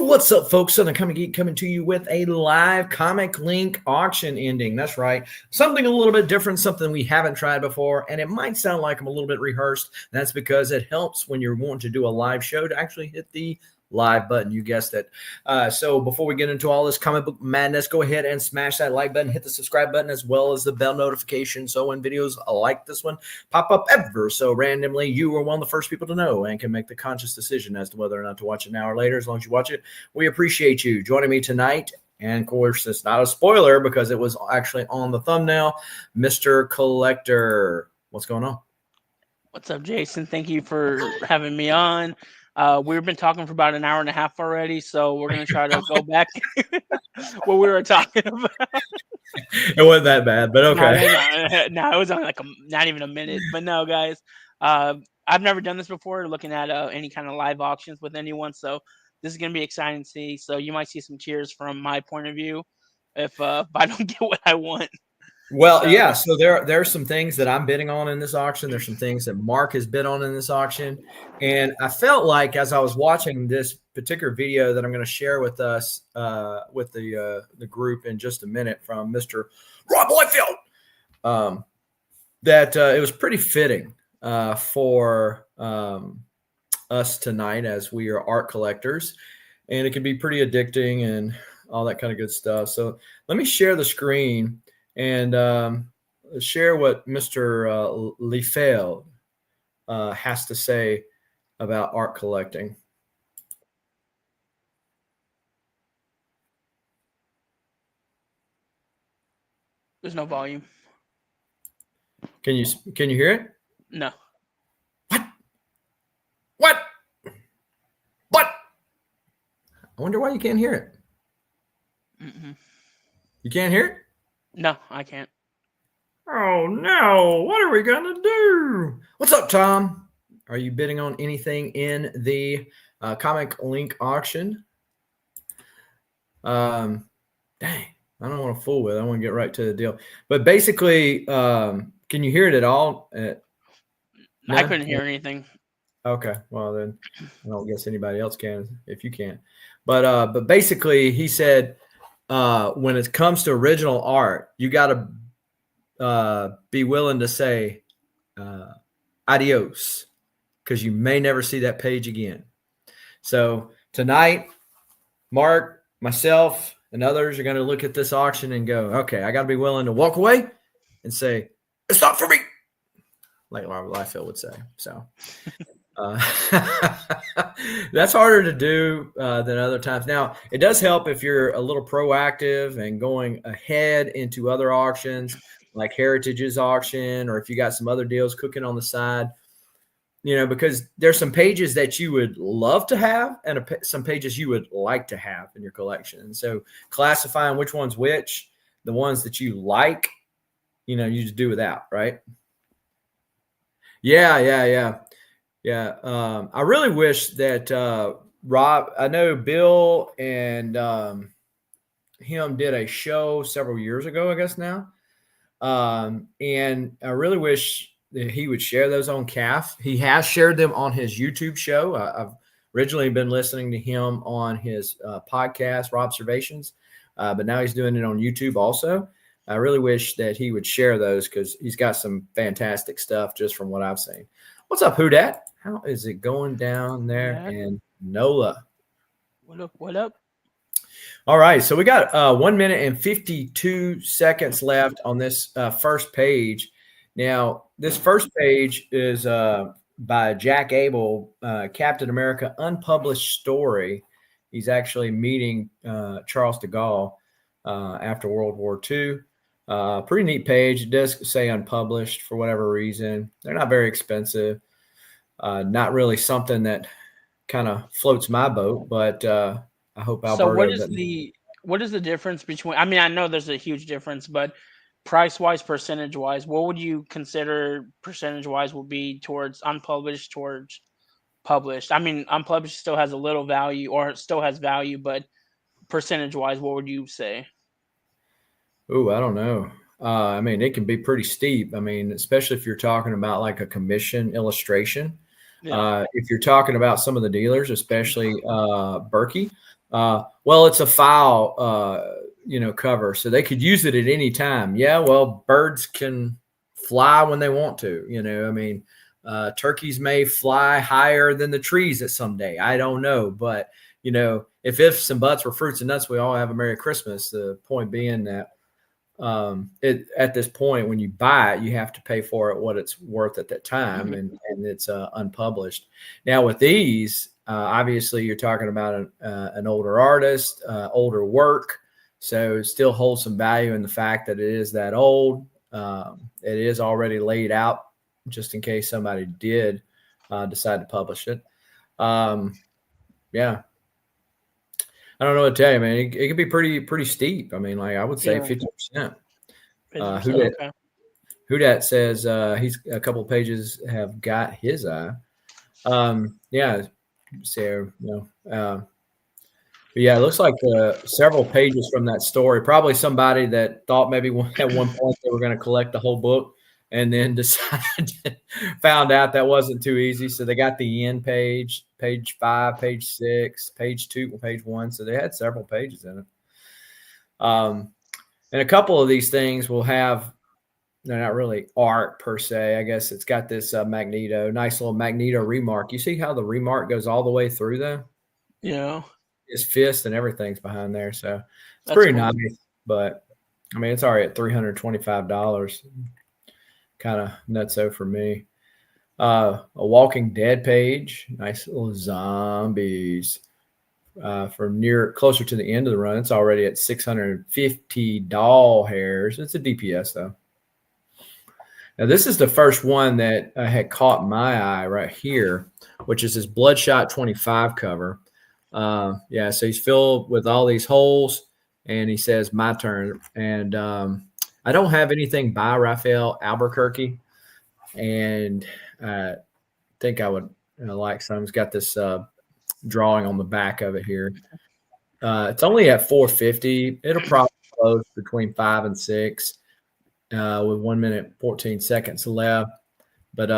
What's up, folks? Southern Comic Geek coming to you with a live Comiclink auction ending. That's right. Something a little bit different, something we haven't tried before, and it might sound like I'm a little bit rehearsed. That's because it helps when you're wanting to do a live show to actually hit the live button. You guessed it. So before we get into all this comic book madness, go ahead and smash that like button, hit the subscribe button, as well as the bell notification. So when videos like this one pop up ever so randomly, you are one of the first people to know and can make the conscious decision as to whether or not to watch it now or later. As long as you watch it, we appreciate you joining me tonight. And of course, it's not a spoiler because it was actually on the thumbnail. Mr. Collector, what's going on? What's up, Jason? Thank you for having me on. We've been talking for about an hour and a half already, so we're going to try to go back what we were talking about. It wasn't that bad, but okay. No, it was only like not even a minute. But no, guys, I've never done this before, looking at any kind of live auctions with anyone, so this is going to be exciting to see. So you might see some cheers from my point of view if I don't get what I want. Well, yeah, so there are some things that I'm bidding on in this auction. There's some things that Mark has bid on in this auction. And I felt like as I was watching this particular video that I'm going to share with us, with the group in just a minute from Mr. Rob Whitefield, that it was pretty fitting for us tonight as we are art collectors. And it can be pretty addicting and all that kind of good stuff. So let me share the screen and share what Mr. Liefeld has to say about art collecting. There's no volume. Can you hear it? No. What? I wonder why you can't hear it. You can't hear it? No, I can't. Oh, no. What are we going to do? What's up, Tom? Are you bidding on anything in the Comiclink auction? Dang, I don't want to fool with it. I want to get right to the deal. But basically, can you hear it at all? No? I couldn't hear anything. Okay. Well, then I don't guess anybody else can if you can't. But basically, he said, when it comes to original art, you got to be willing to say adios, because you may never see that page again. So tonight, Mark, myself, and others are going to look at this auction and go, okay, I got to be willing to walk away and say, it's not for me, like Robert Liefeld would say. So that's harder to do than other times. Now, it does help if you're a little proactive and going ahead into other auctions like Heritage's auction, or if you got some other deals cooking on the side, because there's some pages that you would love to have and some pages you would like to have in your collection. And so classifying which one's which, the ones that you like, you just do without, right? Yeah. I really wish that Rob, I know Bill and him did a show several years ago, I guess now. And I really wish that he would share those on CAF. He has shared them on his YouTube show. I've originally been listening to him on his podcast, Robservations, but now he's doing it on YouTube also. I really wish that he would share those because he's got some fantastic stuff just from what I've seen. What's up, Who Dat? How is it going down there in NOLA? What up? All right, so we got 1 minute and 52 seconds left on this first page. Now, this first page is by Jack Abel, Captain America Unpublished Story. He's actually meeting Charles de Gaulle after World War II. Pretty neat page. It does say unpublished for whatever reason. They're not very expensive. Not really something that kind of floats my boat, but I hope Alberto. So what is the difference between? I mean, I know there's a huge difference, but price wise, percentage wise, what would you consider percentage wise would be towards unpublished, towards published? I mean, unpublished still has a little value, or it still has value, but percentage wise, what would you say? Oh, I don't know. I mean, it can be pretty steep. I mean, especially if you're talking about like a commission illustration. If you're talking about some of the dealers, especially Berkey, well, it's a file, cover, so they could use it at any time. Yeah, well, birds can fly when they want to. I mean, turkeys may fly higher than the trees at some day. I don't know, but if ifs and buts were fruits and nuts, we all have a Merry Christmas. The point being that at this point, when you buy it, you have to pay for it what it's worth at that time, and it's unpublished. Now with these, obviously you're talking about an older artist, older work, so it still holds some value in the fact that it is that old. It is already laid out just in case somebody did decide to publish it. Yeah. I don't know what to tell you, man. It could be pretty steep. I mean, like I would say 50%. 50%. Okay. Who dat says he's a couple of pages have got his eye. Yeah, so but yeah, it looks like several pages from that story. Probably somebody that thought maybe at one point they were going to collect the whole book, and then found out that wasn't too easy. So they got the end page 5, page 6, page 2, page 1. So they had several pages in it. And a couple of these things will have, they're not really art per se. I guess it's got this Magneto, nice little Magneto remark. You see how the remark goes all the way through though? Yeah. His fist and everything's behind there. So it's That's pretty cool. nice. But I mean, it's already at $325. Kind of nutso for me. A Walking Dead page, nice little zombies. For closer to the end of the run, it's already at 650 doll hairs. It's a DPS though. Now this is the first one that had caught my eye right here, which is his Bloodshot 25 cover. Yeah, so he's filled with all these holes, and he says, "My turn." And I don't have anything by Raphael Albuquerque, and I think I would like some. He's got this drawing on the back of it here. It's only at $450. It'll probably close between 5 and 6 with 1 minute 14 seconds left. But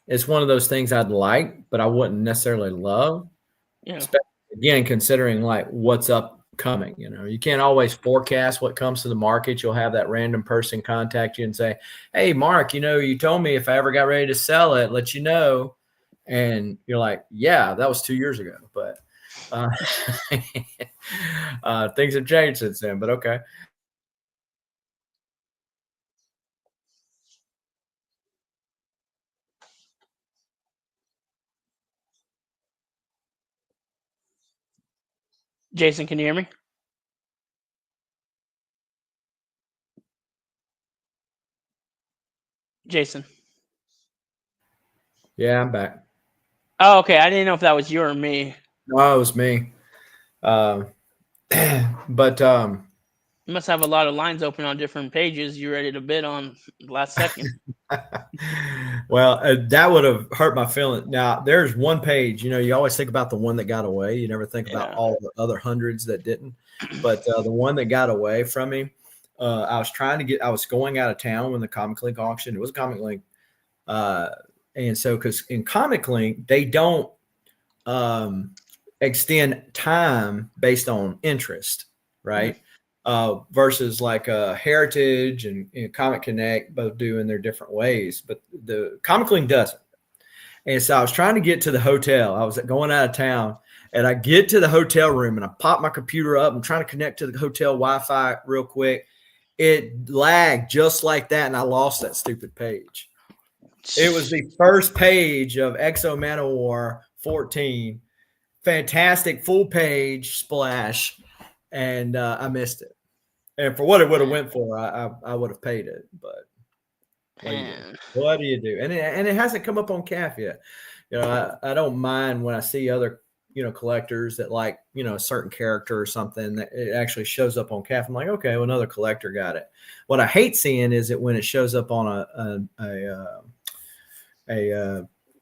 it's one of those things I'd like, but I wouldn't necessarily love. Yeah. Again, considering like what's upcoming, you can't always forecast what comes to the market. You'll have that random person contact you and say, "Hey, Mark, you told me if I ever got ready to sell it, let you know." And you're like, "Yeah, that was 2 years ago." But things have changed since then, but okay. Jason, can you hear me? Jason. Yeah, I'm back. Oh, okay. I didn't know if that was you or me. No, it was me. But You must have a lot of lines open on different pages you ready to bid on last second. well, that would have hurt my feeling. Now, there's one page, you always think about the one that got away. You never think about all the other hundreds that didn't. But the one that got away from me, I was going out of town when the Comiclink auction, it was Comiclink. And so, because in Comiclink, they don't extend time based on interest, right? Versus like Heritage and Comic Connect both do in their different ways, but the Comiclink doesn't. And so I was trying to get to the hotel. I was going out of town, and I get to the hotel room, and I pop my computer up. I'm trying to connect to the hotel Wi-Fi real quick. It lagged just like that, and I lost that stupid page. It was the first page of Exo Manowar 14. Fantastic full page splash, and I missed it. And for what it would have went for, I would have paid it. But what do you do? And it hasn't come up on CAF yet. I don't mind when I see other collectors that like a certain character or something that it actually shows up on CAF. I'm like, okay, well, another collector got it. What I hate seeing is it when it shows up on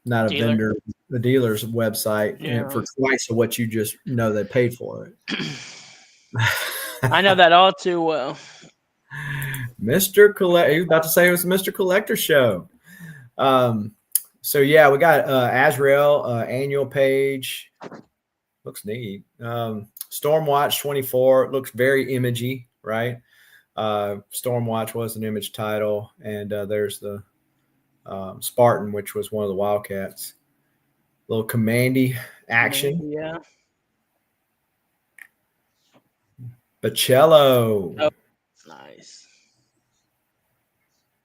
not a Dealer. vendor, the dealer's website, and for twice of what you just they paid for it. I know that all too well. Mr. Collector, you about to say it was Mr. Collector show. So yeah, we got Azrael annual page. Looks neat. Stormwatch 24 looks very imagey, right? Stormwatch was an image title, and there's the Spartan, which was one of the Wildcats. Little commandy action. Yeah. Bacello. Oh, nice.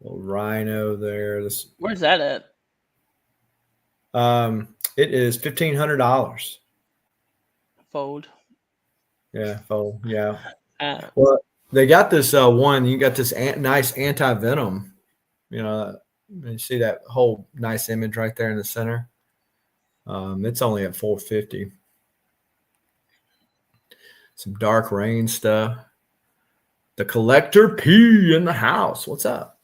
Little rhino there. Where's that at? It is $1,500. Fold. Yeah, oh yeah. Uh, Well, they got this one. You got this nice anti-venom. You know, you see that whole nice image right there in the center. It's only at $450. Some dark rain stuff. The Collector P in the house. What's up?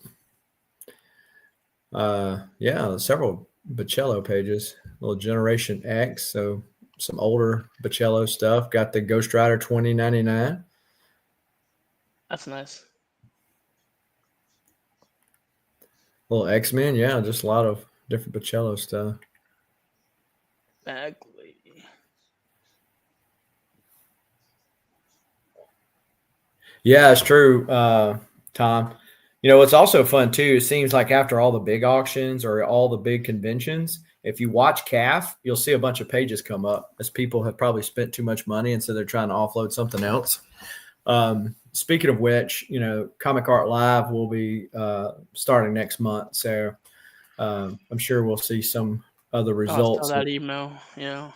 Yeah, several Bacello pages. Little Generation X. So some older Bacello stuff. Got the Ghost Rider 2099. that's nice. Little X-Men. Yeah, just a lot of different Bacello stuff. Bagley. Yeah, it's true, Tom. You know, it's also fun too. It seems like after all the big auctions or all the big conventions, if you watch CAF, you'll see a bunch of pages come up as people have probably spent too much money and so they're trying to offload something else. Speaking of which, you know, Comic Art Live will be starting next month, so I'm sure we'll see some of the results. I saw that email. Yeah.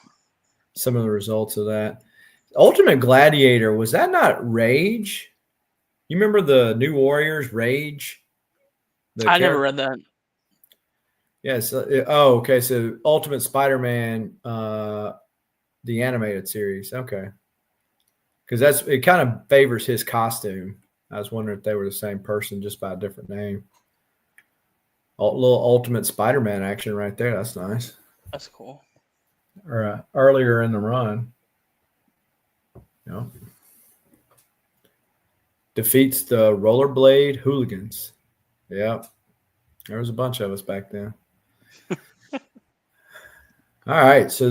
Some of the results of that. Ultimate Gladiator, was that not Rage? You remember the New Warriors Rage? I never read that. Yes. Okay. So Ultimate Spider-Man, the animated series. Okay. Because it kind of favors his costume. I was wondering if they were the same person, just by a different name. Little Ultimate Spider-Man action right there. That's nice. That's cool. Or earlier in the run. You know. Defeats the Rollerblade Hooligans. Yep. There was a bunch of us back then. All right. So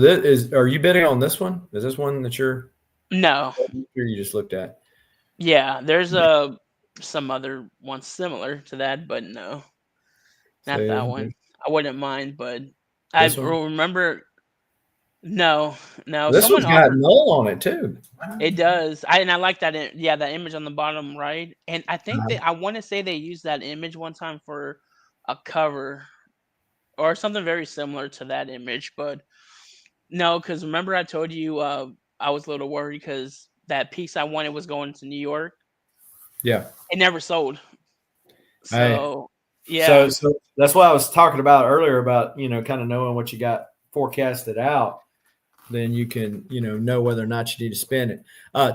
are you bidding on this one? Is this one that you're No. you just looked at? Yeah, there's some other ones similar to that, but no. Not See, that one. I wouldn't mind, but I this one? remember no. This Someone one's got offered null on it too. it does. I like that that image on the bottom right. And I think I want to say they used that image one time for a cover or something very similar to that image, but no, because remember I told you I was a little worried because that piece I wanted was going to New York. Yeah. It never sold. Hey. So yeah. So that's what I was talking about earlier about, you know, kind of knowing what you got forecasted out. Then you can, you know whether or not you need to spend it.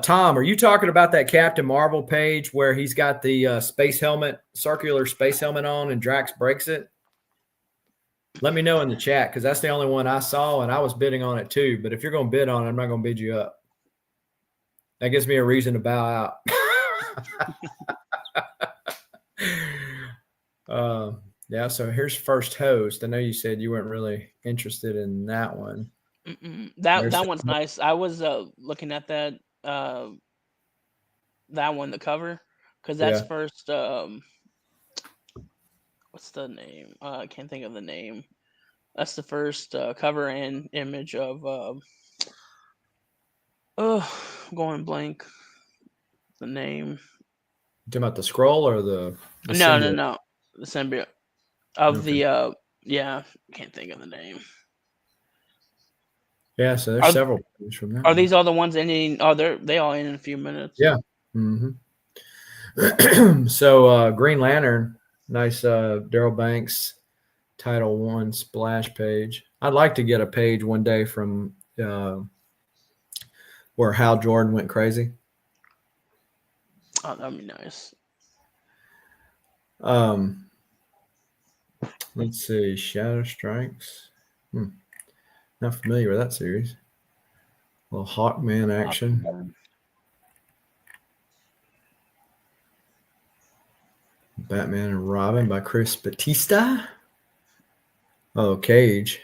Tom, are you talking about that Captain Marvel page where he's got the circular space helmet on and Drax breaks it? Let me know in the chat because that's the only one I saw and I was bidding on it too. But if you're going to bid on it, I'm not going to bid you up. That gives me a reason to bow out. Yeah, so here's First Host. I know you said you weren't really interested in that one. That one's nice. I was looking at that one, the cover, because that's first. What's the name? I can't think of the name. That's the first cover and image of. Going blank. The name. You talking about the scroll or the No, symbiote? no. The symbiote of the. Yeah, can't think of the name. Yeah, so there's several from there. Are these all the ones ending? Oh, they all end in a few minutes. Yeah. Mm-hmm. So Green Lantern, nice Daryl Banks Title 1 splash page. I'd like to get a page one day from where Hal Jordan went crazy. Oh, that'd be nice. Let's see, Shadow Strikes. Not familiar with that series. A little Hawkman action. Hawkman. Batman and Robin by Chris Batista. Oh, Cage.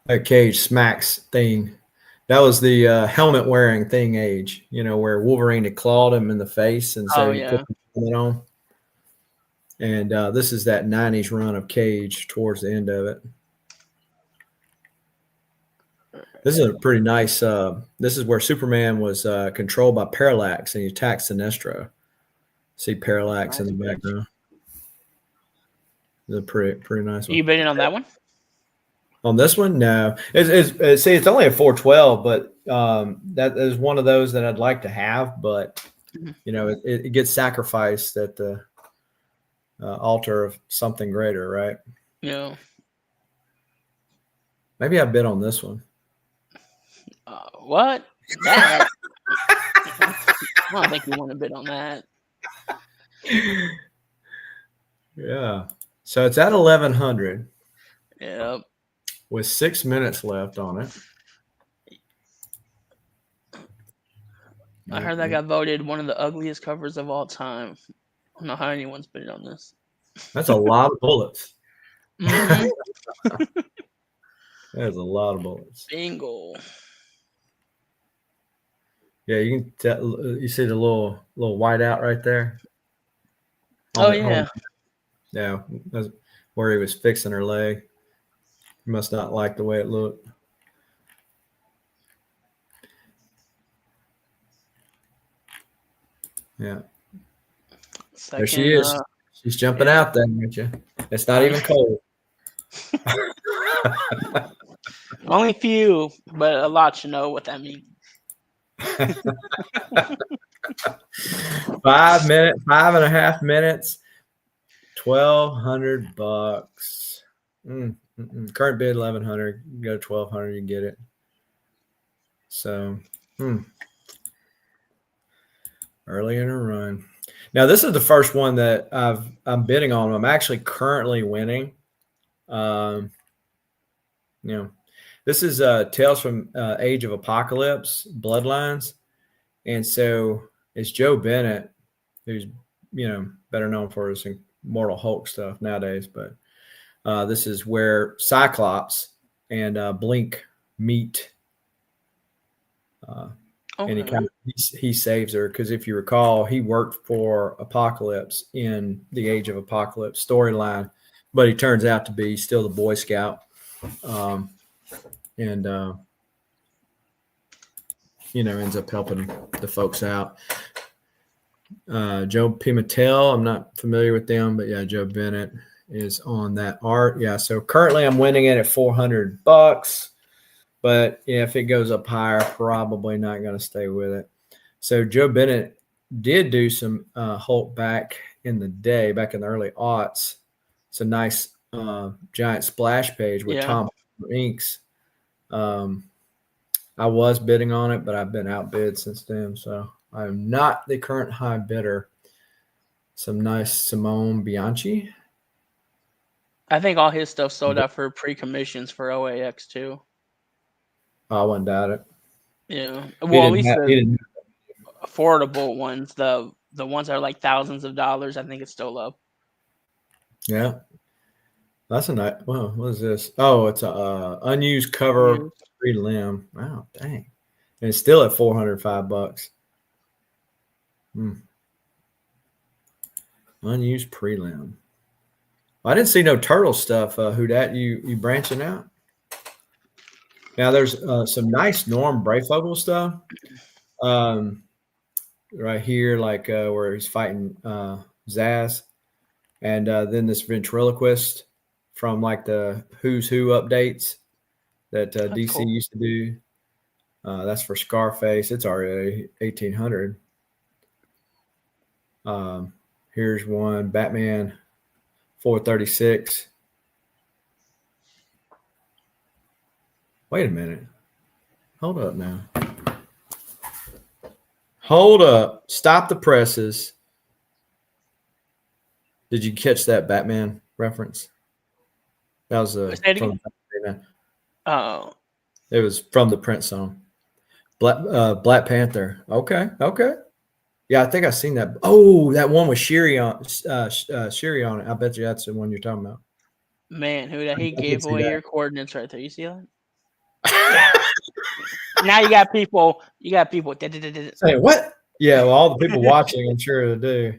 A Cage Smacks thing. That was the helmet wearing thing age, where Wolverine had clawed him in the face, and so Oh he put yeah. the helmet on. And this is that 90s run of Cage towards the end of it. This is a pretty nice. This is where Superman was controlled by Parallax, and he attacked Sinestro. See Parallax in Nice the pitch. background. It's a pretty nice You one. bidding on that one? On this one, no. It's only a 412, but that is one of those that I'd like to have, but it gets sacrificed at the altar of something greater, right? Yeah. Maybe I bid on this one. What? That? I don't think you want to bid on that. Yeah. So it's at 1100 Yep. with 6 minutes left on it. I heard that got voted one of the ugliest covers of all time. I don't know how anyone's bidding on this. That's a lot of bullets. Mm-hmm. That's a lot of bullets. Bingo. Yeah, you can tell. You see the little white out right there. Oh yeah. Yeah, that's where he was fixing her leg. He must not like the way it looked. Yeah. Second, There she is. She's jumping out there, aren't you? It's not even cold. Only few, but a lot should know what that means. 5.5 minutes, $1,200. Current bid 1,100. You go to 1,200, you get it. So, early in a run. Now, this is the first one that I'm bidding on. I'm actually currently winning. This is Tales from Age of Apocalypse, Bloodlines. And so it's Joe Bennett, who's, better known for his Immortal Hulk stuff nowadays. But this is where Cyclops and Blink meet. And he saves her because if you recall, he worked for Apocalypse in the Age of Apocalypse storyline, but he turns out to be still the Boy Scout, and ends up helping the folks out. Joe Pimentel, I'm not familiar with them, but yeah, Joe Bennett is on that art. Yeah, so currently I'm winning it at $400. But if it goes up higher, probably not going to stay with it. So Joe Bennett did do some Hulk back in the day, back in the early aughts. It's a nice giant splash page with Tom inks. I was bidding on it, but I've been outbid since then. So I'm not the current high bidder. Some nice Simone Bianchi. I think all his stuff sold out for pre-commissions for OAX too. I wouldn't doubt it. Yeah. Well, at least the affordable ones, the ones that are like thousands of dollars, I think it's still up. Yeah. That's a nice. Well, what is this? Oh, it's a unused cover prelim. Wow, dang. And it's still at $405. Unused prelim. I didn't see no turtle stuff. Who that you branching out? Now there's some nice Norm Brayfogle stuff. Right here, like where he's fighting Zaz, and then this ventriloquist from like the Who's Who updates that DC used to do. That's for Scarface. It's already 1,800. Here's one, Batman 436. Wait a minute. Hold up now. Hold up. Stop the presses. Did you catch that Batman reference? That was from Batman. Oh. It was from the Prince song. Black Panther. Okay. Yeah, I think I've seen that. Oh, that one with Shiri on it. I bet you that's the one you're talking about. Man, who that? He I can gave see away that. your coordinates right there. You see that? God. Now you got people. You got people. Say what? Yeah, well, all the people watching, I'm sure do.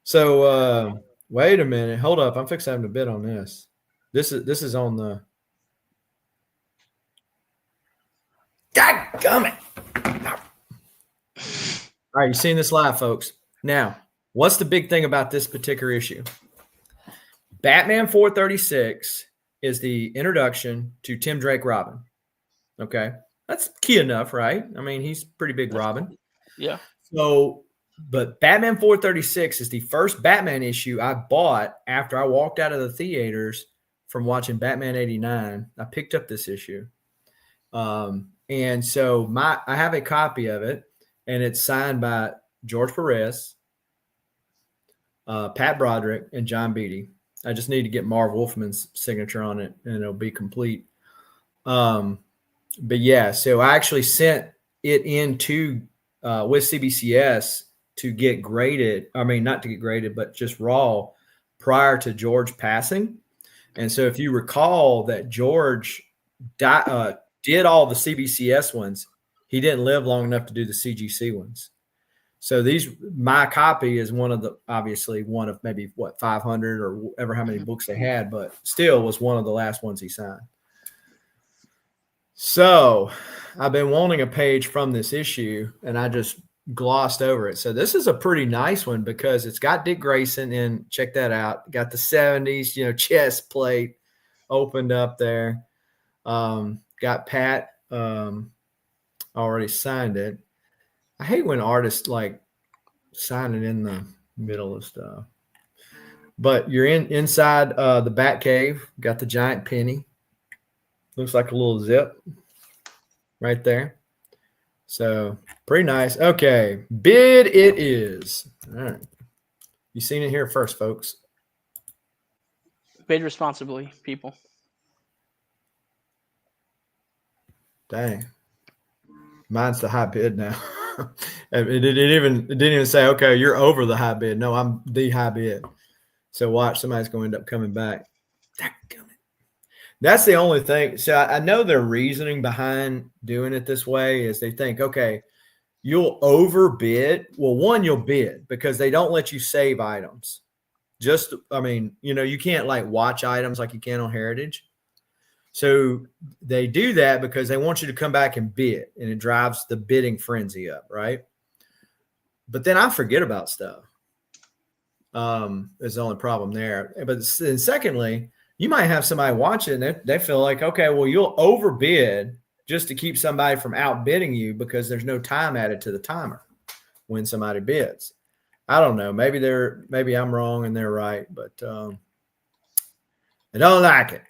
So wait a minute. Hold up. I'm fixing having a bid on this. This is on the Dadgummit. All right, you seen this live, folks. Now, what's the big thing about this particular issue? Batman 436 is the introduction to Tim Drake Robin. Okay. That's key enough, right? I mean, he's pretty big That's Robin. cool. Yeah. So, but Batman 436 is the first Batman issue I bought after I walked out of the theaters from watching Batman 89. I picked up this issue. And so I have a copy of it, and it's signed by George Perez, Pat Broderick, and John Beatty. I just need to get Marv Wolfman's signature on it, and it'll be complete. But yeah, so I actually sent it into with CBCS to get graded. I mean, not to get graded, but just raw prior to George passing. And so if you recall that George did all the CBCS ones, he didn't live long enough to do the CGC ones. So my copy is obviously one of maybe 500 or ever how many books they had, but still was one of the last ones he signed. So I've been wanting a page from this issue, and I just glossed over it. So this is a pretty nice one because it's got Dick Grayson in. Check that out. Got the 70s, chest plate opened up there. Got Pat already signed it. I hate when artists sign it in the middle of stuff. But you're inside the Bat Cave. Got the giant penny. Looks like a little zip right there. So pretty nice. Okay, bid it is. All right. You seen it here first, folks. Bid responsibly, people. Dang. Mine's the high bid now. It didn't even say, okay, you're over the high bid. No, I'm the high bid. So watch, somebody's going to end up coming back. That's the only thing. So I know their reasoning behind doing it this way is they think, okay, you'll overbid. Well, one, you'll bid because they don't let you save items. You can't watch items like you can on Heritage. So they do that because they want you to come back and bid, and it drives the bidding frenzy up, right? But then I forget about stuff. Is the only problem there. But then secondly, you might have somebody watching and they feel like, okay, well, you'll overbid just to keep somebody from outbidding you because there's no time added to the timer when somebody bids. I don't know. Maybe I'm wrong and they're right, but I don't like it.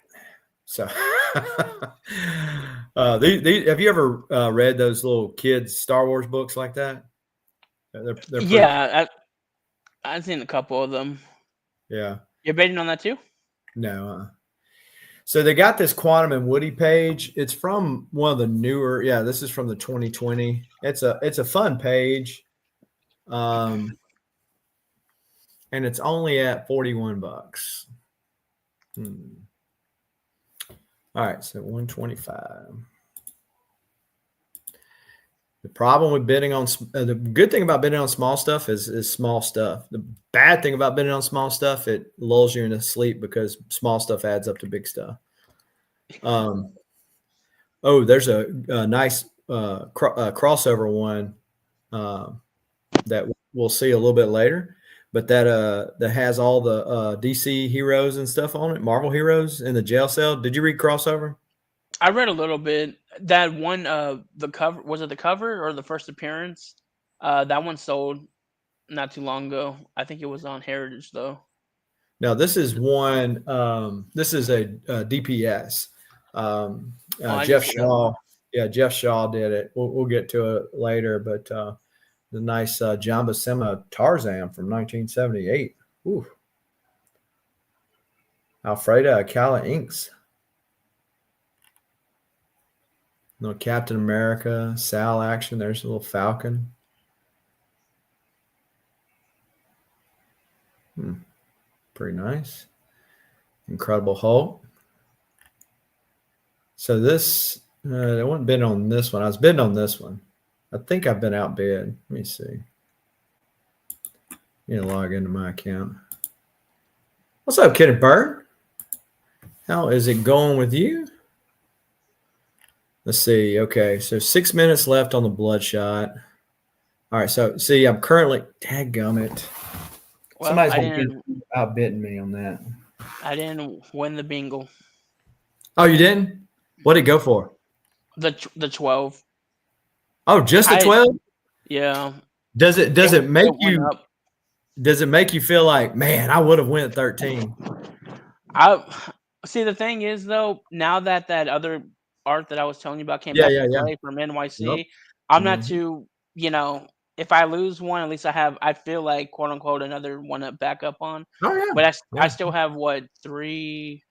So have you ever read those little kids Star Wars books like that? They're yeah, I've seen a couple of them. Yeah. You're betting on that too? No. So they got this Quantum and Woody page. It's from one of the newer. Yeah, this is from the 2020. It's a fun page, and it's only at $41. All right, so 125. The problem with bidding on the good thing about bidding on small stuff is small stuff. The bad thing about bidding on small stuff, it lulls you into sleep because small stuff adds up to big stuff. There's a nice crossover one that we'll see a little bit later, but that has all the DC heroes and stuff on it, Marvel heroes in the jail cell. Did you read crossover? I read a little bit. That one, the cover, was it the cover or the first appearance? That one sold not too long ago. I think it was on Heritage though. Now this is one. This is a DPS. Jeff Shaw. Yeah, Jeff Shaw did it. We'll get to it later, but the nice John Buscema Tarzan from 1978. Ooh. Alfreda Akala inks. Little Captain America, Sal action. There's a little Falcon. Pretty nice. Incredible Hulk. So this, I wasn't bidding on this one. I was bidding on this one. I think I've been outbid. Let me see. Log into my account. What's up, Kid and Bird? How is it going with you? Let's see. Okay, so 6 minutes left on the Bloodshot. All right, so see, I'm currently dadgummit. Well, Somebody's outbidding me on that. I didn't win the bingo. Oh, you didn't? What did it go for? The 12. Oh, just the 12? Yeah. Does it make you up. Does it make you feel like, man, I would have went 13? I see. The thing is, though, now that other art that I was telling you about came back to play from NYC, Yep. I'm not too. If I lose one, at least I feel like, quote unquote, another one to back up on. Oh yeah. But I still have three.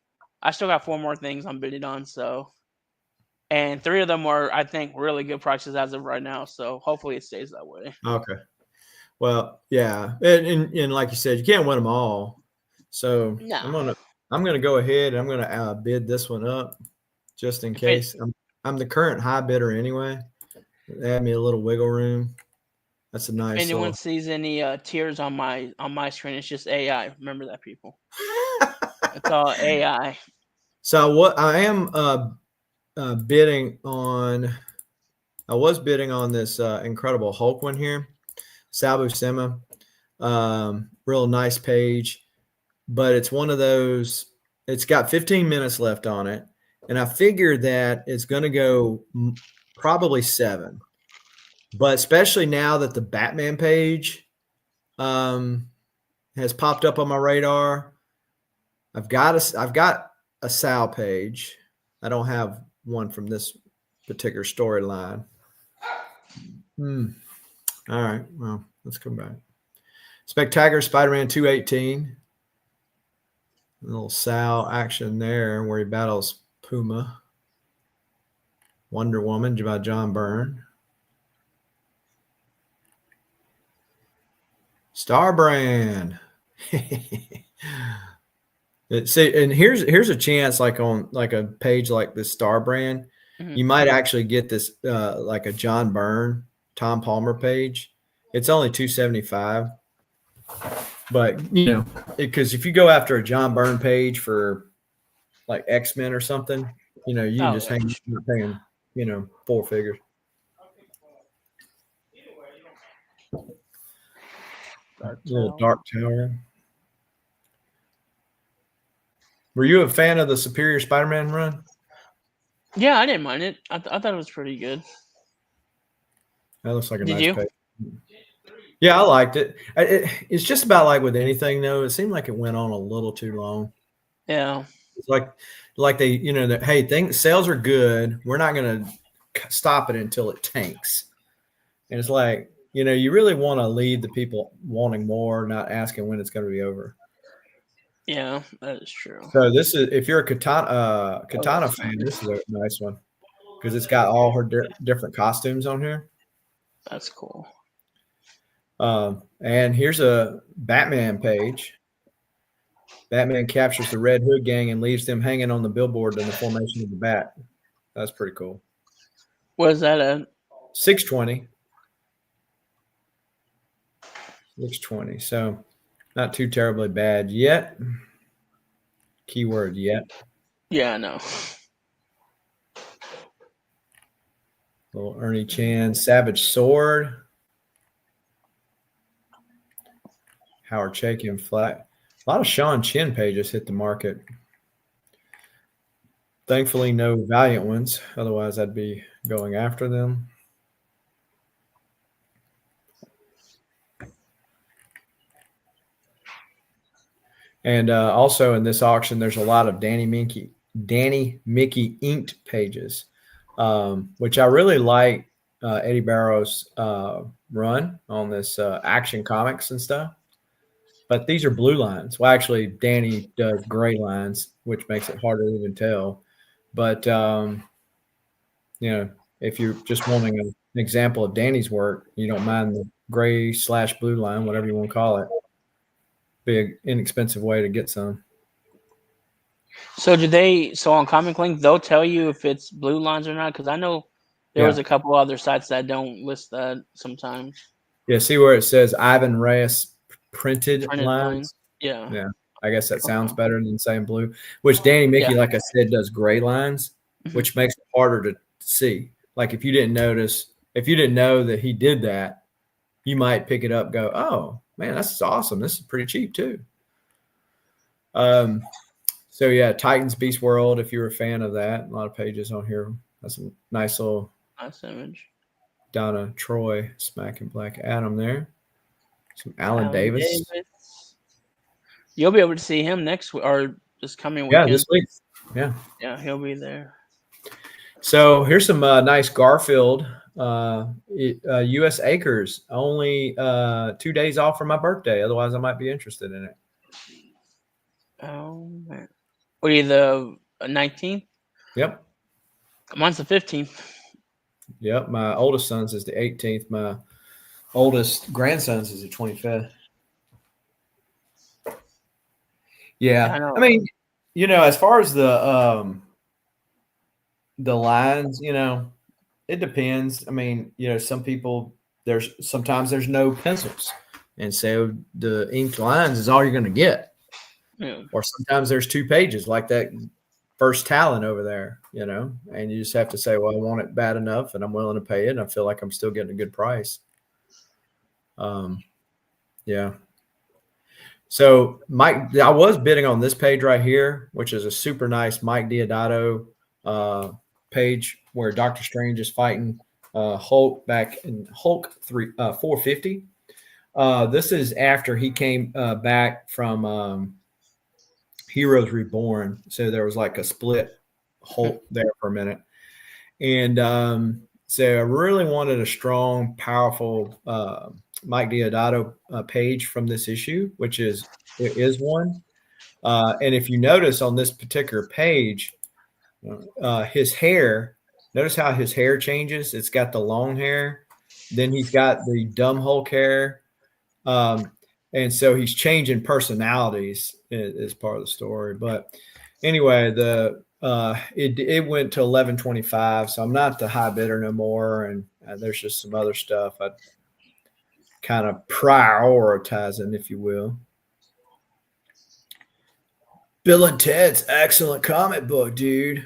I still got 4 more things I'm bidding on. So, and 3 of them are, I think, really good prices as of right now. So hopefully it stays that way. Okay. Well, yeah, and like you said, you can't win them all. So No. I'm gonna go ahead and I'm gonna bid this one up just in case. I'm the current high bidder anyway. Add me a little wiggle room. That's a nice. If anyone sees any tears on my screen, it's just AI. Remember that, people. It's all AI. So what I am bidding on, I was bidding on this Incredible Hulk one here, Sabu Sema. Real nice page, but it's one of those. It's got 15 minutes left on it, and I figured that it's going to go probably 7. But especially now that the Batman page has popped up on my radar, I've got a Sal page. I don't have one from this particular storyline. All right, well, let's come back. Spectacular Spider-Man 218. A little Sal action there where he battles Puma. Wonder Woman by John Byrne. Starbrand. See, and here's a chance, like on like a page like this Starbrand, you might actually get this like a John Byrne, Tom Palmer page. It's only $275, but because if you go after a John Byrne page for like X-Men or something, you can just hang paying 4 figures. Dark Tower. Were you a fan of the Superior Spider-Man run? Yeah, I didn't mind it. I thought it was pretty good. That looks like a Did nice you? page. Yeah, I liked it. It's just about like with anything, though. It seemed like it went on a little too long. Yeah. It's like they, that hey, sales are good. We're not going to stop it until it tanks. And it's like, you really want to lead the people wanting more, not asking when it's going to be over. Yeah, that is true. So this is, if you're a Katana fan, this is a nice one because it's got all her different costumes on here. That's cool. And here's a Batman page. Batman captures the Red Hood gang and leaves them hanging on the billboard in the formation of the bat. That's pretty cool. What is that at? 620. 620. So not too terribly bad yet. Keyword yet. Yeah, I know. Little Ernie Chan, Savage Sword. Howard Chaykin flat. A lot of Sean Chin pages hit the market. Thankfully, no Valiant ones. Otherwise, I'd be going after them. And also in this auction, there's a lot of Danny Mickey inked pages, which I really like Eddie Barrow's run on this Action Comics and stuff. But these are blue lines. Well, actually, Danny does gray lines, which makes it harder to even tell. But, if you're just wanting an example of Danny's work, you don't mind the gray/blue line, whatever you want to call it. Be an inexpensive way to get some. So do they? So on Comiclink, they'll tell you if it's blue lines or not. Because I know there was Yeah. a couple other sites that don't list that sometimes. Yeah. See where it says Ivan Reyes printed Printed line. lines? Yeah. Yeah. I guess that sounds Okay. better than saying blue, which Danny Yeah. Mickey, like I said, does gray lines, Mhm. which makes it harder to see. Like if you didn't know that he did that, you might pick it up, go, oh man, that's awesome. This is pretty cheap too. So yeah, Titans Beast World, if you're a fan of that, a lot of pages on here. That's a nice little Nice image. Donna Troy smacking Black Adam there. Some Alan Alan Davis. Davis. You'll be able to see him next week or this coming Yeah, weekend. this week. Yeah. Yeah, he'll be there. So here's some nice Garfield. U.S. Acres. Only 2 days off from my birthday. Otherwise, I might be interested in it. Oh man. What are you, the 19th? Yep. Mine's the 15th. Yep. My oldest son's is the 18th. My oldest grandson's is the 25th. Yeah, I Yeah. know. I mean, as far as the lines, it depends. I mean, some people sometimes there's no pencils. And so the inked lines is all you're going to get. Yeah. Or sometimes there's 2 pages like that first Talon over there, and you just have to say, well, I want it bad enough and I'm willing to pay it. And I feel like I'm still getting a good price. Yeah. So Mike, I was bidding on this page right here, which is a super nice Mike Diodato page where Doctor Strange is fighting Hulk back in Hulk 450. This is after he came back from Heroes Reborn. So there was like a split Hulk there for a minute. And so I really wanted a strong, powerful Mike Diodato page from this issue, which is one. And if you notice on this particular page, his hair, notice how his hair changes. It's got the long hair. Then he's got the dumb Hulk hair. And so he's changing personalities as part of the story. But anyway, it went to 11.25, so I'm not the high bidder no more, and there's just some other stuff I kind of prioritizing, if you will. Bill and Ted's excellent comic book, dude.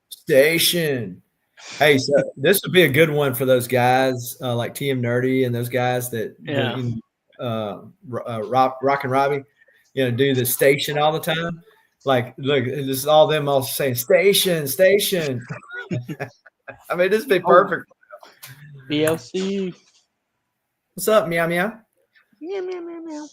Station. Hey, so this would be a good one for those guys like TM Nerdy and those guys that Yeah. Rock and Robbie, do the station all the time. Like, look, this is all them all saying station, station. I mean, this would be perfect. BLC. What's up, meow meow? Meow, meow, meow, meow.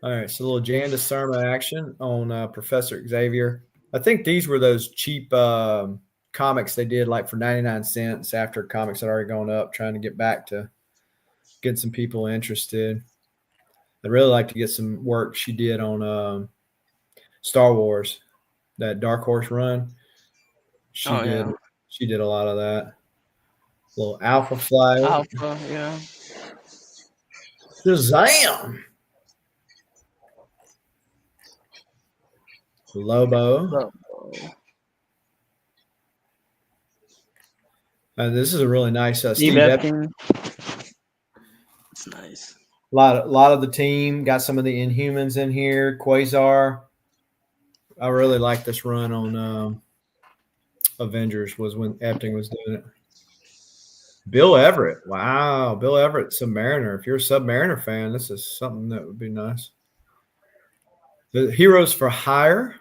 All right, so a little Jan DeSarma action on Professor Xavier. I think these were those cheap comics they did like for 99 cents after comics had already gone up, trying to get back to get some people interested. I'd really like to get some work she did on Star Wars, that Dark Horse run. She did a lot of that. Little Alpha Flight. Alpha, yeah. Shazam! Lobo. This is a really nice Steve Epting. It's nice. A lot of the team got some of the Inhumans in here. Quasar. I really like this run on Avengers was when Epting was doing it. Bill Everett. Wow. Bill Everett, Submariner. If you're a Submariner fan, this is something that would be nice. The Heroes for Hire.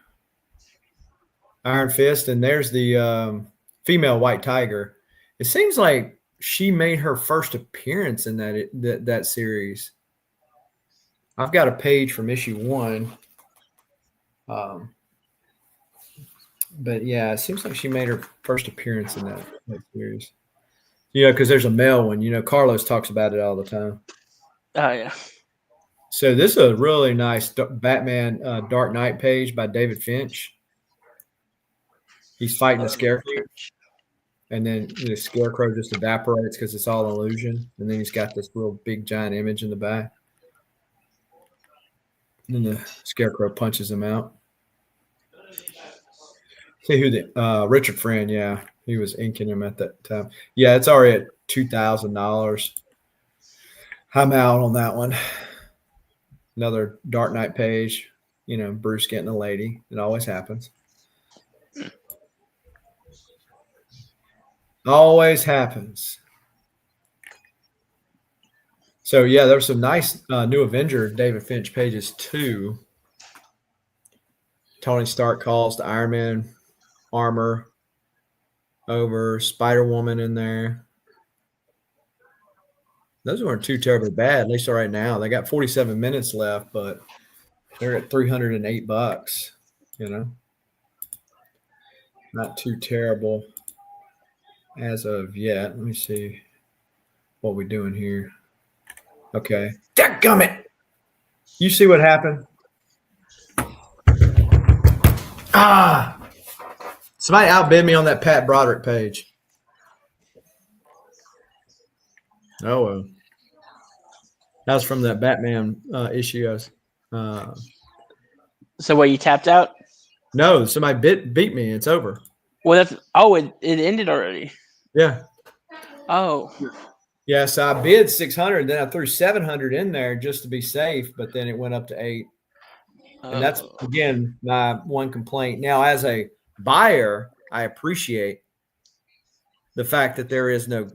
Iron Fist. And there's the female White Tiger. It seems like she made her first appearance in that series. I've got a page from issue 1. But yeah, it seems like she made her first appearance in that series. Because there's a male one. Carlos talks about it all the time. Oh, yeah. So this is a really nice Batman Dark Knight page by David Finch. He's fighting the Scarecrow. And then the Scarecrow just evaporates because it's all illusion. And then he's got this real big giant image in the back. And then the Scarecrow punches him out. See who the Richard Friend, yeah. He was inking him at that time. Yeah, it's already at $2,000. I'm out on that one. Another Dark Knight page. Bruce getting a lady. It always happens. Always happens. So, yeah, there were some nice New Avenger David Finch pages, too. Tony Stark calls to Iron Man armor over, Spider-Woman in there. Those weren't too terribly bad, at least right now. They got 47 minutes left, but they're at $308, Not too terrible as of yet. Let me see what we're doing here. Okay. Dadgummit! You see what happened? Somebody outbid me on that Pat Broderick page. Oh, well. That was from that Batman issue. So what, you tapped out? No, somebody beat me. It's over. Well, it ended already. Yeah. Oh. Yeah, so I bid 600, then I threw 700 in there just to be safe, but then it went up to 8. And that's, again, my one complaint. Now, as a buyer, I appreciate the fact that there is no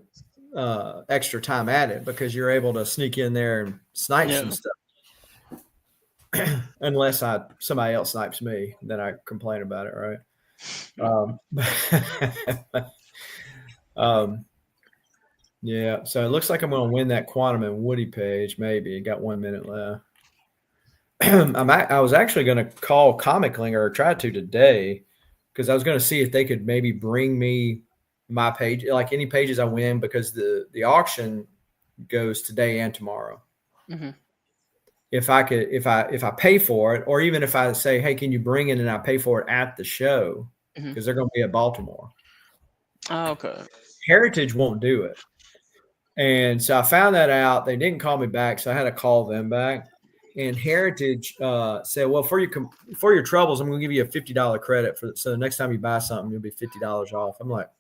extra time added because you're able to sneak in there and snipe some stuff. Unless somebody else snipes me, then I complain about it, right? Yeah, so it looks like I'm going to win that Quantum and Woody page, maybe. Got 1 minute left. I was actually going to call Comiclink, or try to today, because I was going to see if they could maybe bring me my page, like any pages I win, because the auction goes today and tomorrow. Mm-hmm. If I pay for it, or even if I say, hey, can you bring it, and I pay for it at the show, because they're going to be at Baltimore. Oh, okay. Heritage won't do it. And so I found that out. They didn't call me back, so I had to call them back. And Heritage said, well, for your troubles, I'm going to give you a $50 credit so the next time you buy something, you'll be $50 off. I'm like,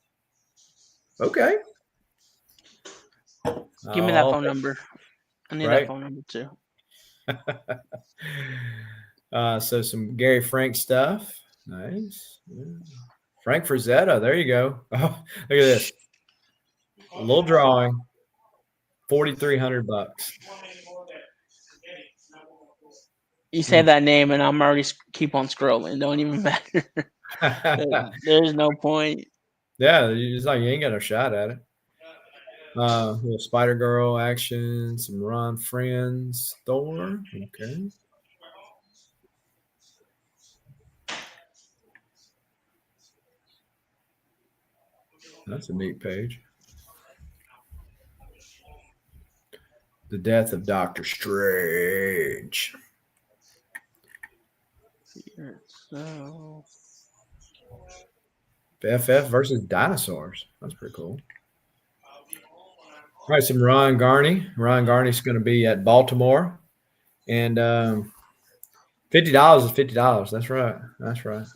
okay. Give me that phone number. I need that phone number too. So some Gary Frank stuff. Nice. Yeah. Frank Frazetta. There you go. Oh, look at this. A little drawing. $4,300. You say that name, and I'm already keep on scrolling. Don't even matter. There's no point. Yeah, it's like you ain't got no shot at it. Little Spider Girl action, some Ron Friends, Thor. Okay. That's a neat page. The death of Doctor Strange. So, FF versus dinosaurs. That's pretty cool. All right, some Ron Garney. Ron Garney's going to be at Baltimore. And $50 is $50. That's right. That's right.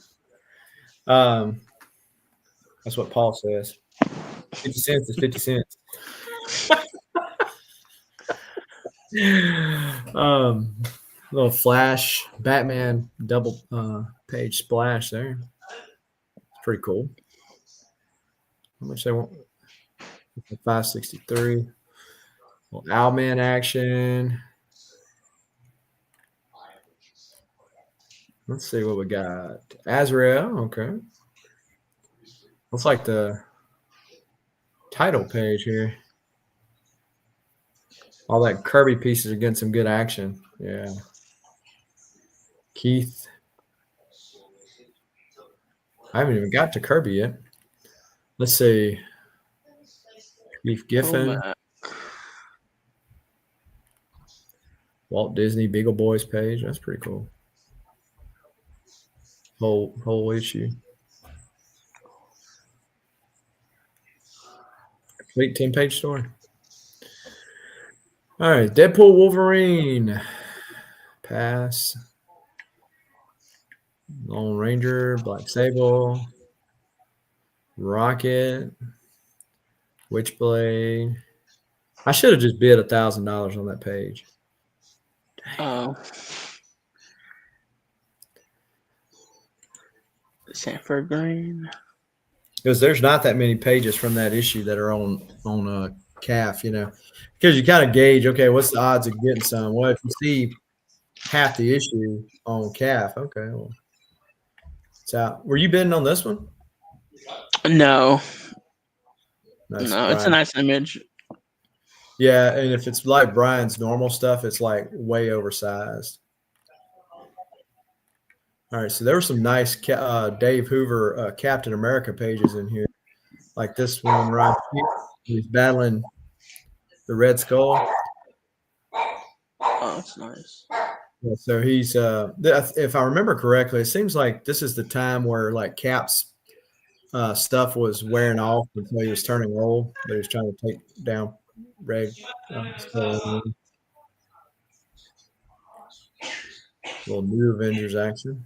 That's what Paul says. 50 cents is 50 cents. Little Flash Batman double page splash there. It's pretty cool. How much they want? 563. Little Owlman action. Let's see what we got. Azrael, okay. Looks like the title page here. All that Kirby pieces are getting some good action. Yeah. Keith. I haven't even got to Kirby yet. Let's see. Keith Giffen. Walt Disney Beagle Boys page. That's pretty cool. Whole issue. Complete 10-page story. All right. Deadpool Wolverine. Pass. Lone Ranger, Black Sable, Rocket, Witchblade. I should have just bid $1,000 on that page. Oh. Sanford Green. Because there's not that many pages from that issue that are on calf, because you kind of gauge, okay, what's the odds of getting some? Well, if you see half the issue on calf, okay, well, it's out. Were you bidding on this one? No. Nice, No, it's a Brian. nice image. Yeah, and if it's like Brian's normal stuff, it's like way oversized. All right, so there were some nice Dave Hoover Captain America pages in here, like this one right here. He's battling the Red Skull. Oh, that's nice. Yeah, so he's if I remember correctly, it seems like this is the time where like Cap's stuff was wearing off until he was turning old, but he was trying to take down Red Skull. Little new Avengers action.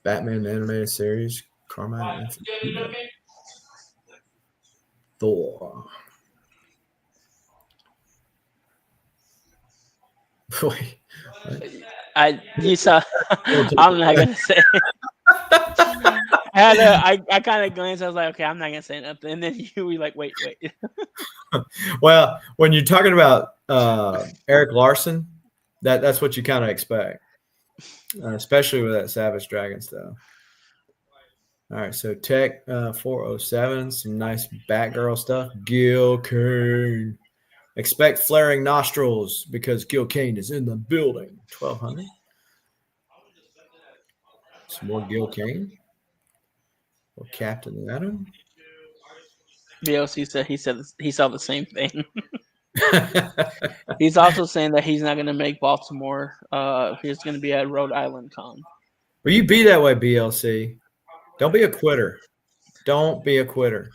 Batman the animated series, Carmine Infantino. Thor. Wait, You saw. I'm not gonna say. I kind of glanced. I was like, okay, I'm not gonna say nothing. And then you were like, wait. Well, when you're talking about Eric Larson, that's what you kind of expect, especially with that Savage Dragon stuff. All right, so Tech 407, some nice Batgirl stuff. Gil Kane. Expect flaring nostrils because Gil Kane is in the building. 1,200. Some more Gil Kane. Or Captain Atom. BLC said he saw the same thing. He's also saying that he's not going to make Baltimore. He's going to be at Rhode Island Con. Well, you be that way, BLC. Don't be a quitter. Don't be a quitter.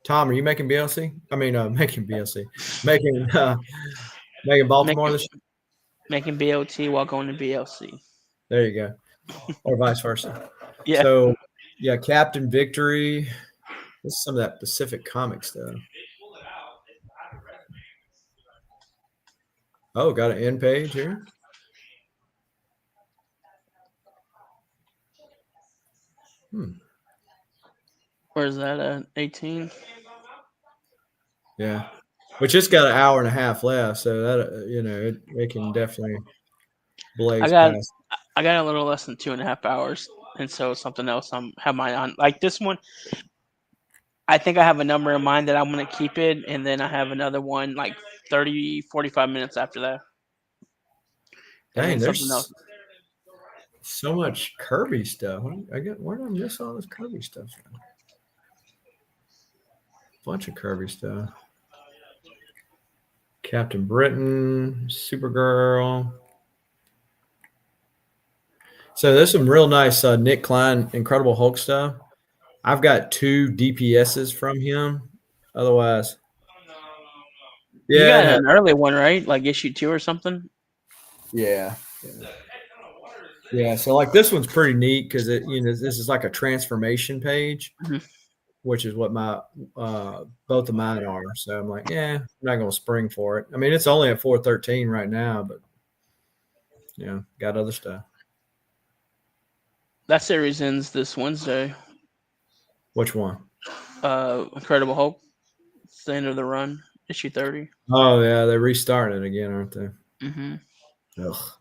Tom, are you making BLC? I mean, making BLC. Making Baltimore this year? Making BOT while going to BLC. There you go. Or vice versa. Yeah. So, yeah, Captain Victory. This is some of that Pacific Comics stuff. Oh, got an end page here. Where's that at? 18? Yeah. Which it's got an hour and a half left, so that it can definitely blaze past. I got a little less than 2.5 hours, and so something else have mine on. Like this one, I think I have a number in mind that I'm going to keep it, and then I have another one like 30, 45 minutes after that. Dang, there's so much Kirby stuff. Where did I miss all this Kirby stuff from? Bunch of Kirby stuff. Captain Britain, Supergirl. So there's some real nice Nick Klein Incredible Hulk stuff. I've got 2 DPSs from him. Otherwise, yeah, you got an early one, right? Like issue 2 or something. Yeah. So like this one's pretty neat because this is like a transformation page, which is what my both of mine are. So I'm like, yeah, I'm not gonna spring for it. I mean, it's only at 413 right now, but got other stuff. That series ends this Wednesday. Which one? Incredible Hulk. It's the end of the run, issue 30. Oh yeah, they're restarting it again, aren't they? Mm-hmm. Ugh.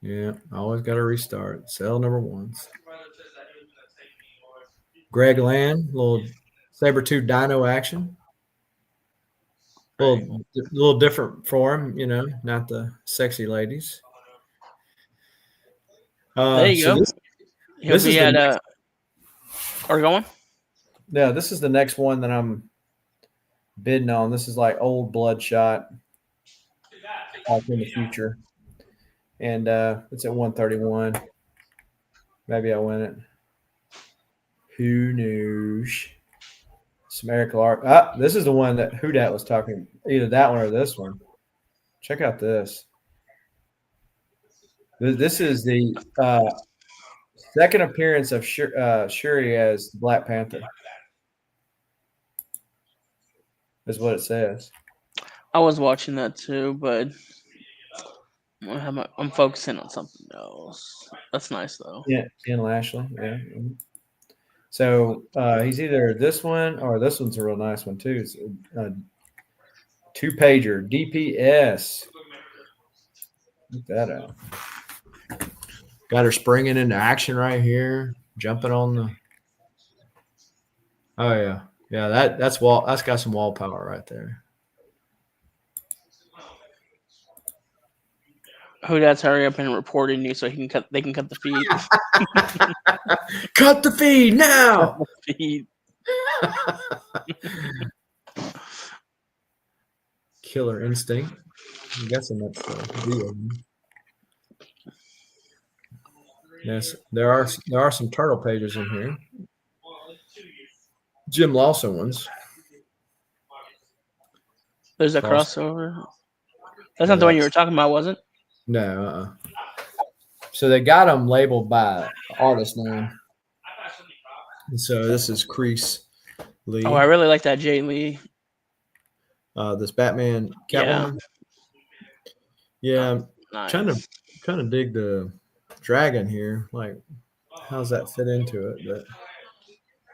Yeah, always got to restart. Sell number 1s. Greg Land, little Sabretooth Dino action. A little different for him, not the sexy ladies. There you go. He'll be at Oregon. Yeah, this is the next one that I'm bidding on. This is like old Bloodshot, like in the future. And it's at 131. Maybe I win it. Who knows? Some Eric Clark. Ah, this is the one that Hudat was talking. Either that one or this one. Check out this. This is the second appearance of Shuri as Black Panther. Is what it says. I was watching that too, but I'm focusing on something else. That's nice though. Yeah, Ken Lashley. Yeah. Mhm. So he's either this one or this one's a real nice one too. It's a two-pager DPS. Look that out. Got her springing into action right here, jumping on the. Oh yeah, yeah. That's wall. That's got some wall power right there. Who that's hurry up and reporting you so he can cut. They can cut the feed. Cut the feed now. feed. Killer Instinct. I'm guessing that's the deal. Yes, there are some turtle pages in here. Jim Lawson ones. There's a crossover. That's not the one you were talking about, was it? No. So they got them labeled by artist name. And so this is Crease Lee. Oh, I really like that Jay Lee. This Batman Catwoman. Yeah, nice. trying to dig the dragon here. Like, how's that fit into it? But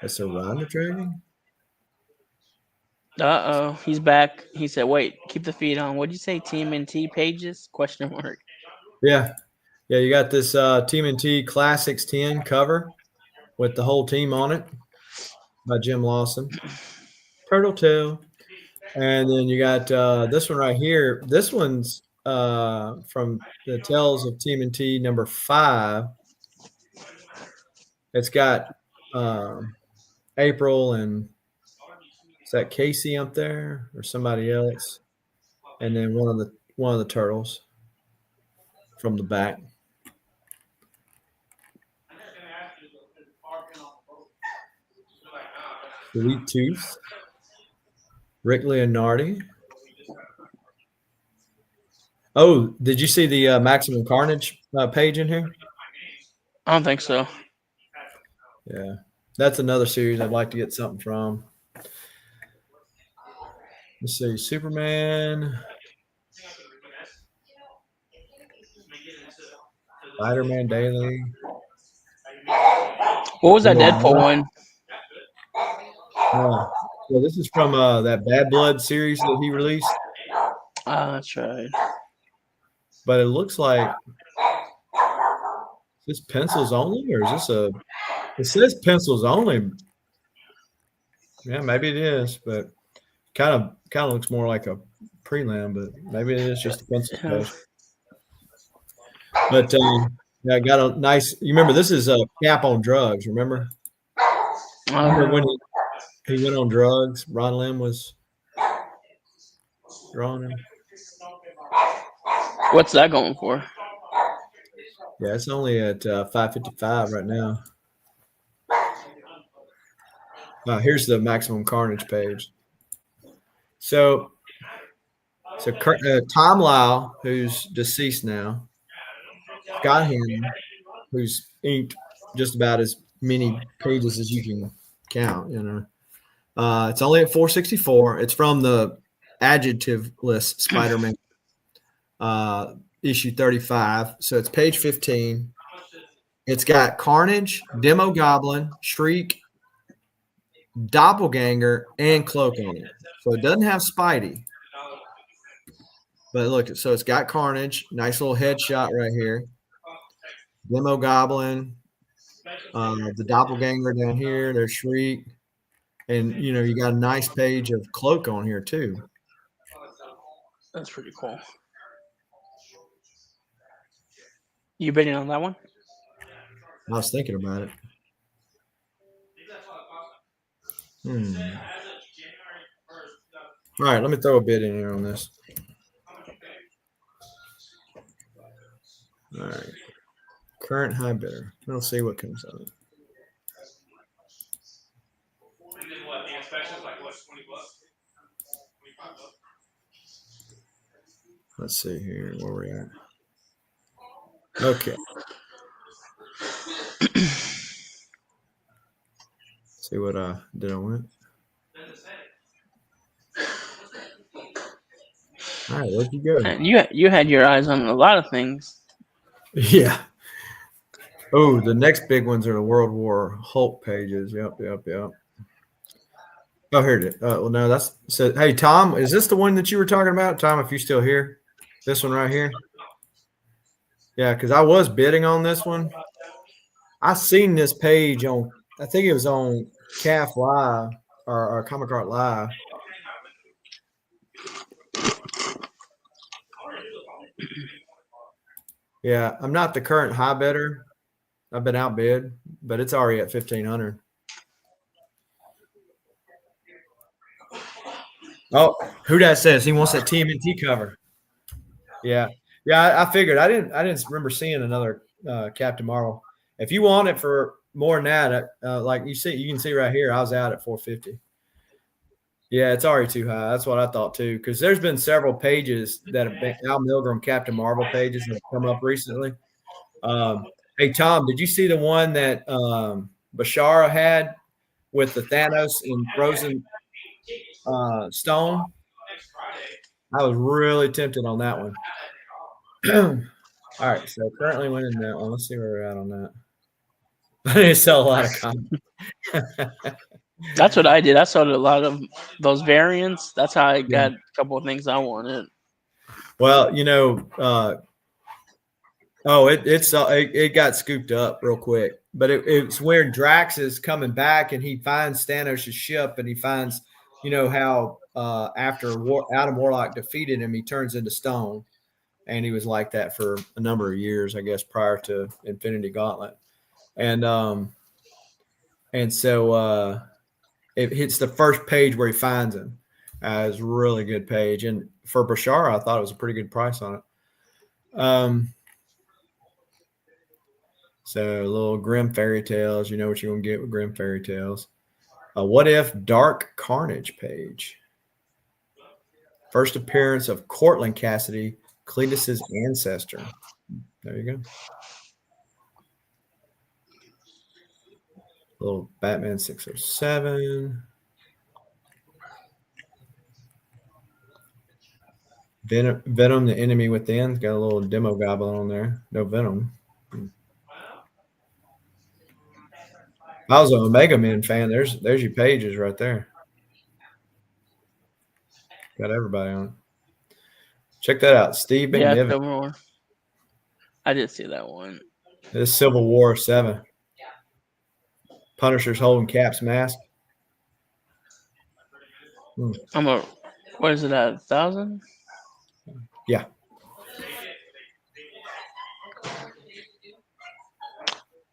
it's around the dragon. Oh, he's back. He said, "Wait, keep the feed on." What'd you say? TMNT pages? Question mark. Yeah. You got this TMNT Classics 10 cover with the whole team on it by Jim Lawson. Turtle Tail. And then you got this one right here. This one's from the Tales of TMNT number 5. It's got April and is that Casey up there or somebody else? And then one of the turtles from the back. Sweet Tooth. Rick Leonardi. Oh, did you see the Maximum Carnage page in here? I don't think so. Yeah, that's another series I'd like to get something from. Let's see, Superman, Spider-Man Daily. What was that Deadpool one? Well, this is from that Bad Blood series that he released. That's right. But it looks like is this pencils only, or is this a? It says pencils only. Yeah, maybe it is, but kind of looks more like a prelim, but maybe it is just a pencil page. But yeah, got a nice. You remember this is a Cap on drugs. Remember when he went on drugs? Ron Lim was drawing him. What's that going for? Yeah, it's only at 555 right now. Here's the Maximum Carnage page. So Tom Lau, who's deceased now, Scott Hannon, who's inked just about as many pages as you can count. It's only at 464. It's from the adjective-less Spider-Man issue 35. So it's page 15. It's got Carnage, Demo Goblin, Shriek, Doppelganger, and Cloak on it. So it doesn't have Spidey. But look, so it's got Carnage, nice little headshot right here. Demo Goblin, the Doppelganger down here, there's Shriek. And, you got a nice page of Cloak on here, too. That's pretty cool. You bidding on that one? I was thinking about it. All right, let me throw a bid in here on this. All right. Current high bidder. We'll see what comes out of it. Let's see here where we're at. Okay. See what did I win? All right, where'd you go? And you had your eyes on a lot of things. Yeah. Oh, the next big ones are the World War Hulk pages. Yep. Oh, here it is. Well, no, that's so. Hey, Tom, is this the one that you were talking about? Tom, if you still here, this one right here. Yeah, because I was bidding on this one. I seen this page on. I think it was on CAF Live or Comic Art Live. Yeah, I'm not the current high bidder. I've been outbid, but it's already at 1,500. Oh, who that says he wants that TMNT cover? Yeah, I figured. I didn't remember seeing another Captain Marvel. If you want it for more than that, like you can see right here, I was out at 450. Yeah, it's already too high. That's what I thought too. Because there's been several pages that have been Al Milgrom Captain Marvel pages that have come up recently. Hey Tom, did you see the one that Bashara had with the Thanos in frozen stone? I was really tempted on that one. All right, so currently winning that one. Let's see where we're at on that. I didn't sell a lot of comics. That's what I did. I sold a lot of those variants. That's how I Yeah. got a couple of things I wanted. Well, it got scooped up real quick, but it's where Drax is coming back and he finds Thanos' ship and he finds, how after Adam Warlock defeated him, he turns into stone, and he was like that for a number of years, I guess, prior to Infinity Gauntlet, and so it hits the first page where he finds him. It's a really good page, and for Bashara, I thought it was a pretty good price on it. So a little Grim Fairy Tales. You know what you're going to get with Grim Fairy Tales. What If Dark Carnage page. First appearance of Cortland Cassidy, Cletus's ancestor. There you go. Little Batman 607. Venom, the Enemy Within. Got a little demo goblin on there. No Venom. If I was an Omega Man fan, there's your pages right there. Got everybody on it. Check that out. Steve McNiven. Yeah, I did see that one. This Civil War 7. Punisher's holding Cap's mask. What is it at 1,000? Yeah.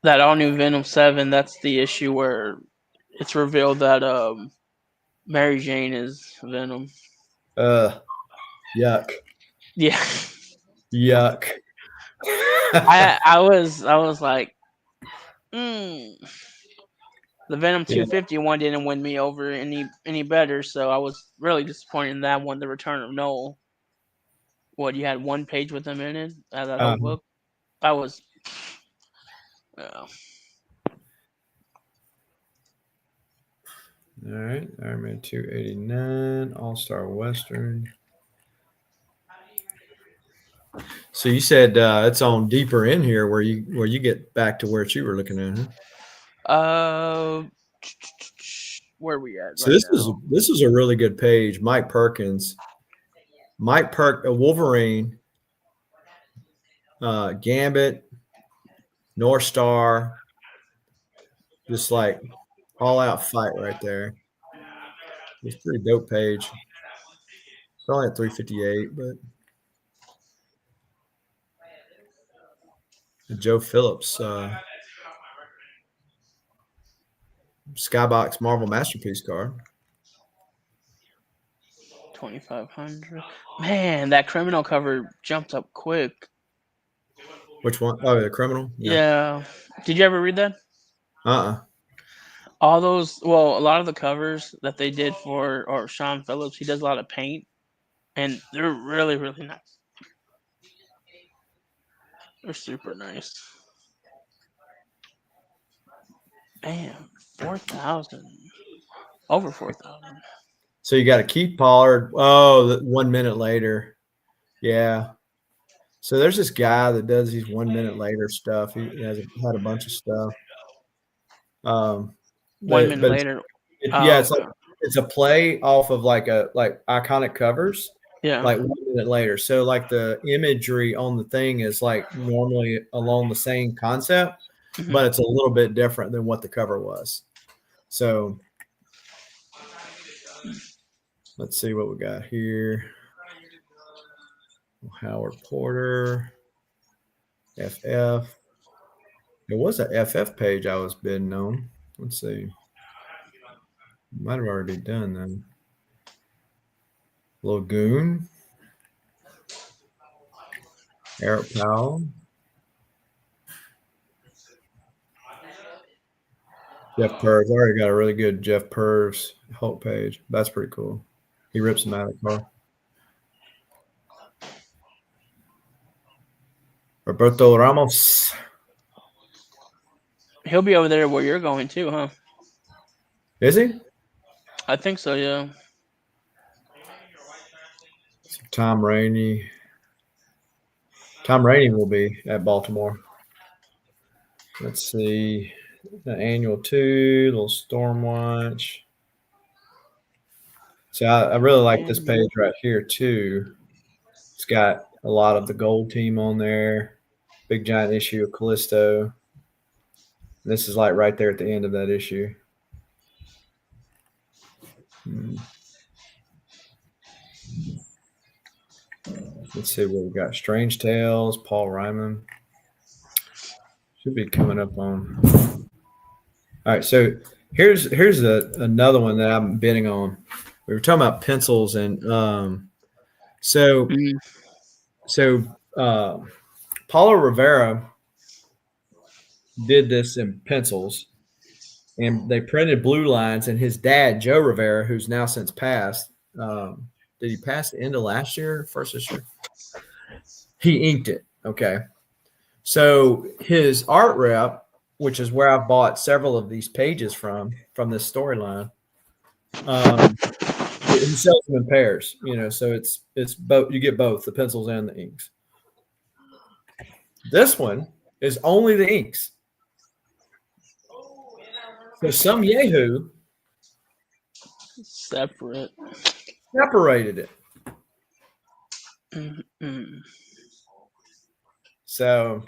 That all new Venom 7, that's the issue where it's revealed that Mary Jane is Venom. Yuck. Yeah. Yuck. I was like, the Venom 250 one didn't win me over any better, so I was really disappointed in that one, The Return of Noel. What, you had one page with him in it out of that whole book? That was All right, Iron Man 289, All-Star Western. So you said it's on deeper in here where you get back to where you were looking at, huh? Where are we at? So this is a really good page. Mike Perkins, Wolverine, Gambit, North Star, just like all out fight right there. It's a pretty dope page. It's only at 358, but Joe Phillips, Skybox Marvel Masterpiece card. 2,500. Man, that Criminal cover jumped up quick. Which one? Oh, the Criminal. Yeah. Did you ever read that? Uh-uh. All those, well, a lot of the covers that they did for or Sean Phillips, he does a lot of paint, and they're really, really nice. They're super nice. Damn, 4,000, over 4,000. So you got a Keith Pollard. Oh, 1 minute later. Yeah. So there's this guy that does these 1 minute later stuff. He has had a bunch of stuff. One But minute it's, later. yeah, Oh, it's like okay. it's a play off of like iconic covers, Yeah. like 1 minute later. So like the imagery on the thing is like normally along the same concept, Mhm. but it's a little bit different than what the cover was. So let's see what we got here. Howard Porter, FF. There was a FF page I was bidding on. Let's see. Might have already been done then. Lagoon. Eric Powell. Jeff Purves. I already got a really good Jeff Purves Hulk page. That's pretty cool. He rips them out of the car. Roberto Ramos. He'll be over there where you're going too, huh? Is he? I think so, yeah. Tom Rainey. Tom Rainey will be at Baltimore. Let's see. The annual 2, little Stormwatch. So I really like this page right here too. It's got a lot of the gold team on there. Big giant issue of Callisto. This is like right there at the end of that issue. Let's see what we got. Strange Tales, Paul Ryman. Should be coming up on. All right, so here's another one that I'm bidding on. We were talking about pencils, and so Paulo Rivera did this in pencils, and they printed blue lines. And his dad, Joe Rivera, who's now since passed, did he pass the end of last year, first this year? He inked it. Okay. So his art rep, which is where I've bought several of these pages from this storyline, he sells them in pairs, so it's both. You get both the pencils and the inks. This one is only the inks. So some yahoo separated it. Mm-hmm. So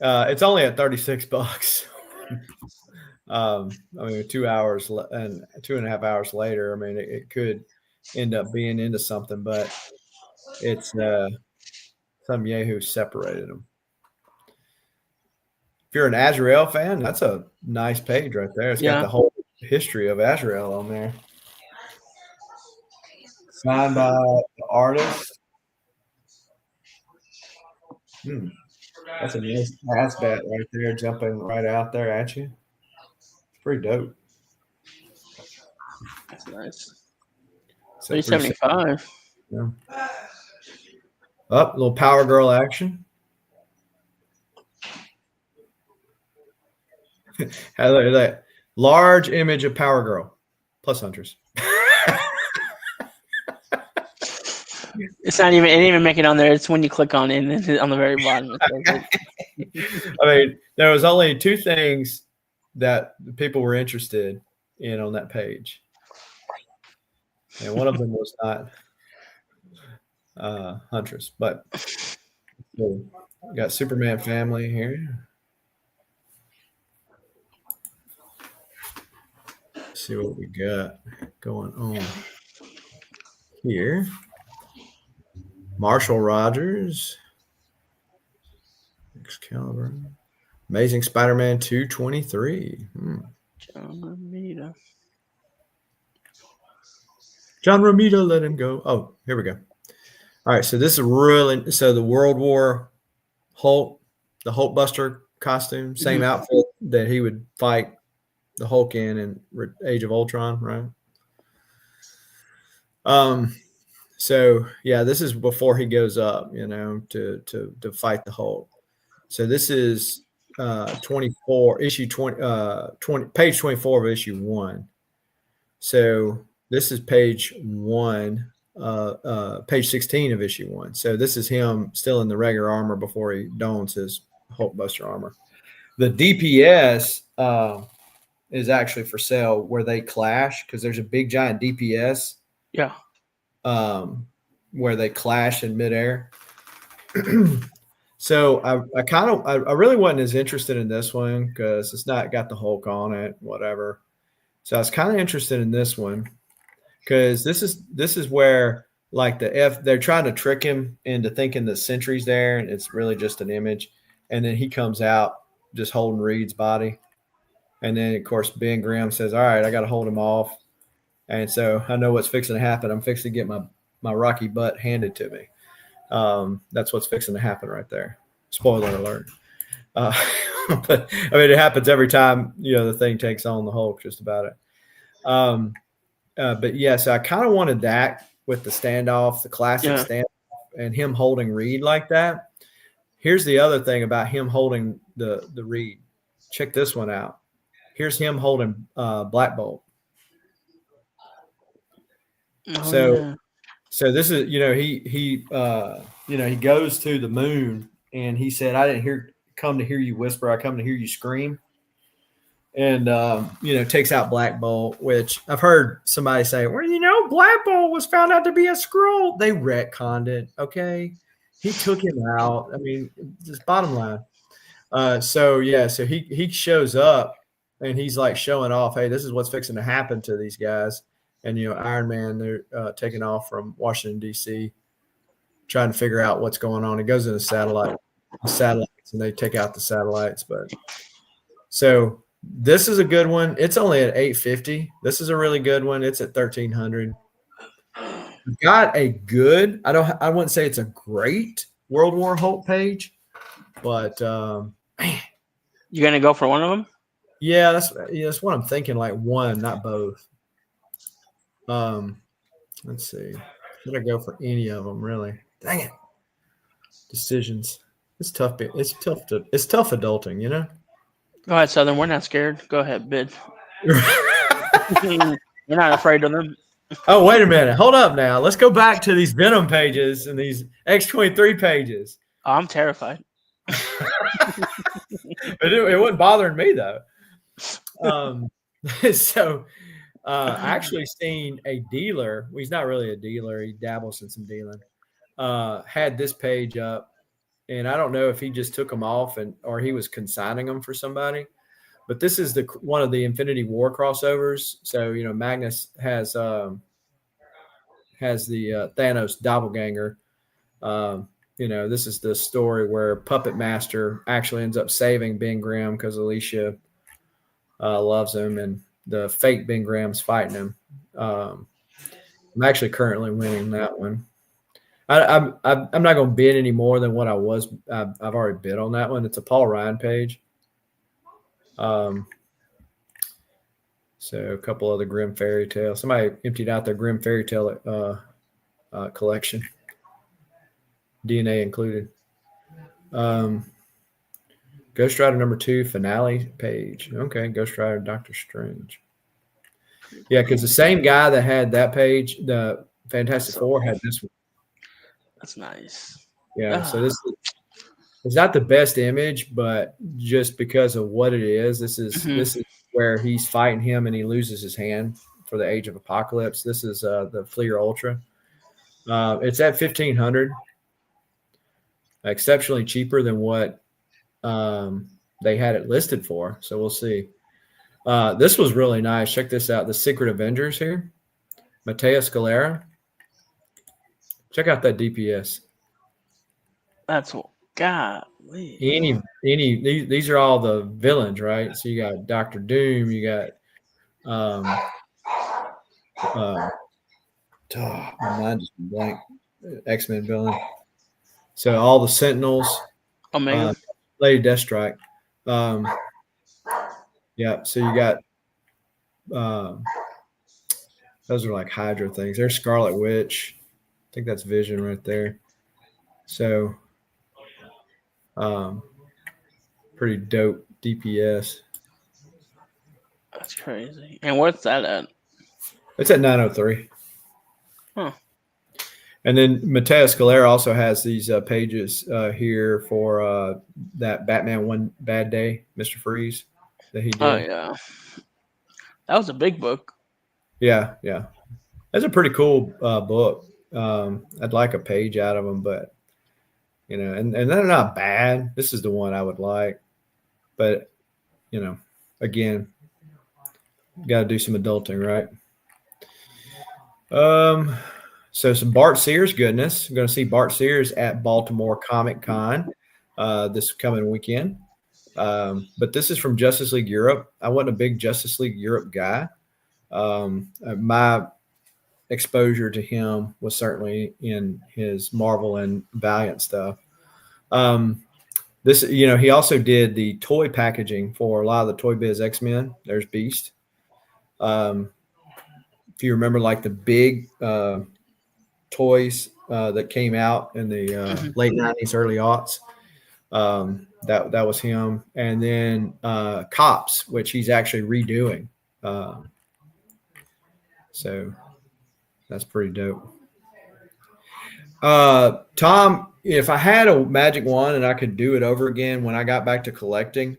it's only at $36. I mean, 2 hours and 2.5 hours later, I mean, it could end up being into something, but it's some yahoo separated them. If you're an Azrael fan, that's a nice page right there. It's got the whole history of Azrael on there. Signed by the artist. That's a nice pass bat right there, jumping right out there at you. It's pretty dope. That's nice. So 375. Yeah. Up, little Power Girl action. That large image of Power Girl plus Huntress. It's not even. It didn't even make it on there. It's when you click on it, and on the very bottom. I mean, there was only 2 things that people were interested in on that page, and one of them was not Huntress, but we got Superman family here. Let's see what we got going on here. Marshall Rogers, Excalibur, Amazing Spider-Man 223. John Romita, let him go. Oh, here we go. All right, so this is really the World War Hulk, the Hulkbuster costume, same outfit that he would fight the Hulk in Age of Ultron, right? So yeah, this is before he goes up, to fight the Hulk. So this is 24 issue 20 20 page 24 of issue 1. So this is page 1, page 16 of issue 1. So this is him still in the regular armor before he dons his Hulkbuster armor. The DPS is actually for sale where they clash, because there's a big giant DPS. Yeah. Where they clash in midair. So I really wasn't as interested in this one because it's not got the Hulk on it, whatever. So I was kind of interested in this one because this is where like they're trying to trick him into thinking the Sentry's there, and it's really just an image. And then he comes out just holding Reed's body, and then of course Ben Grimm says, "All right, I got to hold him off." And so I know what's fixing to happen. I'm fixing to get my rocky butt handed to me. That's what's fixing to happen right there. Spoiler alert. But I mean, it happens every time, the thing takes on the Hulk, just about it. But yeah, so I kind of wanted that with the standoff, the classic standoff, and him holding Reed like that. Here's the other thing about him holding the Reed. Check this one out. Here's him holding Black Bolt. So this is, he goes to the moon, and he said, "I didn't come to hear you whisper. I come to hear you scream." And takes out Black Bolt, which I've heard somebody say, "Well, Black Bolt was found out to be a Skrull." They retconned it. Okay, he took him out. I mean, just bottom line. So he shows up, and he's like showing off, "Hey, this is what's fixing to happen to these guys." And, Iron Man, they're taking off from Washington, D.C., trying to figure out what's going on. It goes into satellites, and they take out the satellites. But so this is a good one. It's only at $850. This is a really good one. It's at $1,300. Got a good, I wouldn't say it's a great World War Hulk page, but man. You going to go for one of them? Yeah, that's what I'm thinking, like one, not both. Let's see. Should I go for any of them? Really? Dang it! Decisions. It's tough. It's tough adulting. Go ahead, Southern. We're not scared. Go ahead, bid. You're not afraid of them. Oh, wait a minute. Hold up now. Let's go back to these Venom pages and these X-23 pages. Oh, I'm terrified. It wasn't bothering me though. So. I actually seen a dealer. Well, he's not really a dealer. He dabbles in some dealing. Had this page up, and I don't know if he just took them off or he was consigning them for somebody. But this is one of the Infinity War crossovers. So Magnus has the Thanos doppelganger. This is the story where Puppet Master actually ends up saving Ben Grimm because Alicia loves him, and the fake Ben Grimm's fighting him. I'm actually currently winning that one. I'm not going to bid any more than what I was. I've already bid on that one. It's a Paul Ryan page. So a couple other Grimm Fairy Tale. Somebody emptied out their Grimm Fairy Tale collection, DNA included. Ghost Rider #2 finale page. Okay, Ghost Rider Doctor Strange. Yeah, because the same guy that had that page, the Fantastic Four, had this one. That's nice. Yeah, so this is not the best image, but just because of what it is, this is where he's fighting him and he loses his hand for the Age of Apocalypse. This is the Fleer Ultra. It's at $1,500. Exceptionally cheaper than what they had it listed for. So we'll see. This was really nice. Check this out. The Secret Avengers here. Matteo Scalera. Check out that DPS. That's what God. These are all the villains, right? So you got Doctor Doom, you got my mind just blank. X-Men villain. So all the Sentinels. Omega. Lady Deathstrike. Yeah, so you got those are like Hydra things. There's Scarlet Witch. I think that's Vision right there. So, um, pretty dope DPS. That's crazy. And what's that at? It's at 903. Huh. And then Mateo Scalera also has these pages here for that Batman One Bad Day, Mr. Freeze, that he Oh did. yeah, that was a big book. Yeah, yeah. That's a pretty cool book. I'd like a page out of them, but and they're not bad. This is the one I would like, but again, got to do some adulting, right? So some Bart Sears goodness. I'm going to see Bart Sears at Baltimore Comic Con this coming weekend. But this is from Justice League Europe. I wasn't a big Justice League Europe guy. My exposure to him was certainly in his Marvel and Valiant stuff. He also did the toy packaging for a lot of the Toy Biz X-Men. There's Beast. If you remember, like the big toys that came out in the late 90s, early aughts, that was him. And then Cops, which he's actually redoing. So that's pretty dope. Tom, if I had a magic wand and I could do it over again when I got back to collecting,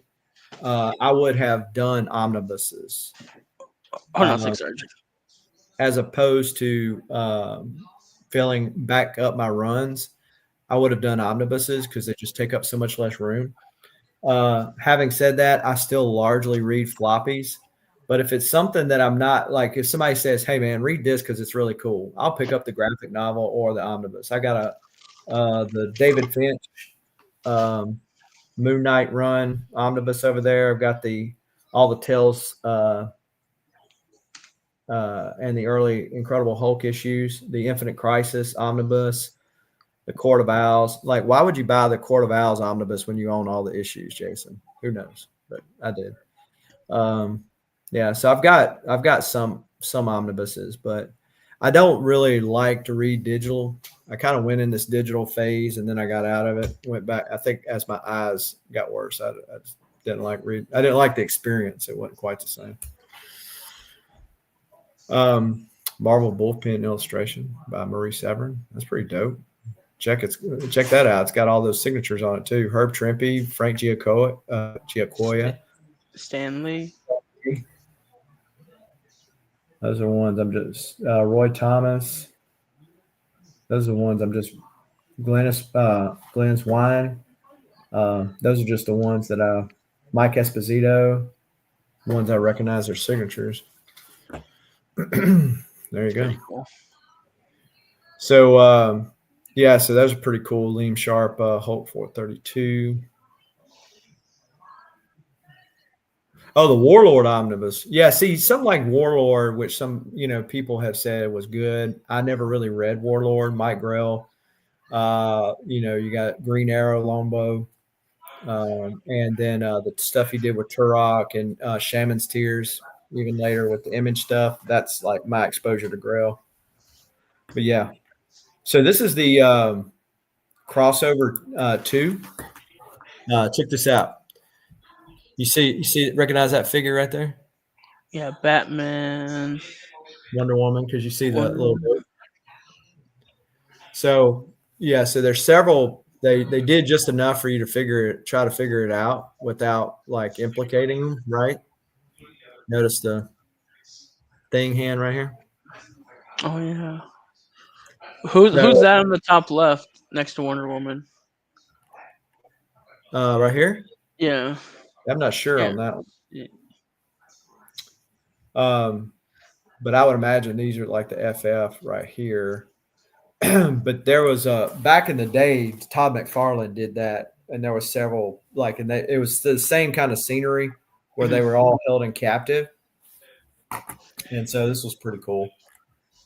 I would have done omnibuses. Hold on, 600. As opposed to filling back up my runs, I would have done omnibuses because they just take up so much less room. Having said that, I still largely read floppies. But if it's something that I'm not like, if somebody says, "Hey man, read this because it's really cool," I'll pick up the graphic novel or the omnibus. I got the David Finch Moon Knight run omnibus over there. I've got all the Tales and the early Incredible Hulk issues, the Infinite Crisis omnibus, the Court of Owls. Like, why would you buy the Court of Owls omnibus when you own all the issues, Jason? Who knows? But I did. Yeah, so I've got some omnibuses, but I don't really like to read digital. I kind of went in this digital phase, and then I got out of it. Went back. I think as my eyes got worse, I just didn't like read. I didn't like the experience. It wasn't quite the same. Marvel Bullpen illustration by Marie Severin. That's pretty dope. Check that out. It's got all those signatures on it too. Herb Trimpe, Frank Giacoia, Stanley. Those are the ones I'm just Roy Thomas. Those are the ones I'm just Glennis Wine. Those are just the ones that Mike Esposito, the ones I recognize their signatures. There you go. Cool. So yeah, so those are pretty cool. Liam Sharp, Hulk 432. Oh, the Warlord omnibus. Yeah, see, something like Warlord, which some people have said was good. I never really read Warlord. Mike Grell. You got Green Arrow, Longbow, and then the stuff he did with Turok and Shaman's Tears. Even later with the Image stuff, that's like my exposure to Grell. But yeah, so this is the crossover 2. Check this out. You see, recognize that figure right there? Yeah, Batman, Wonder Woman, because you see the little. So yeah, so there's several. They did just enough for you to try to figure it out without like implicating them, right? Notice the thing hand right here. Oh yeah. Who's that on the top left next to Wonder Woman? Right here? Yeah. I'm not sure on that one. Yeah. But I would imagine these are like the FF right here. But there was back in the day, Todd McFarlane did that, and there was several it was the same kind of scenery where they were all held in captive, and so this was pretty cool.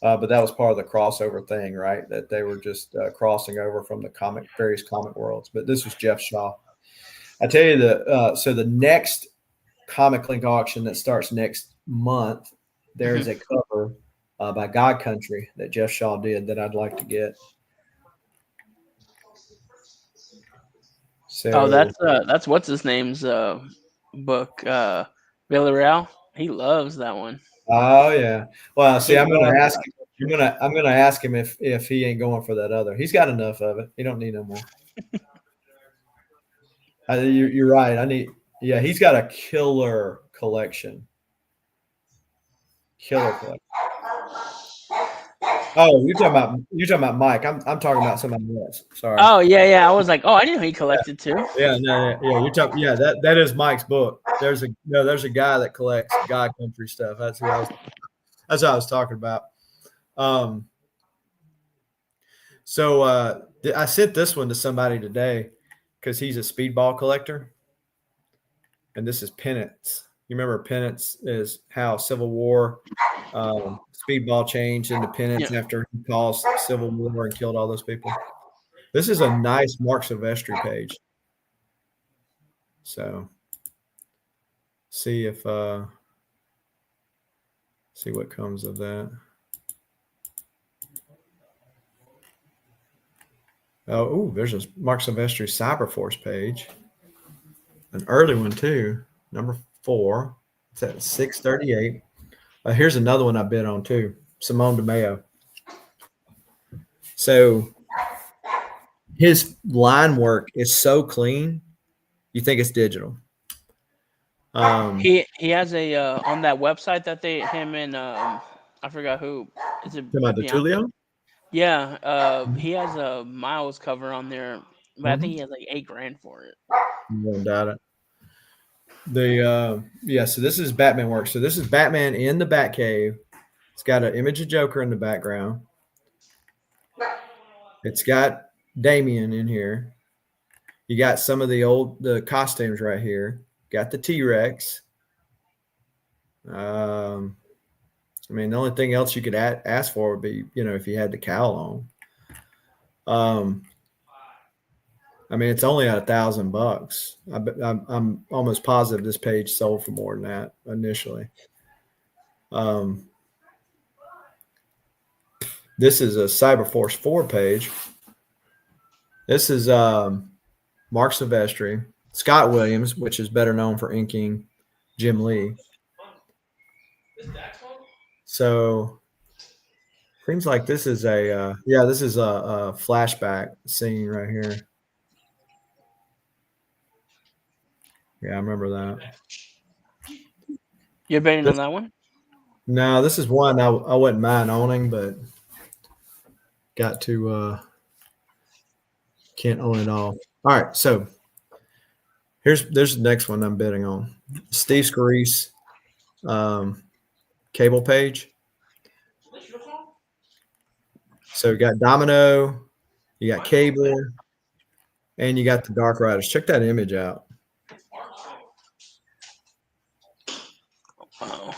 But that was part of the crossover thing, right? That they were just crossing over from the various comic worlds. But this was Jeff Shaw. I tell you so the next Comiclink auction that starts next month. There's a cover by God Country that Jeff Shaw did that I'd like to get. So, Oh, that's what's his name's book, Villarreal. He loves that one. oh yeah. Well, see, He I'm going to loves ask that. him. I'm gonna ask him if he ain't going for that other. He's got enough of it. He don't need no more. You're right. Yeah, he's got a killer collection. Killer collection. Oh, you're talking about Mike. I'm talking about somebody else. Sorry. Oh yeah. I was like, oh, I didn't know he collected too. Yeah, no, yeah. You're talking. Yeah, that is Mike's book. There's a guy that collects God Country stuff. That's what I was talking about. Um, so I sent this one to somebody today because he's a speedball collector, and this is Pennants. You remember Pennants is how Civil War speedball changed into Pennants Yeah. after he caused Civil War and killed all those people. This is a nice Mark Silvestri page. So see what comes of that. Oh, there's a Mark Silvestri Cyberforce page. An early one too, number 4. It's at 638. Here's another one I bid on too, Simone DeMeo. So his line work is so clean, you think it's digital. He has a on that website that him and I forgot who is it. Talking about the Bianca? Tulio? Yeah, he has a Miles cover on there, but I think he has like $8,000 for it. You won't doubt it. So this is Batman work. So this is Batman in the Batcave. It's got an image of Joker in the background. It's got Damian in here. You got some of the costumes right here. Got the T-Rex. I mean, the only thing else you could ask for would be, if you had the cowl on. I mean, it's only at $1,000. I'm almost positive this page sold for more than that initially. This is a Cyberforce 4 page. This is Mark Silvestri, Scott Williams, which is better known for inking Jim Lee. So seems like this is a flashback scene right here. Yeah, I remember that. You're betting on that one? No, this is one I wouldn't mind owning, but got to can't own it all. All right, so there's the next one I'm bidding on. Steve Scarice cable page. So you got Domino, you got Cable, and you got the Dark Riders. Check that image out. Wow.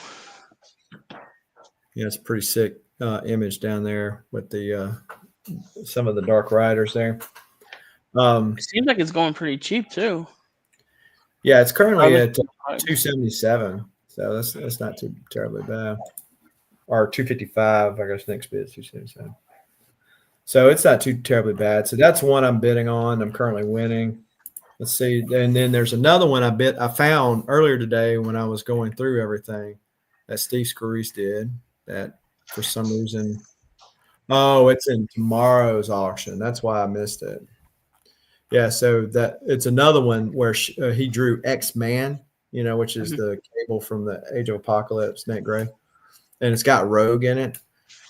Yeah, it's a pretty sick image down there with the some of the Dark Riders there. It seems like it's going pretty cheap too. Yeah, it's currently at $277, so that's not too terribly bad. Or $255, I guess next bid is $277. So it's not too terribly bad. So that's one I'm bidding on. I'm currently winning. Let's see, and then there's another one I found earlier today when I was going through everything that Steve Scarice did. That for some reason, it's in tomorrow's auction. That's why I missed it. Yeah, so that it's another one where he drew X-Man, which is the Cable from the Age of Apocalypse, Nate Gray, and it's got Rogue in it,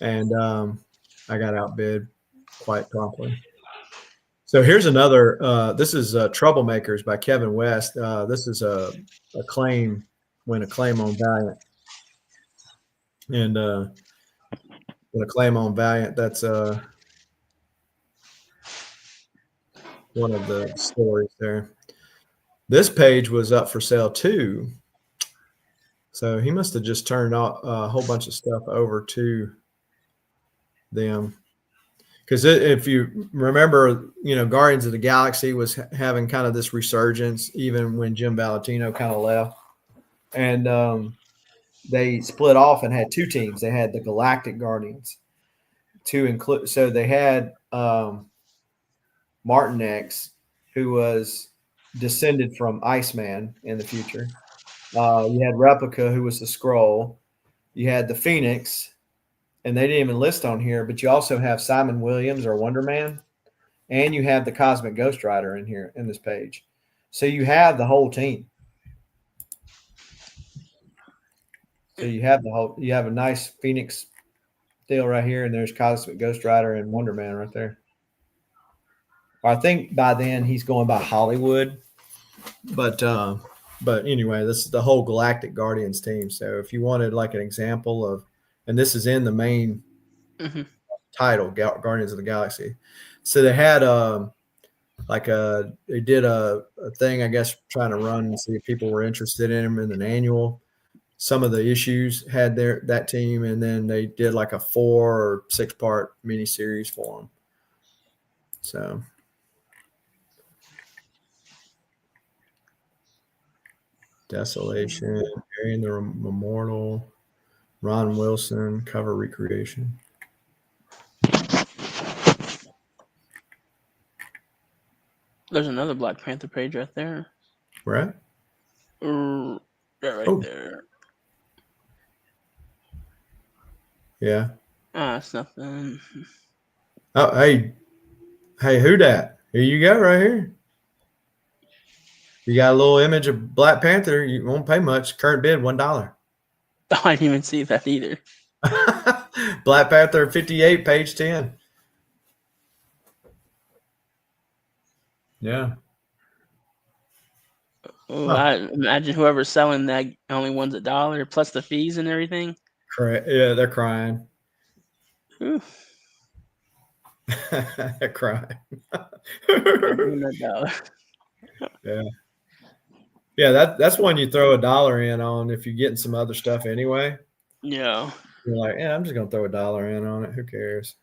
and I got outbid quite promptly. So here's another. This is Troublemakers by Kevin West. This is a claim on Valiant, and when a claim on Valiant, that's one of the stories there. This page was up for sale too. So he must have just turned a whole bunch of stuff over to them. Because if you remember, Guardians of the Galaxy was having kind of this resurgence even when Jim Valentino kind of left. and they split off and had two teams. They had the Galactic Guardians to include. So they had Martin X, who was descended from Iceman in the future. You had Replica, who was the Scroll. You had the Phoenix, and they didn't even list on here, but you also have Simon Williams or Wonder Man, and you have the Cosmic Ghost Rider in here in this page. So you have the whole team. So you have you have a nice Phoenix deal right here, and there's Cosmic Ghost Rider and Wonder Man right there. I think by then he's going by Hollywood, but anyway, this is the whole Galactic Guardians team. So if you wanted like an example of, and this is in the main title, Guardians of the Galaxy. So they had they did a thing, I guess, trying to run and see if people were interested in them in an annual. Some of the issues had that team, and then they did like a 4 or 6 part miniseries for them. So Desolation, Burying the Immortal, Ron Wilson, cover recreation. There's another Black Panther page right there. Right? Right there. Yeah. It's nothing. Oh, hey, who dat? Here you go, right here. You got a little image of Black Panther. You won't pay much. Current bid $1. Oh, I didn't even see that either. Black Panther 58, page 10. Yeah. Oh, I imagine whoever's selling that only wants $1 plus the fees and everything. Correct. Yeah, they're crying. Ooh. They're crying. Yeah. Yeah, that's one you throw $1 in on if you're getting some other stuff anyway. Yeah. You're like, yeah, I'm just gonna throw $1 in on it. Who cares?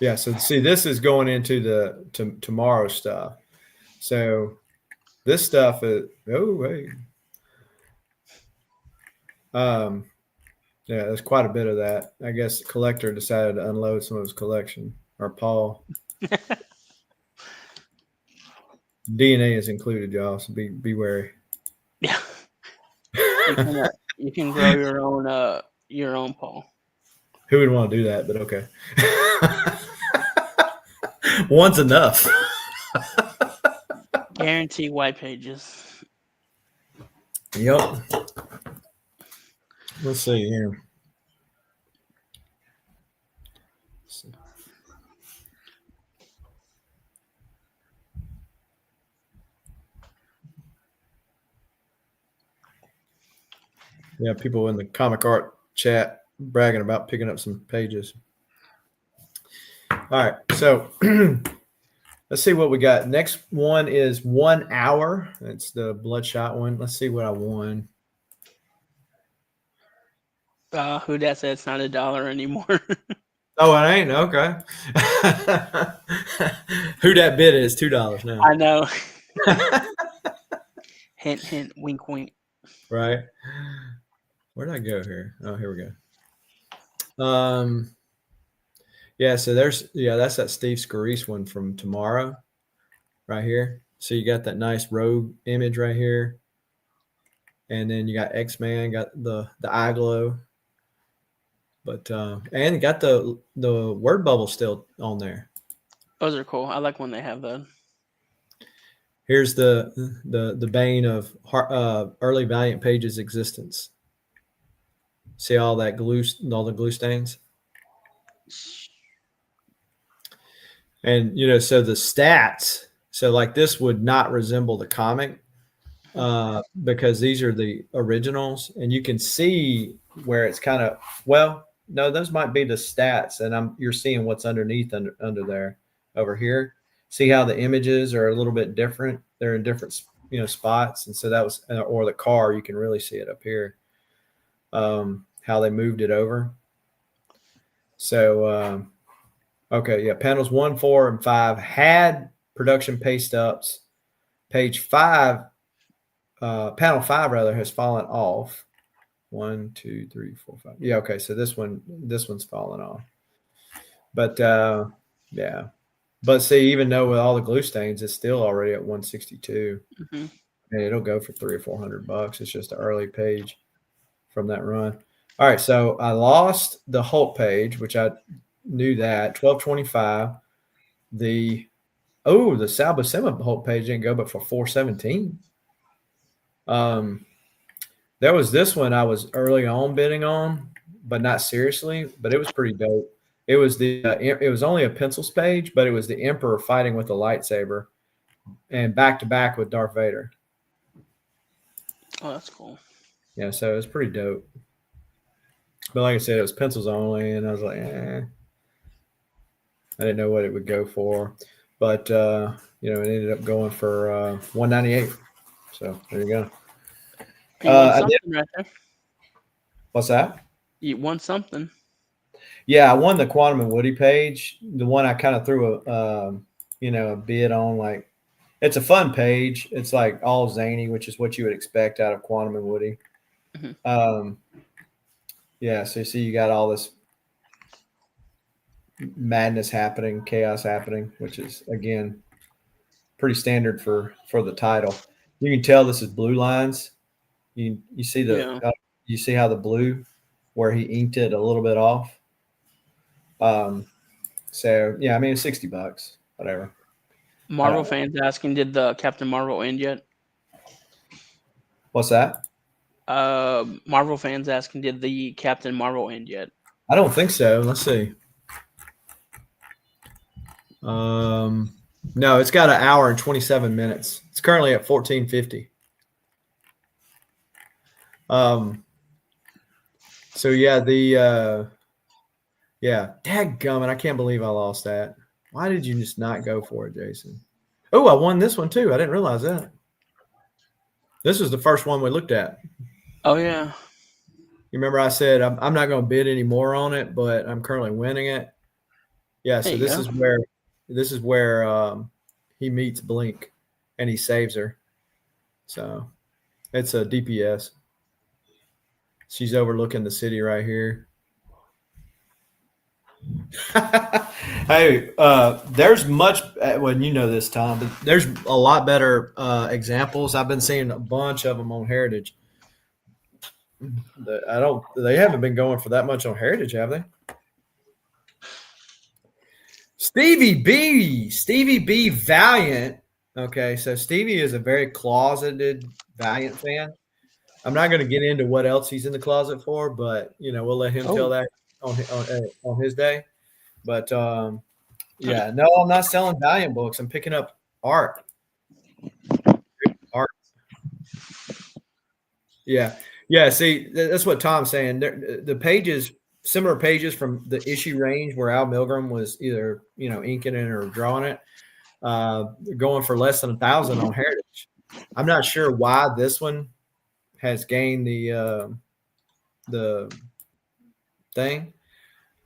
Yeah, so see, this is going into the tomorrow stuff. So this stuff is yeah, there's quite a bit of that. I guess the collector decided to unload some of his collection, or Paul. DNA is included, y'all, so be wary. Yeah. You can grow your own Paul. Who would want to do that? But okay. One's enough. Guarantee white pages. Yep. Let's see here. Yeah, people in the comic art chat bragging about picking up some pages. All right, so let's see what we got. Next one is 1 hour. That's the Bloodshot one. Let's see what I won. Who that said it's not $1 anymore? Oh, it ain't? Okay. Who that bid is $2 now. I know. Hint, hint, wink, wink. Right. Where'd I go here? Oh, here we go. Yeah, so that's that Steve Scarice one from tomorrow right here. So you got that nice rogue image right here. And then you got X-Man, got the eye glow. But and got the word bubble still on there. Those are cool. I like when they have that. Here's the bane of early Valiant Pages existence. See all the glue stains? And so the stats, so like this would not resemble the comic because these are the originals, and you can see where it's kind of, well, no, those might be the stats, and you're seeing what's underneath under there over here. See how the images are a little bit different? They're in different spots, and so that was, or the car, you can really see it up here. How they moved it over. So okay, yeah, panels 1, 4, and 5 had production pay stubs. Page 5, panel 5 rather, has fallen off. 1, 2, 3, 4, 5. Yeah, okay. So this one's fallen off. But yeah. But see, even though with all the glue stains, it's still already at 162. Mm-hmm. And it'll go for $300 or $400. It's just an early page from that run. All right, so I lost the Hulk page, which I knew that 1225. The Sal Buscema Hulk page didn't go but for 417. There was this one I was early on bidding on, but not seriously. But it was pretty dope. It was it was only a pencils page, but it was the Emperor fighting with a lightsaber, and back to back with Darth Vader. Oh, that's cool. Yeah, so it was pretty dope. But like I said, it was pencils only, and I was like, I didn't know what it would go for. But it ended up going for $198. So there you go. You won something right there. What's that? You won something. Yeah, I won the Quantum and Woody page. The one I kind of threw a bid on. Like, it's a fun page. It's like all zany, which is what you would expect out of Quantum and Woody. Mm-hmm. Yeah, so you see, you got all this madness happening, chaos happening, which is again pretty standard for the title. You can tell this is blue lines. You see you see how the blue where he inked it a little bit off. So yeah, I mean it's $60, whatever. Marvel fans asking, did the Captain Marvel end yet? What's that? Marvel fans asking, did the Captain Marvel end yet? I don't think so. Let's see. No, it's got an hour and 27 minutes. It's currently at 14:50. So yeah, dadgummit, I can't believe I lost that. Why did you just not go for it, Jason? Oh, I won this one too. I didn't realize that. This was the first one we looked at. Oh yeah. You remember I said I'm not going to bid any more on it, but I'm currently winning it. Yeah, so this is where he meets Blink and he saves her. So it's a DPS. She's overlooking the city right here. Hey, there's much when you know this, Tom, but there's a lot better examples. I've been seeing a bunch of them on Heritage. They haven't been going for that much on Heritage, have they? Stevie B Valiant. Okay, so Stevie is a very closeted Valiant fan. I'm not going to get into what else he's in the closet for, but we'll let him tell that on his day. But yeah, no, I'm not selling Valiant books. I'm picking up art. Yeah. See, that's what Tom's saying. The pages, similar pages from the issue range where Al Milgram was either inking it or drawing it, going for less than 1,000 on Heritage. I'm not sure why this one has gained the thing,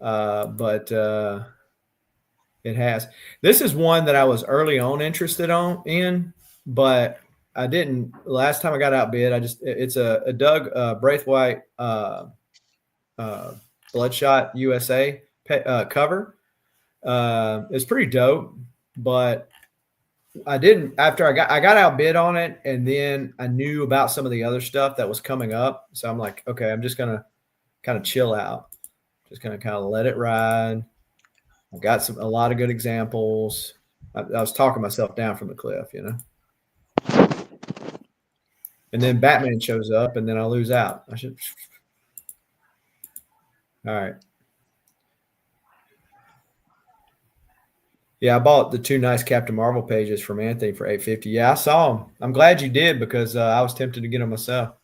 but it has. This is one that I was early on interested in, but I didn't. Last time I got outbid, it's a Doug Braithwaite Bloodshot USA cover. It's pretty dope, but I didn't. After I got outbid on it, and then I knew about some of the other stuff that was coming up, so I'm like, okay, I'm just gonna kind of chill out, just gonna kind of let it ride. I got a lot of good examples. I was talking myself down from the cliff, And then Batman shows up, and then I lose out. All right. Yeah, I bought the 2 nice Captain Marvel pages from Anthony for $850. Yeah, I saw them. I'm glad you did because I was tempted to get them myself.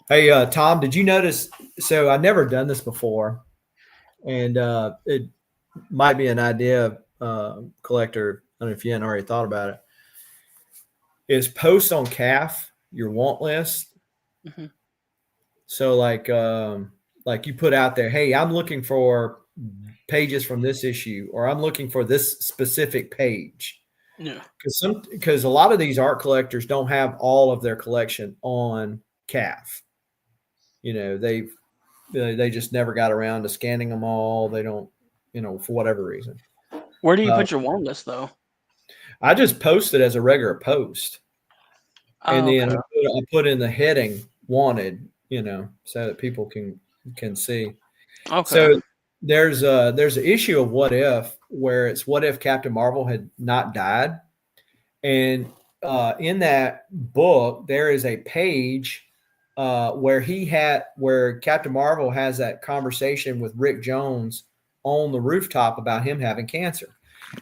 Hey, Tom, did you notice? So I've never done this before, and it might be an idea, collector. I don't know if you hadn't already thought about it. Is post on CAF your want list. Mm-hmm. So like you put out there, hey, I'm looking for pages from this issue, or I'm looking for this specific page. Yeah. Because a lot of these art collectors don't have all of their collection on CAF. They just never got around to scanning them all. They don't, for whatever reason. Where do you put your warm list though? I just post it as a regular post, and Oh, then okay. I put in the heading "wanted," so that people can see. Okay. So there's an issue of What If where it's what if Captain Marvel had not died, and in that book there is a page where Captain Marvel has that conversation with Rick Jones on the rooftop about him having cancer,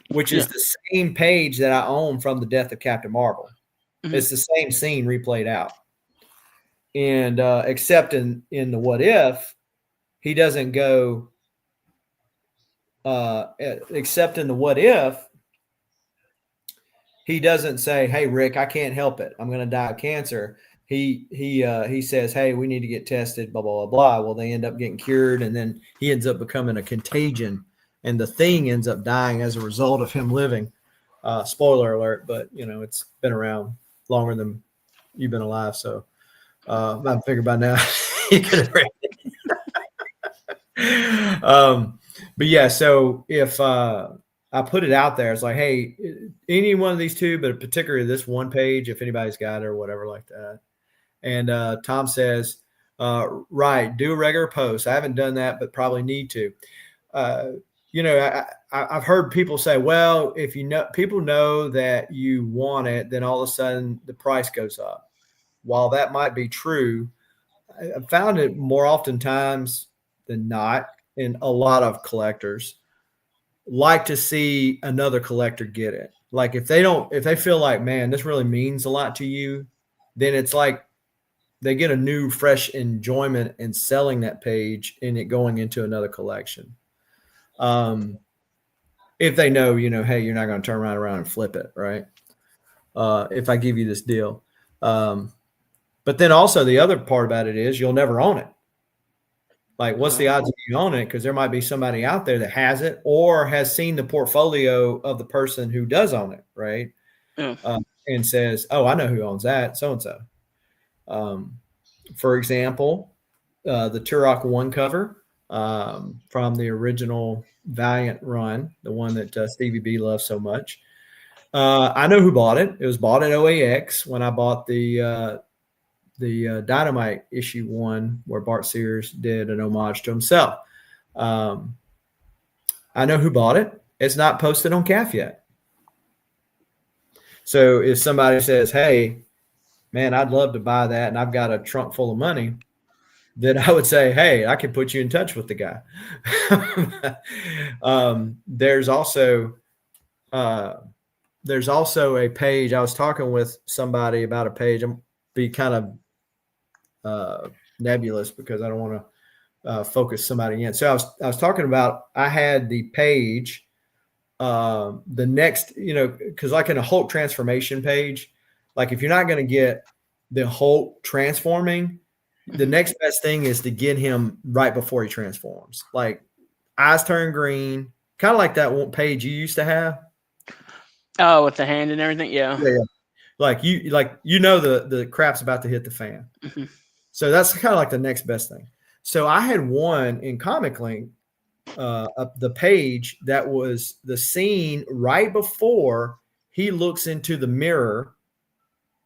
which is Yeah. the same page that I own from the death of Captain Marvel. Mhm. It's the same scene replayed out, and except in the What If, he doesn't go. Except in the What If, he doesn't say, "Hey, Rick, I can't help it. I'm going to die of cancer." He says, "Hey, we need to get tested." Blah blah blah blah. Well, they end up getting cured, and then he ends up becoming a contagion, and the Thing ends up dying as a result of him living. Spoiler alert, but it's been around longer than you've been alive, so I figured by now you could have read it. But yeah, so if I put it out there, it's like, hey, any one of these two, but particularly this one page, if anybody's got it or whatever like that. And Tom says, right, do a regular post. I haven't done that, but probably need to. I've heard people say, well, if people know that you want it, then all of a sudden the price goes up. While that might be true, I've found it more oftentimes than not in a lot of collectors like to see another collector get it. Like if they feel like, man, this really means a lot to you, then it's like they get a new, fresh enjoyment in selling that page and it going into another collection. If they know, hey, you're not going to turn around and flip it, right? If I give you this deal. But then also the other part about it is you'll never own it. Like, what's the odds of you own it? Because there might be somebody out there that has it or has seen the portfolio of the person who does own it, right? Yeah. And says, "Oh, I know who owns that, so and so." For example, the Turok 1 cover from the original Valiant run, the one that Stevie B loves so much. I know who bought it. It was bought at OAX when I bought the Dynamite issue 1 where Bart Sears did an homage to himself. I know who bought it. It's not posted on CAF yet. So if somebody says, hey, man, I'd love to buy that and I've got a trunk full of money, then I would say, hey, I can put you in touch with the guy. There's also a page. I was talking with somebody about a page. I'm be kind of nebulous because I don't want to focus somebody in. So I was talking about, I had the page, the next, because like in a Hulk transformation page, like if you're not going to get the Hulk transforming, the next best thing is to get him right before he transforms. Like eyes turn green, kind of like that one page you used to have. Oh, with the hand and everything, yeah. Yeah. Like the crap's about to hit the fan. Mm-hmm. So that's kind of like the next best thing. So I had one in Comiclink, the page that was the scene right before he looks into the mirror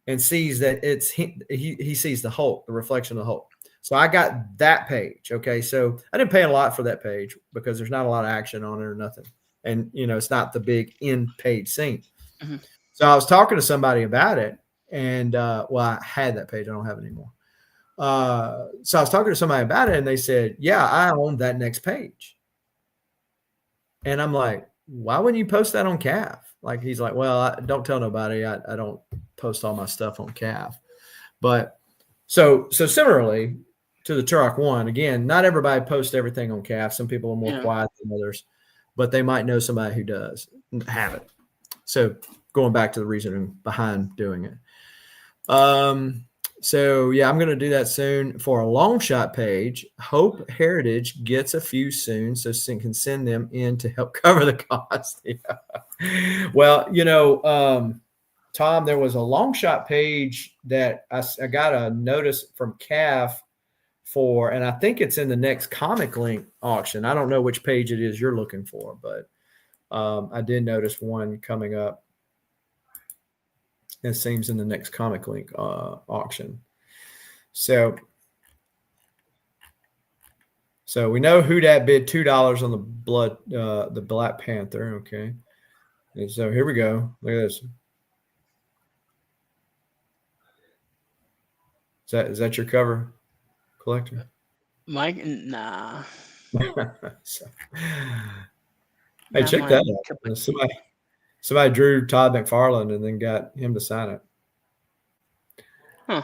and sees that it's he sees the Hulk, the reflection of the Hulk. So I got that page. Okay, so I didn't pay a lot for that page because there's not a lot of action on it or nothing, and it's not the big in-page scene. Mm-hmm. So I was talking to somebody about it, and I had that page. I don't have it anymore. So I was talking to somebody about it, and they said, "Yeah, I own that next page." And I'm like, "Why wouldn't you post that on CAF?" Like he's like, "Well, don't tell nobody. I don't post all my stuff on CAF." But so similarly to the Turok 1, again, not everybody posts everything on CAF. Some people are more quiet than others, but they might know somebody who does have it. So going back to the reasoning behind doing it. So yeah, I'm going to do that soon for a long shot page. Hope Heritage gets a few soon, so can send them in to help cover the cost. Yeah. Well, Tom, there was a long shot page that I got a notice from CAF for, and I think it's in the next Comiclink auction. I don't know which page it is you're looking for, but I did notice one coming up. It seems in the next Comiclink auction. So we know who that bid $2 on the Black Panther. Okay, and so here we go. Look at this. Is that your cover, collector? Mike, nah. So, hey, Not check my that cup out. of tea. Somebody drew Todd McFarlane and then got him to sign it. Huh.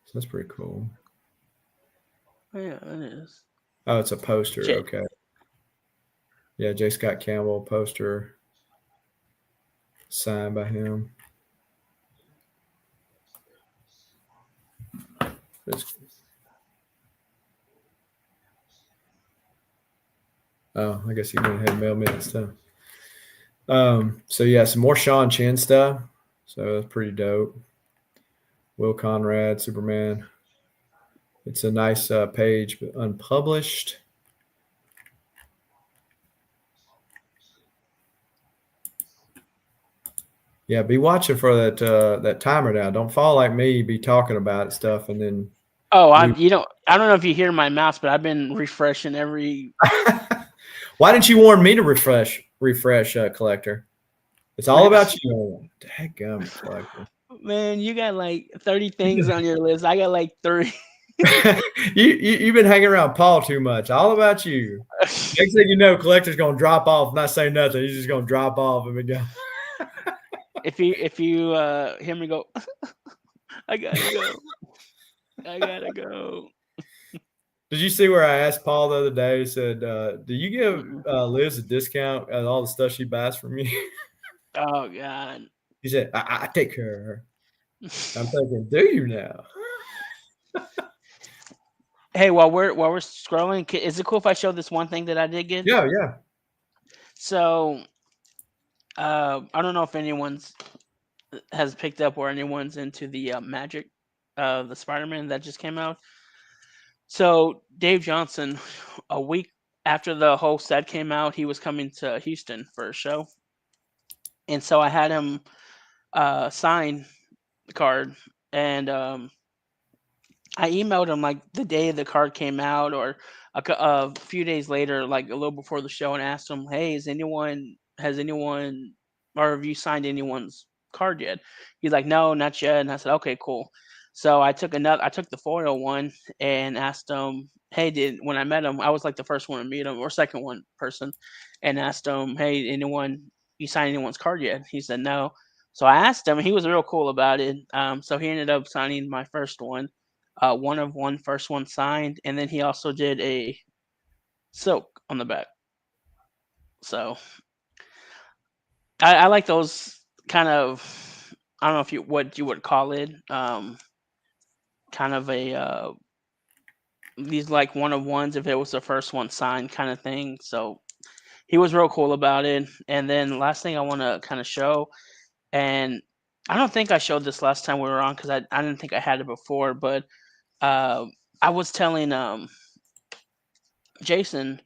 So that's pretty cool. Yeah, it is. Oh, it's a poster. Shit. Okay. Yeah, J. Scott Campbell poster signed by him. Oh, I guess he went ahead and mailed me that stuff. So yeah, some more Sean Chen stuff. So that's pretty dope. Will Conrad, Superman. It's a nice page, but unpublished. Yeah, be watching for that timer now. Don't fall like me. Be talking about stuff and then. Oh, I don't know if you hear my mouse, but I've been refreshing every. Why didn't you warn me to refresh, collector? It's all about you. Dadgummit, collector. Man, you got like 30 things on your list. I got like 3. You've been hanging around Paul too much. All about you. Next thing you know, collector's gonna drop off, not say nothing. He's just gonna drop off and be gone. If you hear me go, I gotta go. Did you see where I asked Paul the other day? He said, "Do you give Liz a discount on all the stuff she buys from you?" Oh God. He said, "I take care of her." I'm thinking, do you now? Hey, while we're scrolling, is it cool if I show this one thing that I did get? Yeah. So, I don't know if anyone's has picked up or anyone's into the Magic, the Spider-Man that just came out. So Dave Johnson, a week after the whole set came out, he was coming to Houston for a show, and so I had him sign the card, and I emailed him like the day the card came out, or a few days later, like a little before the show, and asked him, "Hey, has anyone, or have you signed anyone's card yet?" He's like, "No, not yet." And I said, "Okay, cool." So I took the foil one and asked him, "Hey, when I met him, I was like the first one to meet him or second one person, and asked him, "Hey, you signed anyone's card yet?" He said, "No." So I asked him, and he was real cool about it. So he ended up signing my first one, one of one, first one signed, and then he also did a silk on the back. So I like those kind of, I don't know what you would call it, kind of a these like one of ones if it was the first one signed kind of thing. So he was real cool about it. And then last thing I want to kind of show, and I don't think I showed this last time we were on because I didn't think I had it before, but uh, I was telling Jason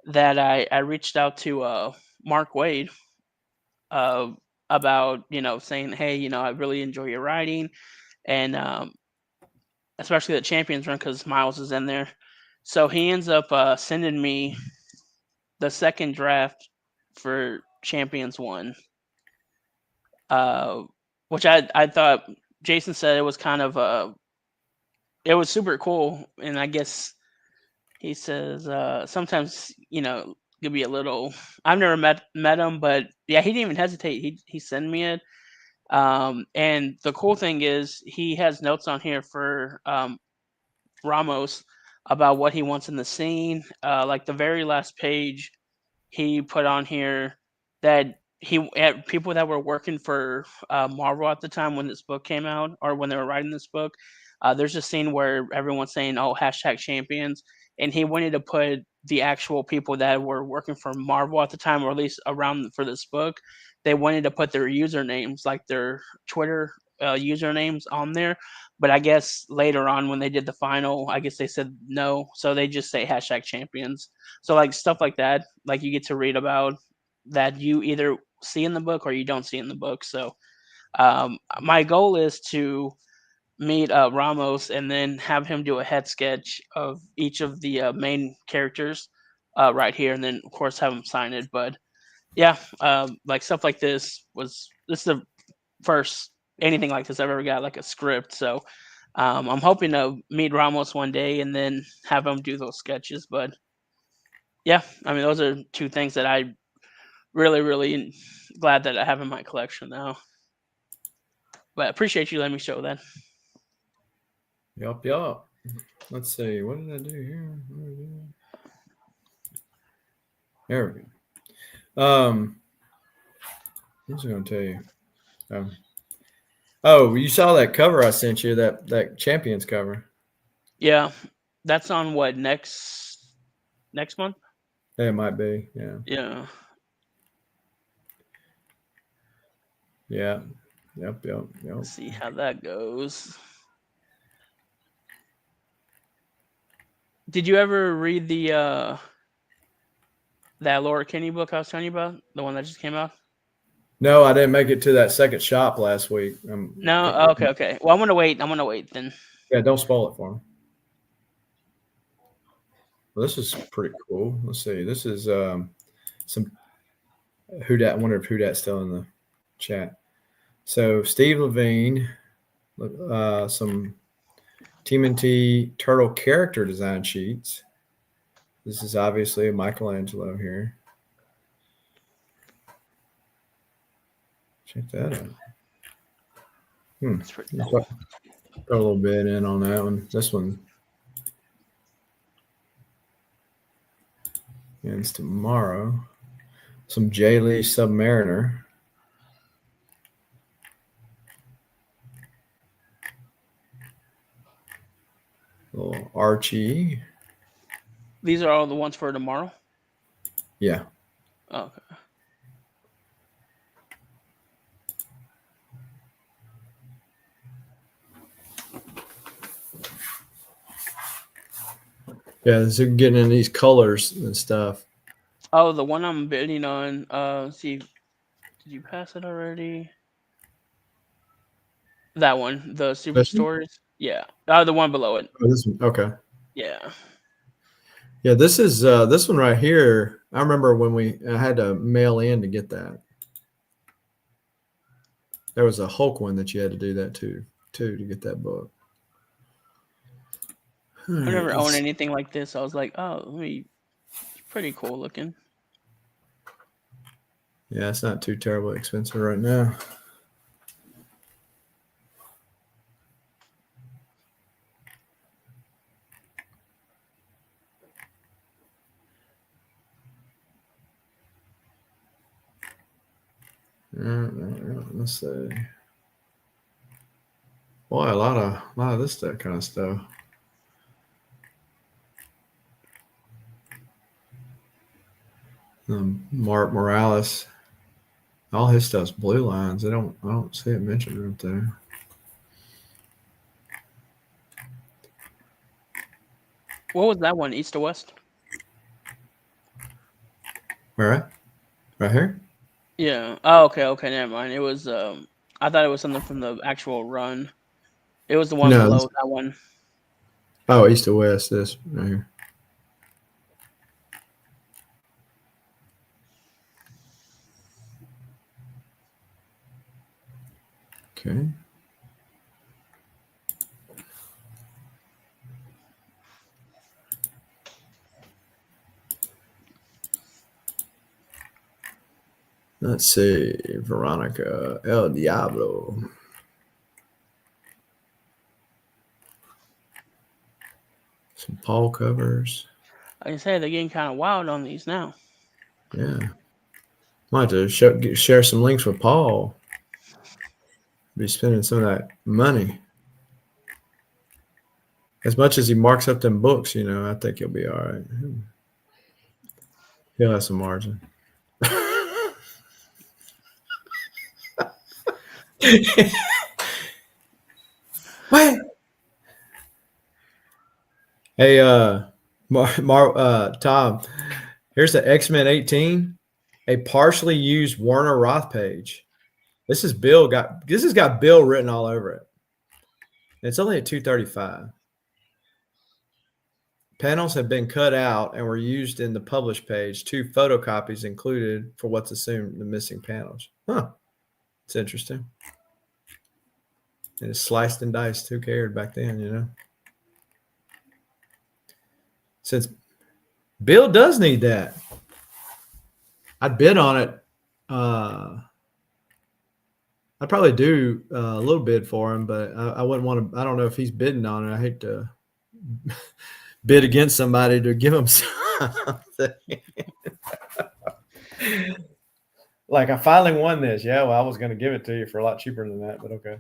that I reached out to Mark Wade uh, about, saying, hey, I really enjoy your writing, and especially the Champions run because Miles is in there. So he ends up sending me the second draft for Champions one, uh, which I thought Jason said it was kind of it was super cool, and I guess he says sometimes could be a little. I've never met him, but yeah, he didn't even hesitate. He sent me it. And the cool thing is he has notes on here for Ramos about what he wants in the scene. Like the very last page, he put on here that he had people that were working for Marvel at the time when this book came out, or when they were writing this book. There's a scene where everyone's saying, "Oh, hashtag champions," and he wanted to put the actual people that were working for Marvel at the time, or at least around for this book. They wanted to put their usernames, like their Twitter usernames, on there. But I guess later on, when they did the final, I guess they said no, so they just say hashtag champions. So like stuff like that, like you get to read about that you either see in the book or you don't see in the book. So my goal is to meet Ramos and then have him do a head sketch of each of the main characters right here, and then of course have him sign it. But yeah, like stuff like this is the first anything like this I've ever got, like a script. So I'm hoping to meet Ramos one day and then have him do those sketches. But yeah, I mean those are two things that I really glad that I have in my collection now. But I appreciate you letting me show that. Yup, yup. Let's see. What did I do here? There we go. What was I going to tell you? Oh, you saw that cover I sent you, that Champions cover. Yeah, that's on what next month? Yeah, it might be. Yeah. Yeah. Yeah. Yep. Let's see how that goes. Did you ever read that Laura Kinney book I was telling you about? The one that just came out? No, I didn't make it to that second shop last week. No? Oh, okay. Well, I'm gonna wait then. Yeah, don't spoil it for me. Well, this is pretty cool. Let's see. This is some who dat. I wonder if who dat's still in the chat. So Steve Levine, some TMNT Turtle character design sheets. This is obviously a Michelangelo here. Check that out. That's pretty cool. Put a little bit in on that one. This one ends tomorrow. Some J. Lee Submariner. Little Archie. These are all the ones for tomorrow? Yeah. Oh, okay. Yeah, so getting in these colors and stuff. Oh, the one I'm bidding on. See, did you pass it already? That one, the Super Stories. Yeah. The one below it. Oh, this one. Okay. Yeah. Yeah, this is this one right here. I remember when I had to mail in to get that. There was a Hulk one that you had to do that too to get that book. I've never owned anything like this. I was like, oh, it's pretty cool looking. Yeah, it's not too terribly expensive right now. Let's see. Boy, a lot of this that kind of stuff. Mark Morales, all his stuff's blue lines. I don't see it mentioned right there. What was that one? East or West? Right here. Yeah. Oh, okay. Never mind. It was. I thought it was something from the actual run. It was the one below that one. Oh, East to West. This right here. Okay. Let's see. Veronica El Diablo. Some Paul covers. Like I say, they're getting kind of wild on these now. Yeah. Might have to share some links with Paul. Be spending some of that money. As much as he marks up them books, I think he'll be all right. He'll have some margin. What? Hey, Tom, here's the X-Men 18, a partially used Werner Roth page. This has got Bill written all over it. It's only at 235. Panels have been cut out and were used in the published page. 2 photocopies included for what's assumed the missing panels. Huh. It's interesting. And it's sliced and diced. Who cared back then, Since Bill does need that. I'd bid on it. I'd probably do a little bid for him, but I wouldn't want to. I don't know if he's bidding on it. I hate to bid against somebody to give him something. Like, I finally won this. Yeah, well, I was going to give it to you for a lot cheaper than that, but okay.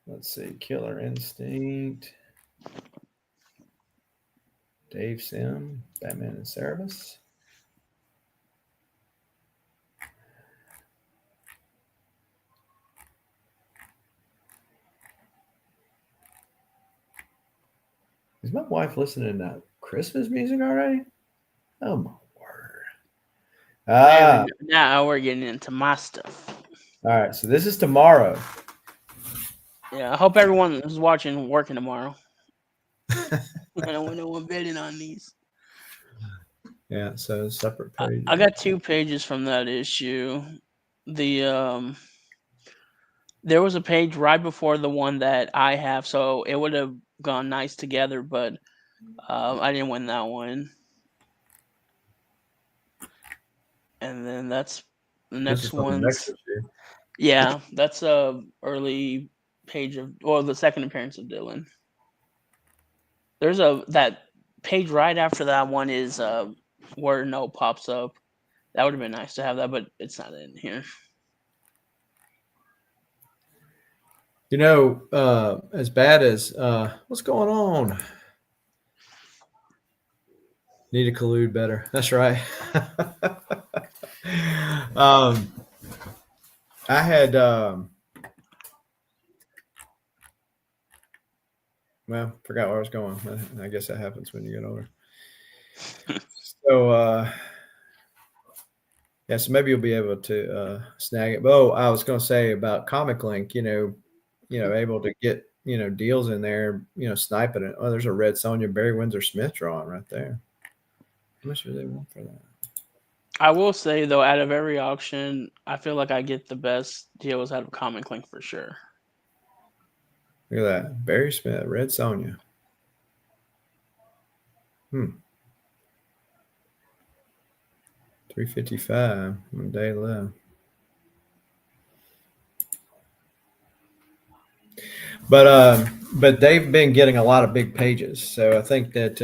Let's see. Killer Instinct. Dave Sim. Batman and Cerebus. Is my wife listening to Christmas music already? Oh, my word. Now we're getting into my stuff. All right, so this is tomorrow. Yeah, I hope everyone who's watching working tomorrow. I don't want no one bidding on these. Yeah, so separate page. I got 2 pages from that issue. There was a page right before the one that I have, so it would have gone nice together, but I didn't win that one. And then that's the next one. Yeah, that's a early page of, or the second appearance of Dylan. There's that page right after that one is where No pops up. That would have been nice to have that, but it's not in here. As bad as what's going on? Need to collude better. That's right. I had well, forgot where I was going. I guess that happens when you get older. So yeah, so maybe you'll be able to snag it. But I was going to say about Comiclink, able to get deals in there, sniping it. Oh, there's a Red Sonja Barry Windsor Smith drawing right there. How much do they want for that? I will say though, out of every auction, I feel like I get the best deals out of Comiclink for sure. Look at that, Barry Smith, Red Sonja. 355. 1 day left. But they've been getting a lot of big pages, so I think that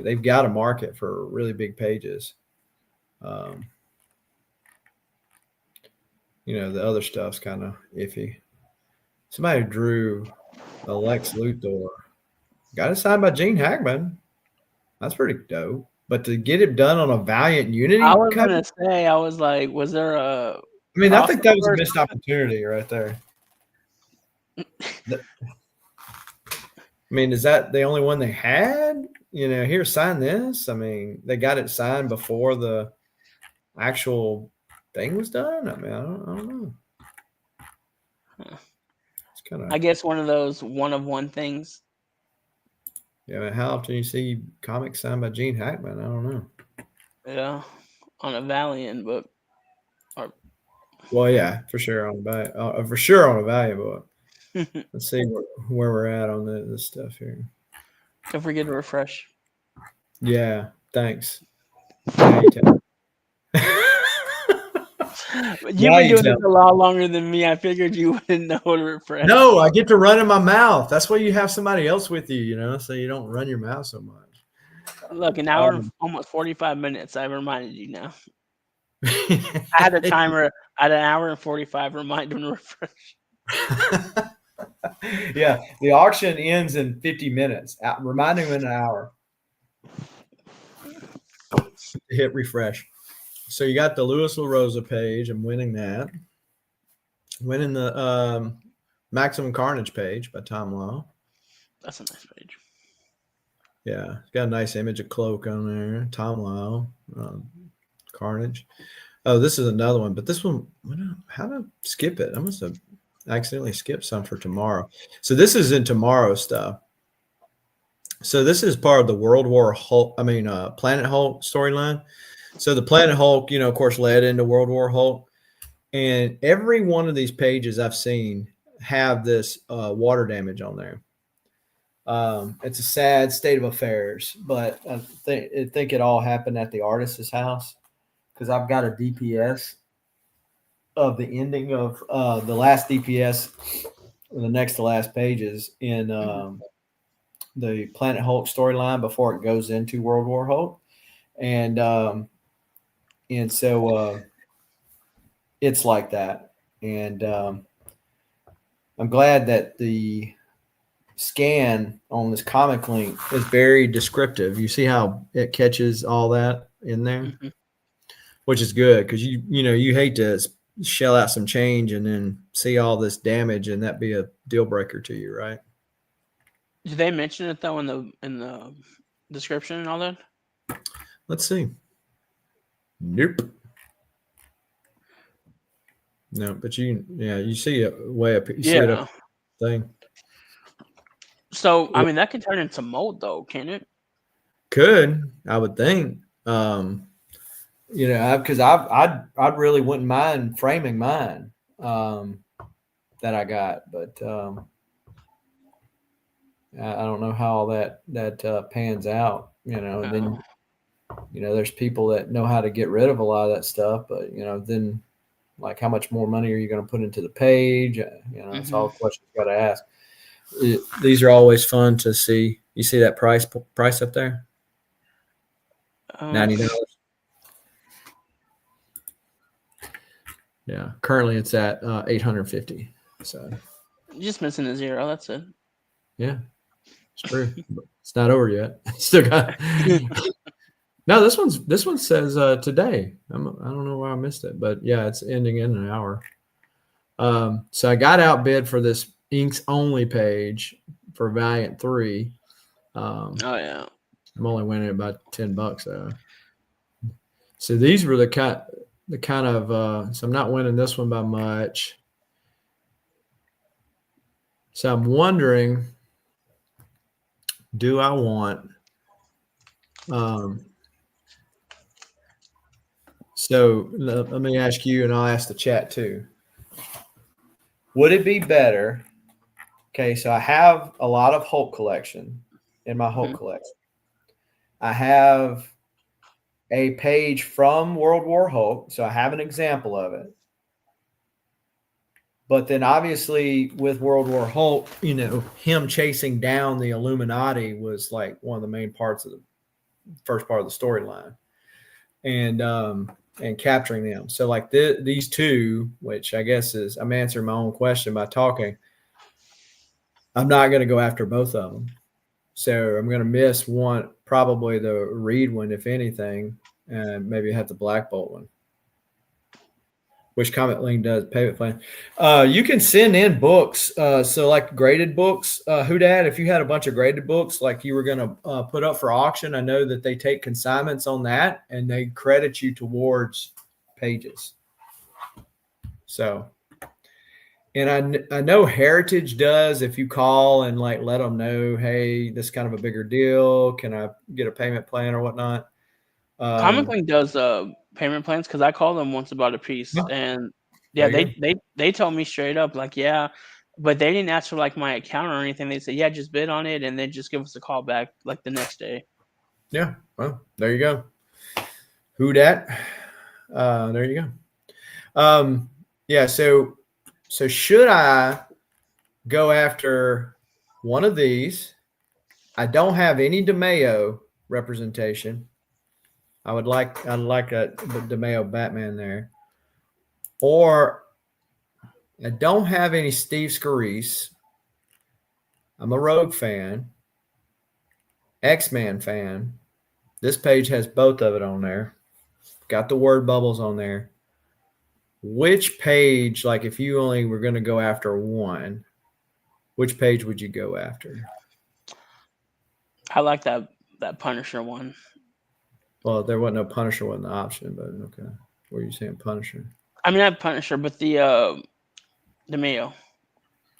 they've got a market for really big pages. The other stuff's kind of iffy. Somebody drew a Lex Luthor, got it signed by Gene Hackman. That's pretty dope. But to get it done on a Valiant Unity, I was gonna say, I was like, was there a? I mean, I think that was a missed opportunity right there. I mean, is that the only one they had? Here, sign this. I mean, they got it signed before the actual thing was done. I mean, I don't know. It's kind of, I guess, one of those one-of-one things. Yeah, I mean, how often you see comics signed by Gene Hackman? I don't know. Yeah, on a Valiant book. Well, yeah, for sure on a Valiant book. Let's see where we're at on this stuff here. Don't forget to refresh. Yeah, thanks. You've been doing this a lot longer than me. I figured you wouldn't know to refresh. No, I get to run in my mouth. That's why you have somebody else with you, so you don't run your mouth so much. Look, an hour and almost 45 minutes. I reminded you now. I had a timer at an hour and 45. Remind him to refresh. Yeah, the auction ends in 50 minutes. Remind him in an hour. Hit refresh. So you got the Louis LaRosa page. I'm winning that. Winning the Maximum Carnage page by Tom Law. That's a nice page. Yeah, it's got a nice image of Cloak on there. Tom Law, Carnage. Oh, this is another one, but this one, how did I skip it? I must have accidentally skipped some for tomorrow. So this is in tomorrow stuff. So this is part of the World War Hulk, Planet Hulk storyline. So the Planet Hulk, of course, led into World War Hulk. And every one of these pages I've seen have this water damage on there. It's a sad state of affairs, but I think it all happened at the artist's house because I've got a DPS of the ending of the last DPS, the next to last pages in the Planet Hulk storyline before it goes into World War Hulk, and so it's like that, and I'm glad that the scan on this Comiclink is very descriptive. You see how it catches all that in there, which is good because you hate to shell out some change and then see all this damage and that be a deal breaker to you, right? Did they mention it though in the description and all that? Let's see. Nope. No, but you see it way up. You see it up thing. So that can turn into mold though, can it? Could, I would think. Because I really wouldn't mind framing mine that I got, but I don't know how all that pans out. And then there's people that know how to get rid of a lot of that stuff, but then like how much more money are you going to put into the page? It's all questions you got to ask. These are always fun to see. You see that price up there? $90. Yeah, currently it's at $850. So just missing a zero. That's it. Yeah, it's true. It's not over yet. Still got. No, this one says today. I don't know why I missed it, but yeah, it's ending in an hour. So I got outbid for this inks only page for Valiant 3. Oh yeah. I'm only winning about $10 though. So these were the kind of so I'm not winning this one by much. So I'm wondering, do I want so let me ask you, and I'll ask the chat too. Would it be better? Okay, so I have a lot of Hulk collection in my Hulk collection. I have a page from World War Hulk, so I have an example of it. But then obviously with World War Hulk, him chasing down the Illuminati was like one of the main parts of the first part of the storyline. And capturing them. So like these two, which I guess is I'm answering my own question by talking. I'm not going to go after both of them. So I'm going to miss one, probably the Reed one, if anything, and maybe have the Black Bolt one, which Comiclink does payment plan. You can send in books. So like graded books, Dad, if you had a bunch of graded books, like you were going to put up for auction, I know that they take consignments on that and they credit you towards pages. So, and I know Heritage does, if you call and like, let them know, hey, this is kind of a bigger deal. Can I get a payment plan or whatnot? Comiclink does payment plans because I called them once about a piece, and they told me straight up like, yeah, but they didn't ask for like my account or anything. They said, yeah, just bid on it and then just give us a call back like the next day. Yeah, well, there you go. Who dat? There you go. Yeah, so should I go after one of these? I don't have any DeMayo representation. I'd like a DeMeo Batman there. Or I don't have any Steve Scarice. I'm a Rogue fan, X-Man fan. This page has both of it on there. Got the word bubbles on there. Which page, like if you only were going to go after one, which page would you go after? I like that Punisher one. Well, there wasn't no Punisher wasn't the option, but okay. What are you saying, Punisher? I mean, not Punisher, but the Mayo.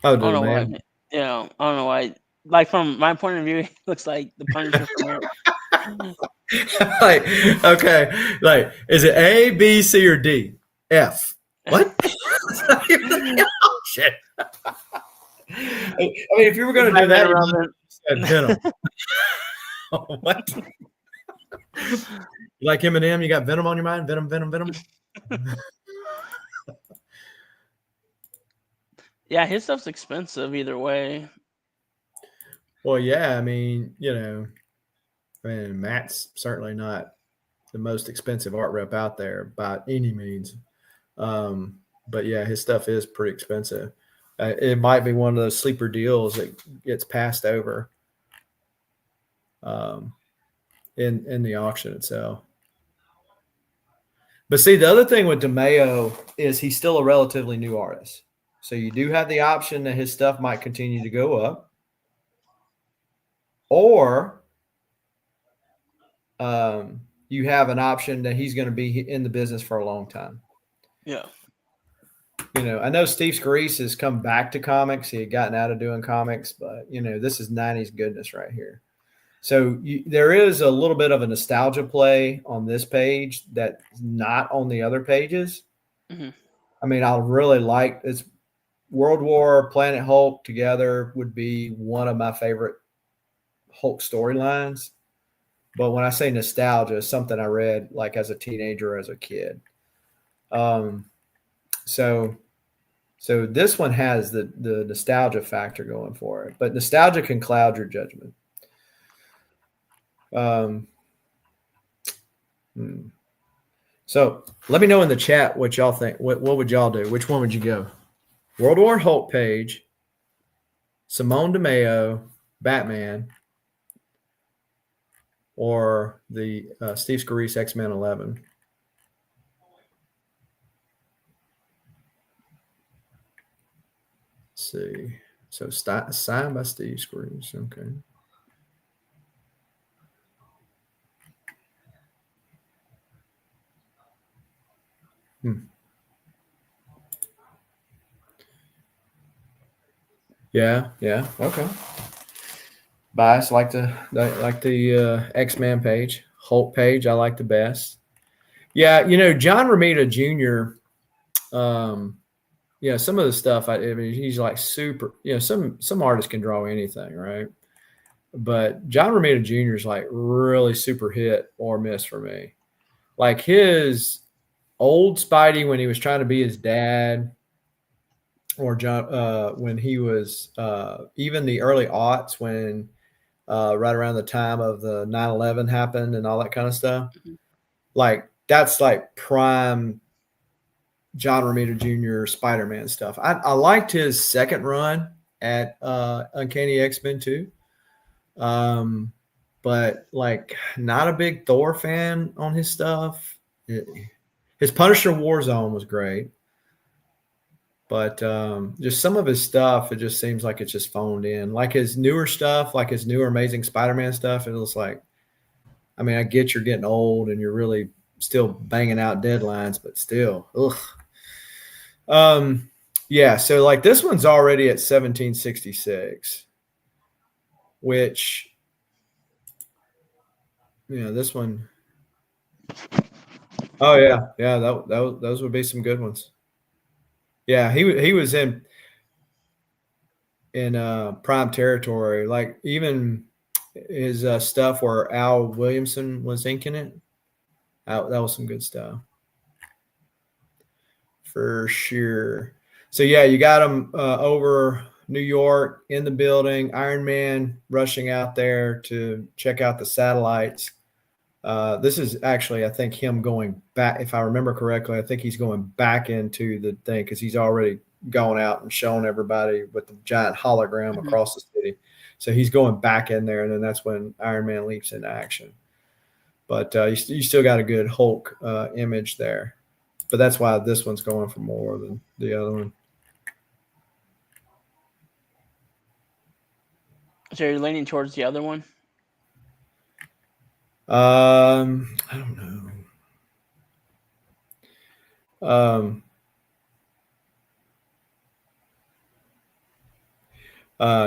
Oh, I don't the know why. man. I don't know why. Like from my point of view, it looks like the Punisher from here. Like, okay, like, is it A, B, C, or D? F. What? Shit. I mean, if you were going to do that, you said Venom. What? You like Eminem? You got Venom on your mind? Venom, Venom, Venom. Yeah, his stuff's expensive either way. Well, yeah, I mean, Matt's certainly not the most expensive art rep out there by any means. But yeah, his stuff is pretty expensive. It might be one of those sleeper deals that gets passed over in the auction itself. But see, the other thing with DeMeo is he's still a relatively new artist. So you do have the option that his stuff might continue to go up. Or you have an option that he's going to be in the business for a long time. Yeah. I know Steve Scarice has come back to comics. He had gotten out of doing comics, but, this is 90s goodness right here. So there is a little bit of a nostalgia play on this page that's not on the other pages. Mm-hmm. I mean, I really like it's World War, Planet Hulk together would be one of my favorite Hulk storylines. But when I say nostalgia, it's something I read like as a teenager or as a kid. So this one has the nostalgia factor going for it, but nostalgia can cloud your judgment. So let me know in the chat what y'all think. What would y'all do? Which one would you go? World War Hulk page, Simone DeMeo, Batman, or the Steve Scarice X-Men 11? Let's see. So signed by Steve Scarice. Okay. Yeah. Okay. Bias like the X-Men page, Hulk page. I like the best. Yeah, John Romita Jr. Some of the stuff. I mean, he's like super. Some artists can draw anything, right? But John Romita Jr. is like really super hit or miss for me. Like his old Spidey when he was trying to be his dad, or John when he was even the early aughts when right around the time of the 9/11 happened and all that kind of stuff. Mm-hmm. Like that's like prime John Romita Jr. Spider-Man stuff. I liked his second run at Uncanny X-Men too. But like not a big Thor fan on his stuff. His Punisher Warzone was great. But just some of his stuff, it just seems like it's just phoned in. Like his newer stuff, like his newer Amazing Spider-Man stuff, it looks like, I mean, I get you're getting old and you're really still banging out deadlines, but still, ugh. Yeah, so like this one's already at 1766, which, this one. Oh yeah, those would be some good ones. Yeah, he was in prime territory. Like even his stuff where Al Williamson was inking it. That was some good stuff for sure. So yeah, you got him over New York, in the building, Iron Man rushing out there to check out the satellites. This is actually, I think, him going back. If I remember correctly, I think he's going back into the thing because he's already gone out and shown everybody with the giant hologram Mhm. across the city. So he's going back in there, and then that's when Iron Man leaps into action. But you still got a good Hulk image there. But that's why this one's going for more than the other one. So you're leaning towards the other one? I don't know.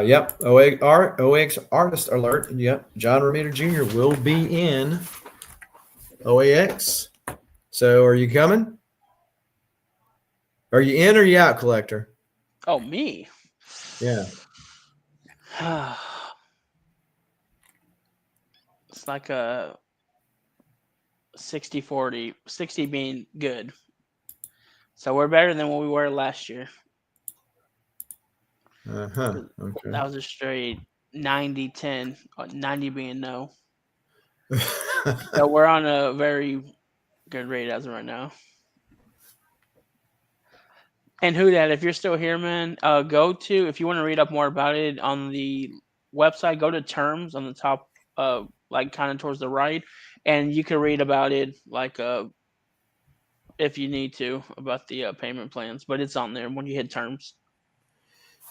Yep. OX artist alert. Yep. John Romita Jr. will be in OAX. So are you coming? Are you in or you out, collector? Oh, me? Yeah. It's like a 60-40, 60 being good. So we're better than what we were last year. Uh-huh. Okay. That was a straight 90-10, 90 being no. So we're on a very good rate as of right now. And who that, if you're still here, man, go to, if you want to read up more about it on the website, go to terms on the top, like kind of towards the right, and you can read about it, like if you need to, about the payment plans. But it's on there when you hit terms.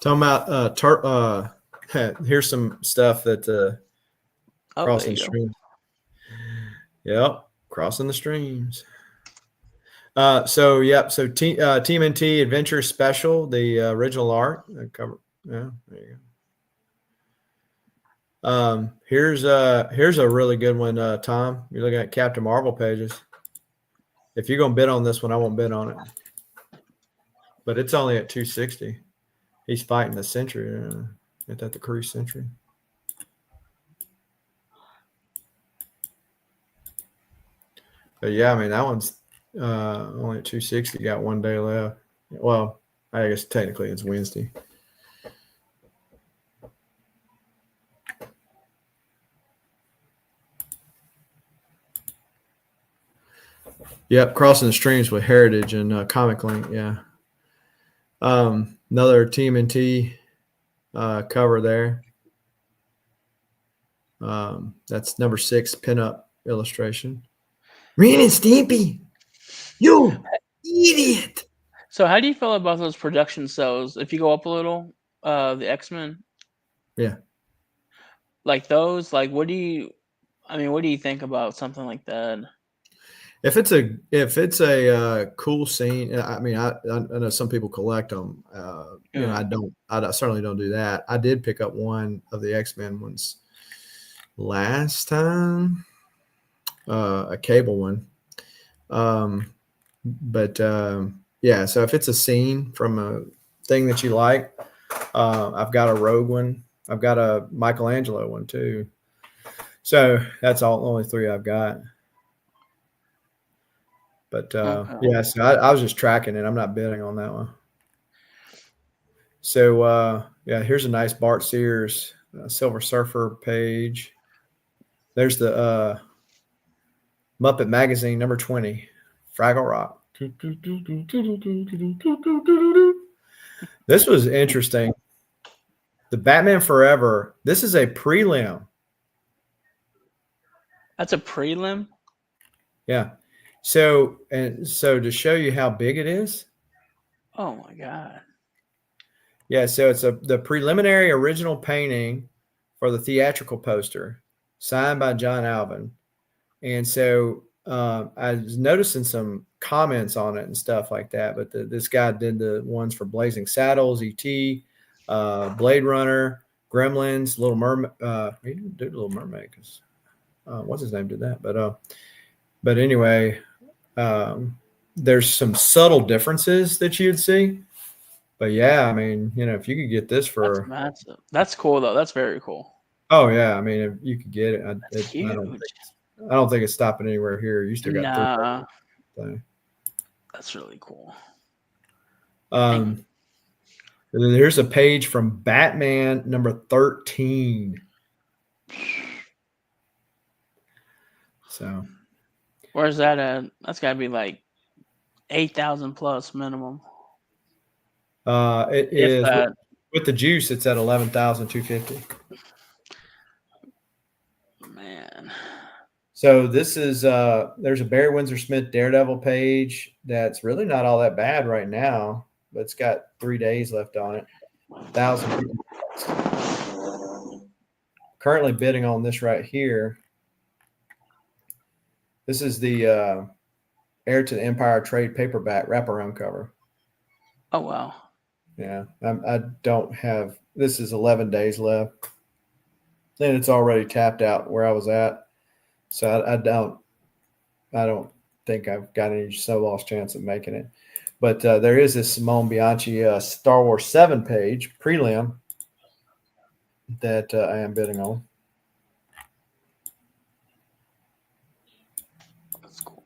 Talking about here's some stuff that Oh, there crossing you the go. streams. Yep, crossing the streams. So TMNT Adventure Special, the original art cover. Yeah, there you go. Here's a really good one, Tom. You're looking at Captain Marvel pages. If you're gonna bid on this one, I won't bid on it. But it's only at 260. He's fighting the Sentry. Ain't that the Kree Sentry? But yeah, I mean that one's only at 260. Got 1 day left. Well, I guess technically it's Wednesday. Yep, crossing the streams with Heritage and Comiclink. Yeah. Another TMNT cover there. That's number 6 pinup illustration. Ren and Stimpy, you idiot. So how do you feel about those production cells? If you go up a little, the X-Men, Yeah. like those, like what do you think about something like that? If it's a cool scene, I mean, I know some people collect them. I certainly don't do that. I did pick up one of the X-Men ones last time, a cable one. Yeah. So if it's a scene from a thing that you like, I've got a Rogue one. I've got a Michelangelo one too. So that's only 3 I've got. But Okay. yeah, so I was just tracking it. I'm not bidding on that one. So yeah, here's a nice Bart Sears Silver Surfer page. There's the Muppet Magazine number 20, Fraggle Rock. This was interesting. The Batman Forever. This is a prelim. That's a prelim? Yeah. So to show you how big it is. Oh my god. Yeah, so it's the preliminary original painting for the theatrical poster, signed by John Alvin. And so I was noticing some comments on it and stuff like that. But this guy did the ones for Blazing Saddles, E.T., Blade Runner, Gremlins, Little Mermaid. He didn't do Little Mermaid because what's his name did that. But anyway, there's some subtle differences that you'd see. But yeah, I mean, if you could get this for That's massive. That's cool though. That's very cool. Oh yeah, I mean, if you could get it, That's huge. I don't think it's stopping anywhere here. You still got 3 Nah, thing. that's really cool. Um, And then there's a page from Batman number 13. So Where's that at? That's got to be like 8,000 plus minimum. it If is that. with the juice, it's at 11,250. Man. So this is there's a Barry Windsor Smith Daredevil page that's really not all that bad right now, but it's got 3 days left on it. 1,000 currently bidding on this right here. This is the Heir to the Empire trade paperback wraparound cover. Oh wow. Yeah, I don't have. This is 11 days left, and it's already tapped out where I was at. So I don't think I've got any snowball's chance of making it. But there is this Simone Bianchi Star Wars 7 page prelim that I am bidding on. That's cool.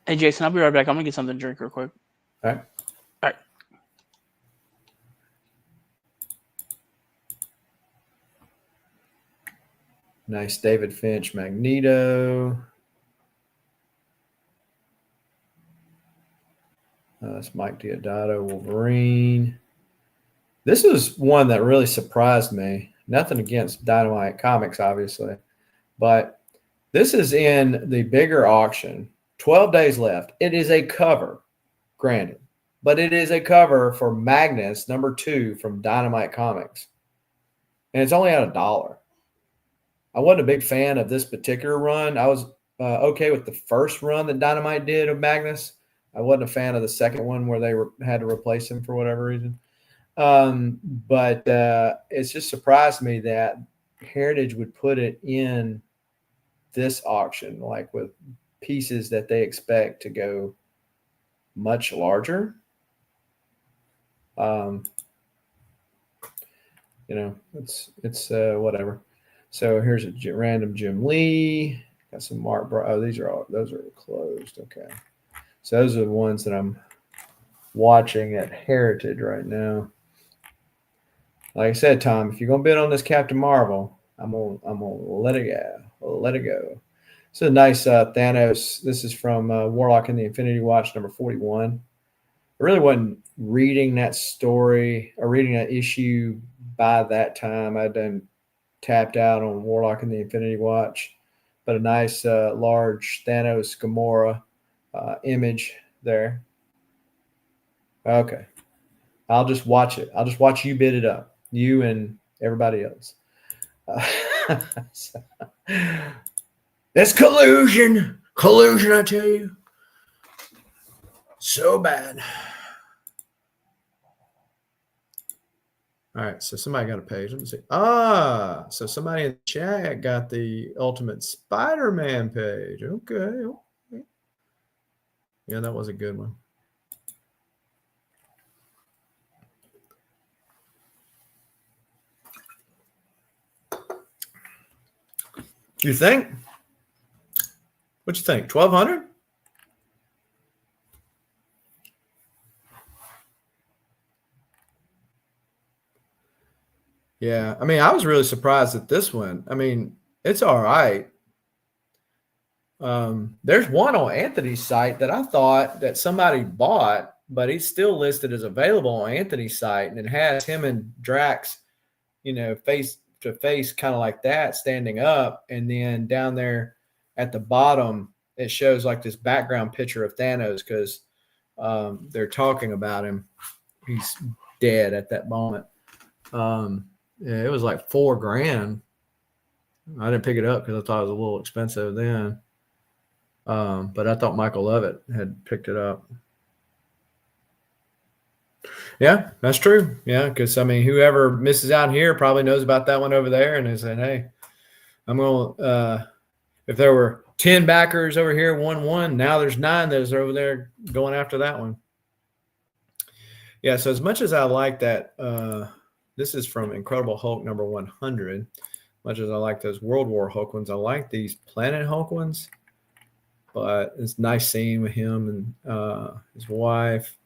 Hey Jason, I'll be right back. I'm gonna get something to drink real quick. All right. All right. Nice David Finch Magneto. That's Mike Diodato Wolverine. This is one that really surprised me. Nothing against Dynamite Comics, obviously, but this is in the bigger auction. 12 days left. It is a cover, granted, but it is a cover for Magnus #2 from Dynamite Comics, and it's only at $1. I wasn't a big fan of this particular run. I was okay with the first run that Dynamite did of Magnus. I wasn't a fan of the second one where they had to replace him for whatever reason. But it's just surprised me that Heritage would put it in this auction, like with pieces that they expect to go much larger. It's whatever. So here's a random Jim Lee. Got some Mark. Those are closed. Okay. So those are the ones that I'm watching at Heritage right now. Like I said, Tom, if you're gonna bid on this Captain Marvel, I'm gonna let it go. Let it go. So a nice Thanos. This is from Warlock and the Infinity Watch number 41. I really wasn't reading that story or reading that issue by that time. I'd done tapped out on Warlock and the Infinity Watch, but a nice large Thanos Gamora image there. Okay. I'll just watch it. I'll just watch you bid it up, you and everybody else. It's collusion. Collusion, I tell you. So bad. All right, so somebody got a page. Let me see. So somebody in the chat got the Ultimate Spider-Man page. Okay. Yeah, that was a good one. You think? What you think? 1,200? Yeah, I mean, I was really surprised at this one. I mean, it's all right. There's one on Anthony's site that I thought that somebody bought, but he's still listed as available on Anthony's site, and it has him and Drax, face to face, kind of like that, standing up, and then down there at the bottom, it shows like this background picture of Thanos because they're talking about him. He's dead at that moment. Yeah, it was like $4,000. I didn't pick it up because I thought it was a little expensive then. But I thought Michael Lovett had picked it up. Yeah, that's true. Yeah, because I mean, whoever misses out here probably knows about that one over there, and they said, "Hey, I'm going." If there were 10 backers over here, 1-1, now there's 9 that are over there going after that one. Yeah. So as much as I like that, this is from Incredible Hulk number 100. Much as I like those World War Hulk ones, I like these Planet Hulk ones. but it's nice seeing with him and his wife.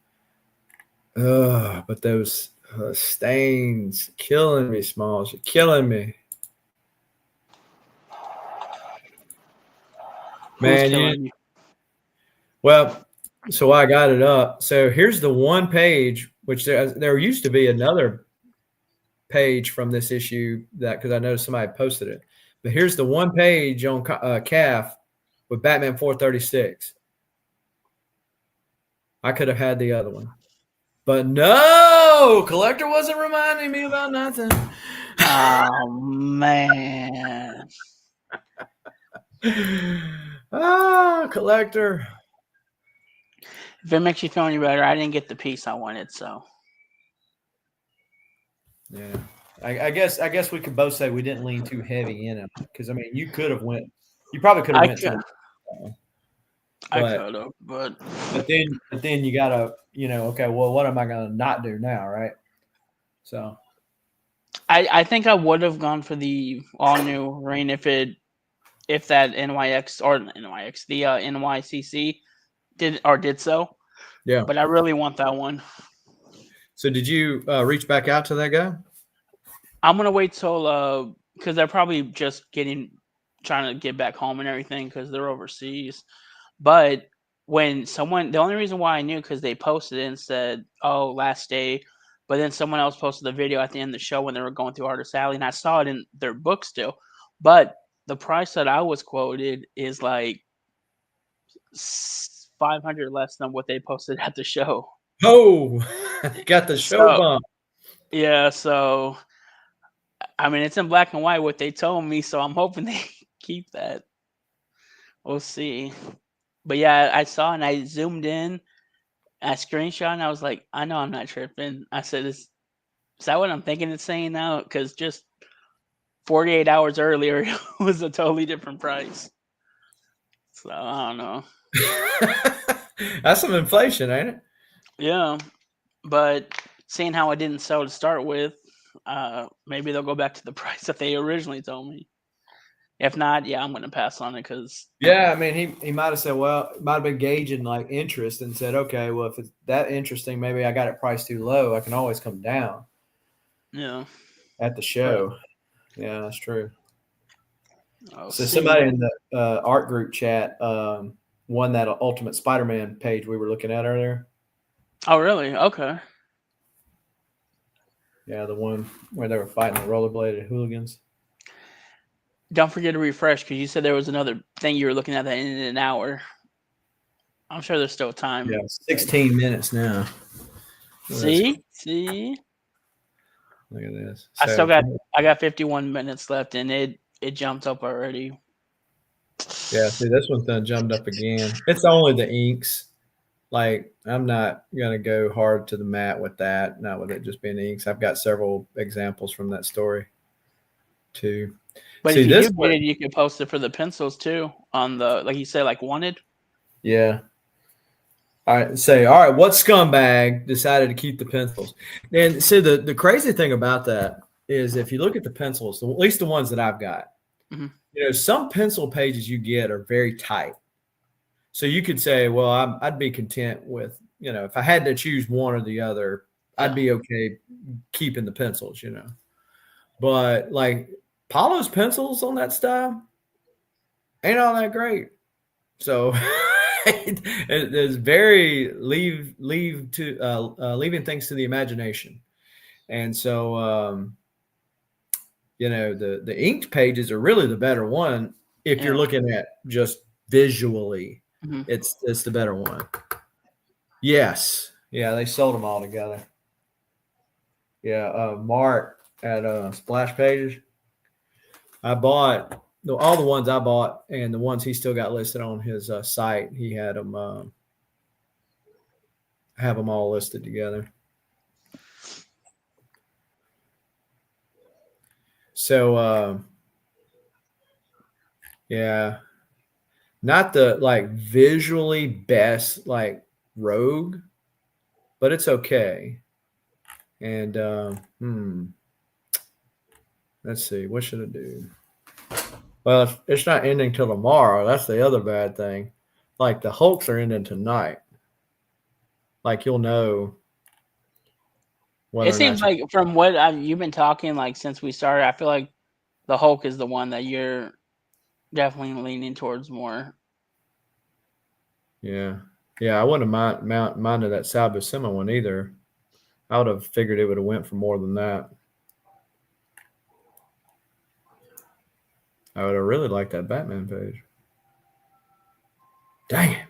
But those stains killing me, Smalls. You're killing me. Who's Man, killing you? well, so I got it up. So here's the one page, which there used to be another page from this issue that because I noticed somebody posted it. But here's the one page on CAF with Batman 436. I could have had the other one. But no, Collector wasn't reminding me about nothing. Oh man. Collector. If it makes you feel any better, I didn't get the piece I wanted, so Yeah. I guess we could both say we didn't lean too heavy in it because I mean you probably could have I went could, to I but could have, but then you gotta okay, well what am I gonna not do now, right? So I think I would have gone for the all new Rain if that NYX or NYX the NYCC did so. yeah. But I really want that one. So did you reach back out to that guy? I'm gonna wait till because they're probably just trying to get back home and everything because they're overseas. But the only reason why I knew because they posted it and said, "Oh, last day," but then someone else posted the video at the end of the show when they were going through Artist Alley, and I saw it in their book still. But the price that I was quoted is like 500 less than what they posted at the show. Oh, got the show So bump. yeah, so I mean it's in black and white what they told me, so I'm hoping they keep that. We'll see. But yeah, I saw and I zoomed in, I screenshot, and I was like, I know I'm not tripping. I said, is that what I'm thinking it's saying now? Because just 48 hours earlier, it was a totally different price. So I don't know. That's some inflation, ain't it? Yeah, but seeing how I didn't sell to start with, maybe they'll go back to the price that they originally told me. If not, yeah, I'm gonna pass on it because Yeah, I mean, he might have said, well, might have been gauging like interest and said, okay, well, if it's that interesting, maybe I got it priced too low. I can always come down yeah, at the but show. Yeah, that's true. I'll So see. somebody in the art group chat won that Ultimate Spider-Man page we were looking at earlier. Oh, really? Okay. Yeah, the one where they were fighting the rollerbladed hooligans. Don't forget to refresh because you said there was another thing you were looking at that in an hour. I'm sure there's still time. Yeah, 16 minutes now. See? Look at this. I got 51 minutes left and it jumped up already. Yeah, see, this one's done jumped up again. It's only the inks. Like, I'm not gonna go hard to the mat with that. Not with it just being inks. I've got several examples from that story too. But See if you this do one, get it, you could post it for the pencils too on the like you said, like wanted. yeah. All right, say, all right, what scumbag decided to keep the pencils? And so the crazy thing about that is if you look at the pencils, at least the ones that I've got, Mhm. some pencil pages you get are very tight. So you could say, well, I'd be content with, if I had to choose one or the other, I'd Yeah. be okay keeping the pencils, But like Paulo's pencils on that style ain't all that great. So it's very leaving things to the imagination. And so the inked pages are really the better one if you're Yeah. looking at just visually. Mhm. It's the better one. Yes. Yeah, they sold them all together. Yeah, Mark at Splash Pages. I bought all the ones I bought and the ones he still got listed on his site. He had them have them all listed together. So yeah, not the like visually best like Rogue, but it's okay. And let's see, what should I do? Well, it's not ending till tomorrow. That's the other bad thing. like the Hulks are ending tonight. Like you'll know whether It or not seems like from what you've been talking, like since we started, I feel like the Hulk is the one that you're definitely leaning towards more. Yeah. I wouldn't have minded that Sal Buscema one either. I would have figured it would have went for more than that. I would have really liked that Batman page. Dang it.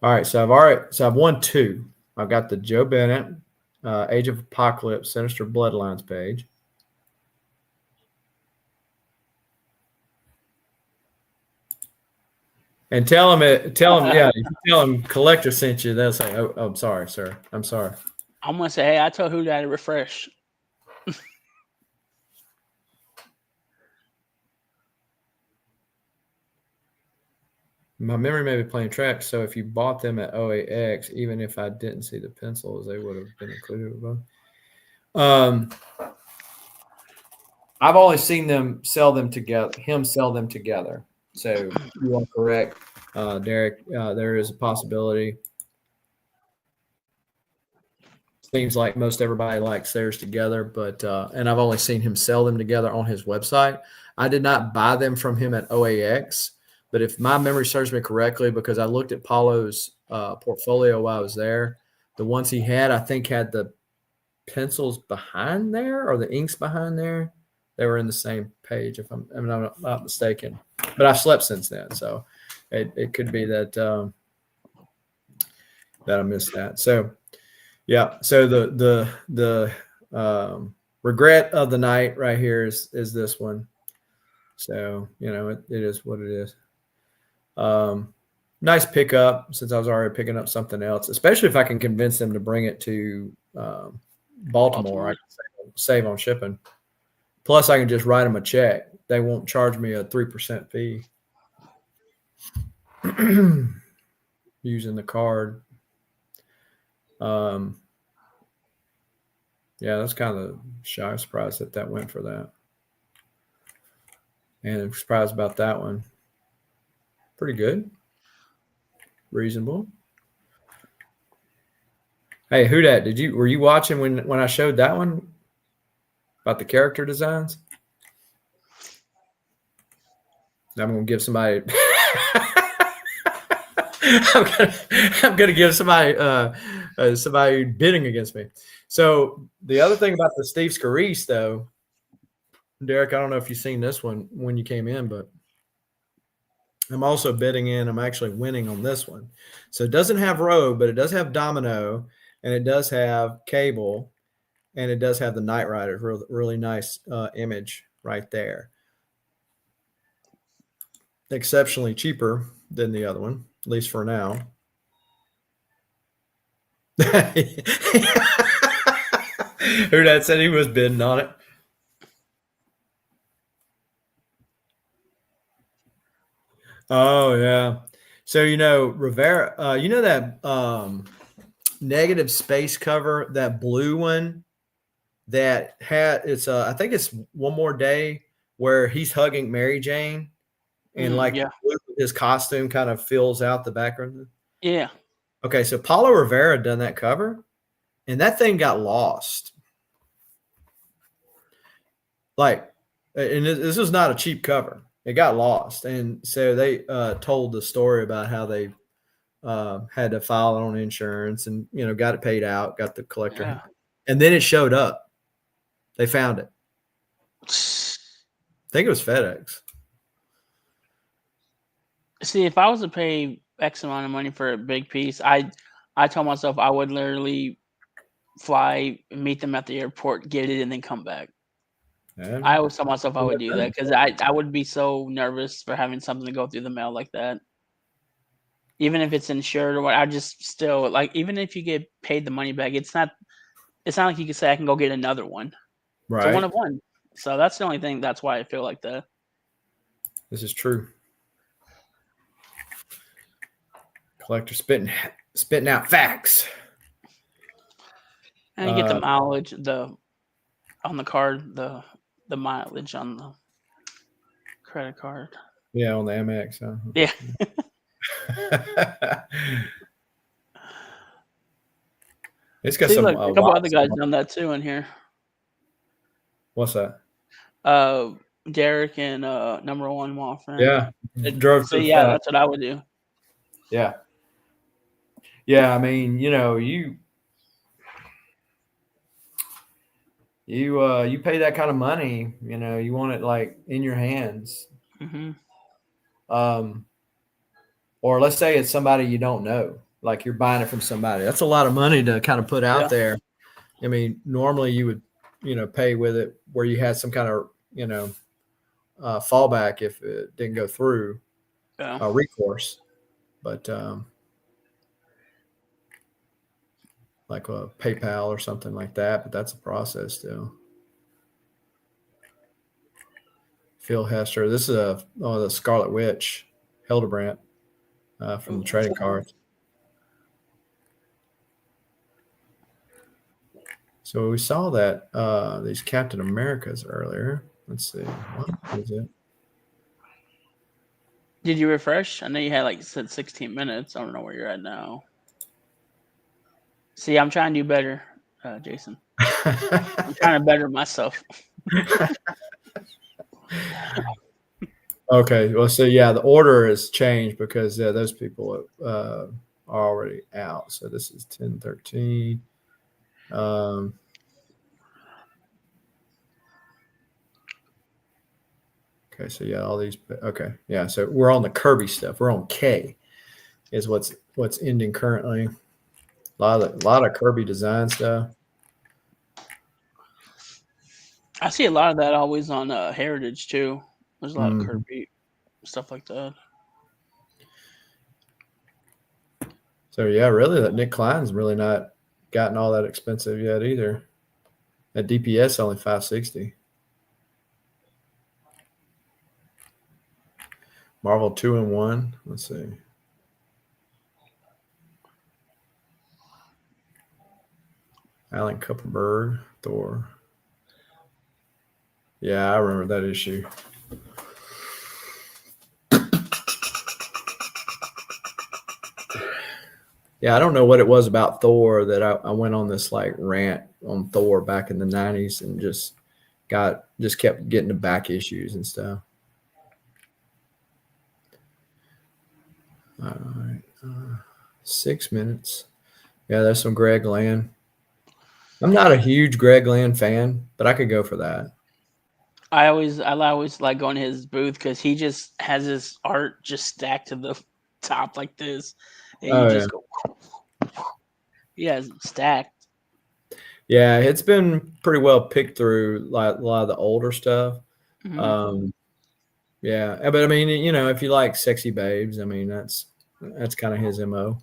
All right, so I've won 2. I've got the Joe Bennett, Age of Apocalypse, Sinister Bloodlines page. And tell them, if you tell them Collector sent you, they'll say, "Oh, I'm sorry, sir. I'm sorry." I'm gonna say, hey, I told who that to refresh. My memory may be playing tracks, so if you bought them at OAX, even if I didn't see the pencils, they would have been included above. I've only seen them sell them together. So you are correct, Derek. There is a possibility. Seems like most everybody likes theirs together, but and I've only seen him sell them together on his website. I did not buy them from him at OAX, but if my memory serves me correctly, because I looked at Paulo's portfolio while I was there, the ones he had, I think, had the pencils behind there or the inks behind there. They were in the same page, if I'm not mistaken. But I've slept since then, so it could be that that I missed that. So. Yeah. So the regret of the night right here is this one. So it is what it is. Nice pickup since I was already picking up something else, especially if I can convince them to bring it to Baltimore. I can save on shipping. Plus, I can just write them a check. They won't charge me a 3% fee using the card. Yeah, that's kind of shy. Surprised that went for that. And I'm surprised about that one. Pretty good. Reasonable. Hey, who dat? Were you watching when I showed that one about the character designs? I'm gonna give somebody I'm gonna give somebody somebody bidding against me. So the other thing about the Steve Scarice, though, Derek, I don't know if you've seen this one when you came in, but I'm also bidding in. I'm actually winning on this one. So it doesn't have Rogue, but it does have Domino, and it does have Cable, and it does have the Knight Rider. Really nice image right there. Exceptionally cheaper than the other one, at least for now. Who that said he was bidding on it. Oh yeah. So Rivera, that negative space cover, that blue one that had I think it's One More Day where he's hugging Mary Jane and his costume kind of fills out the background. Yeah. Okay, so Paulo Rivera done that cover, and that thing got lost. Like, and this was not a cheap cover. It got lost, and so they told the story about how they had to file it on insurance, and got it paid out, got the collector, and then it showed up. They found it. I think it was FedEx. See, if I was to pay X amount of money for a big piece, I told myself I would literally fly, meet them at the airport, get it, and then come back. I always tell myself I would do that because I would be so nervous for having something to go through the mail like that. Even if it's insured or what, I just still like. Even if you get paid the money back, it's not like you can say I can go get another one. Right. It's a one of one. So that's the only thing. That's why I feel like that. This is true. Collector spitting out facts. And you get the mileage, on the card, the mileage on the credit card. Yeah, on the Amex. Huh? Yeah. It's got See, some look, a couple other wild guys stuff. done that too in here. What's that? Derek and number one Mothman. Yeah, drove So to yeah, that's what I would do. yeah. Yeah, I mean, you you pay that kind of money, you want it like in your hands. Mm-hmm. Or let's say it's somebody you don't know, like you're buying it from somebody. That's a lot of money to kind of put out Yeah. there. I mean, normally you would, pay with it where you had some kind of, fallback if it didn't go through, Yeah. recourse. But like a PayPal or something like that. But that's a process still. Phil Hester. This is the Scarlet Witch, Hildebrandt, from the trading cards. So we saw that these Captain Americas earlier. Let's see. What is it? Did you refresh? I know you had like said 16 minutes. I don't know where you're at now. See, I'm trying to do better, Jason. I'm trying to better myself. Okay. Well, so yeah, the order has changed because those people are already out. So this is 10:13. Okay. So yeah, all these. Okay. Yeah. So we're on the Kirby stuff. We're on K, is what's ending currently. A lot of Kirby design stuff. I see a lot of that always on Heritage too. There's a lot of Kirby stuff like that. So yeah, really, that Nick Klein's really not gotten all that expensive yet either. At DPS only $560. Marvel 2-in-1. Let's see. Alan Kupperberg, Thor. Yeah, I remember that issue. Yeah, I don't know what it was about Thor that I went on this like rant on Thor back in the 90s and just kept getting the back issues and stuff. All right. 6 minutes. Yeah, there's some Greg Land. I'm not a huge Greg Land fan, but I could go for that. I always like going to his booth because he just has his art just stacked to the top like this, and you just go. Yeah, stacked. Yeah, it's been pretty well picked through like a lot of the older stuff. Mm-hmm. Yeah, but I mean, if you like sexy babes, I mean that's kind of his MO.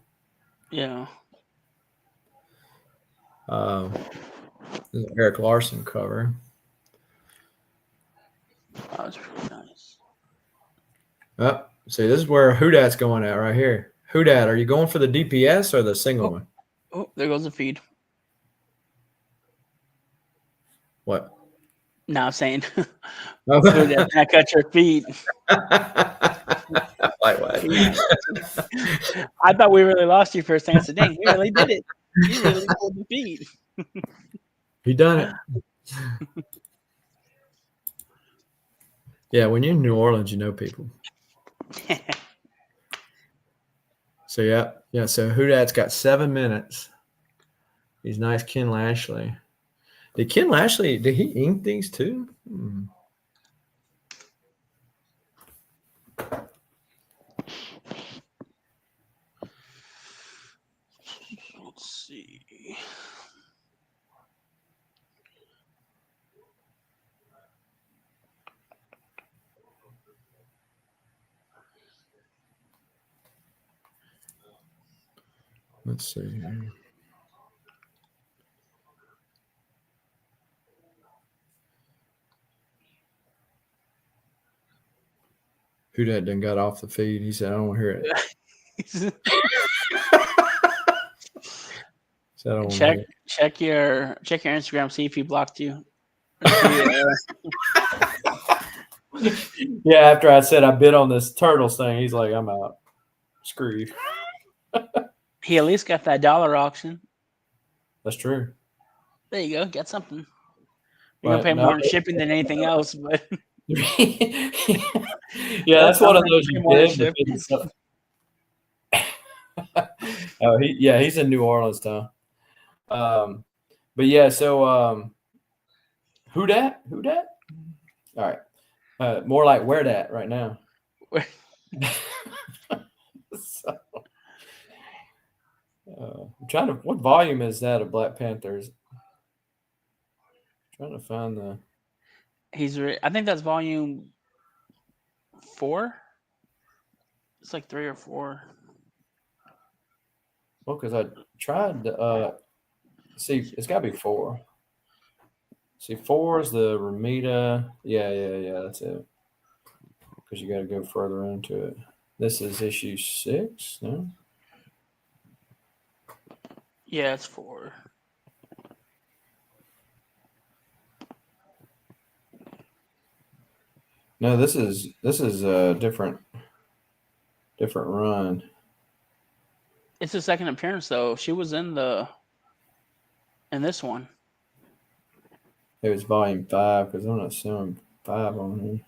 Yeah. Eric Larson cover. Oh, that's pretty nice. Oh, see, this is where Houdat's going at right here. Houdat, are you going for the DPS or the single one? Oh, there goes the feed. What? No, I'm saying Houdat, I cut your feet. Like what? Yeah. I thought we really lost you for a second. I said, dang, he really did it. He really pulled the feet. He done it. Yeah, when you're in New Orleans, you know people. So yeah. So Houdat's got 7 minutes. He's nice, Ken Lashley. Did he ink these too? Let's see. Let's see. Houdat done got off the feed. He said, I don't want to hear it. Check your Instagram, see if he blocked you. Yeah, after I said I bid on this turtles thing, he's like, I'm out. screw you. He at least got that dollar auction. That's true. There you go. Get something. You're But gonna pay no, more in shipping than anything else, but yeah, that's one of those you more in did. But shipping. oh, he's in New Orleans, though. But yeah, so who dat? Who dat? All right, more like where dat right now. So, I'm trying to. What volume is that of Black Panthers? Trying to find the. I think that's volume 4. It's like 3 or 4. Well, because I tried to see, it's got to be 4. See, 4 is the Ramita. Yeah, that's it. Because you got to go further into it. This is issue 6, no? Yeah, it's 4. No, this is a different run. It's the second appearance though. She was in this one. It was volume 5 because I'm not showing 5 on here.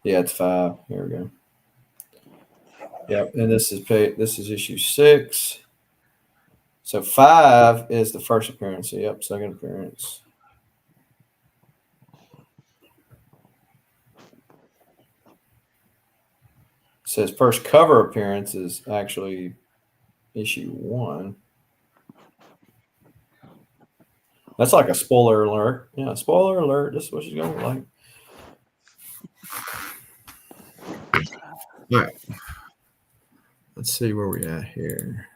Yeah, it's 5. Here we go. Yep, and this is issue 6. So 5 is the first appearance. Yep, second appearance. It says first cover appearance is actually issue 1. That's like a spoiler alert. Yeah, spoiler alert. This is what she's going to look like. All right. Let's see where we at here.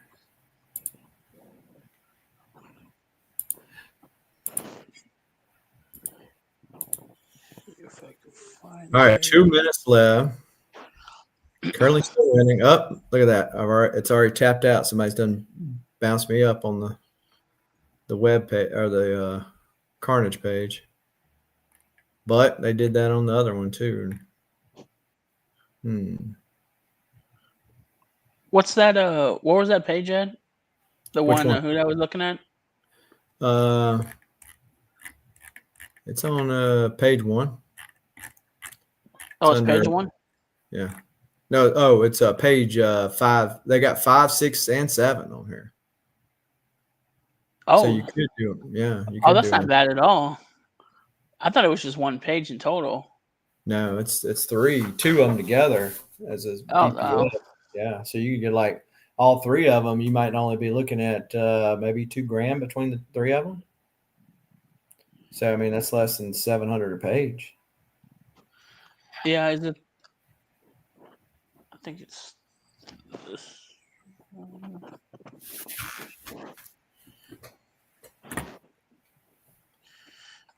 If I could find All right, 2 minutes left. Currently still winning. Up. Look at that. It's already tapped out. Somebody's done bounced me up on the web page or the Carnage page. But they did that on the other one too. What's that? What was that page at? The Which one one? who I was looking at. It's on page 1. Oh, it's page 1. Yeah. No. Oh, it's page 5. They got 5, 6, and 7 on here. Oh, so you could do them. Yeah. You oh, could that's do not them. bad at all. I thought it was just one page in total. No, it's 3, 2 of them together as a Oh, DPS. wow. Yeah. So you could get like all 3 of them. You might only be looking at maybe $2,000 between the 3 of them. So I mean that's less than $700 a page. Yeah, is it? I think it's this.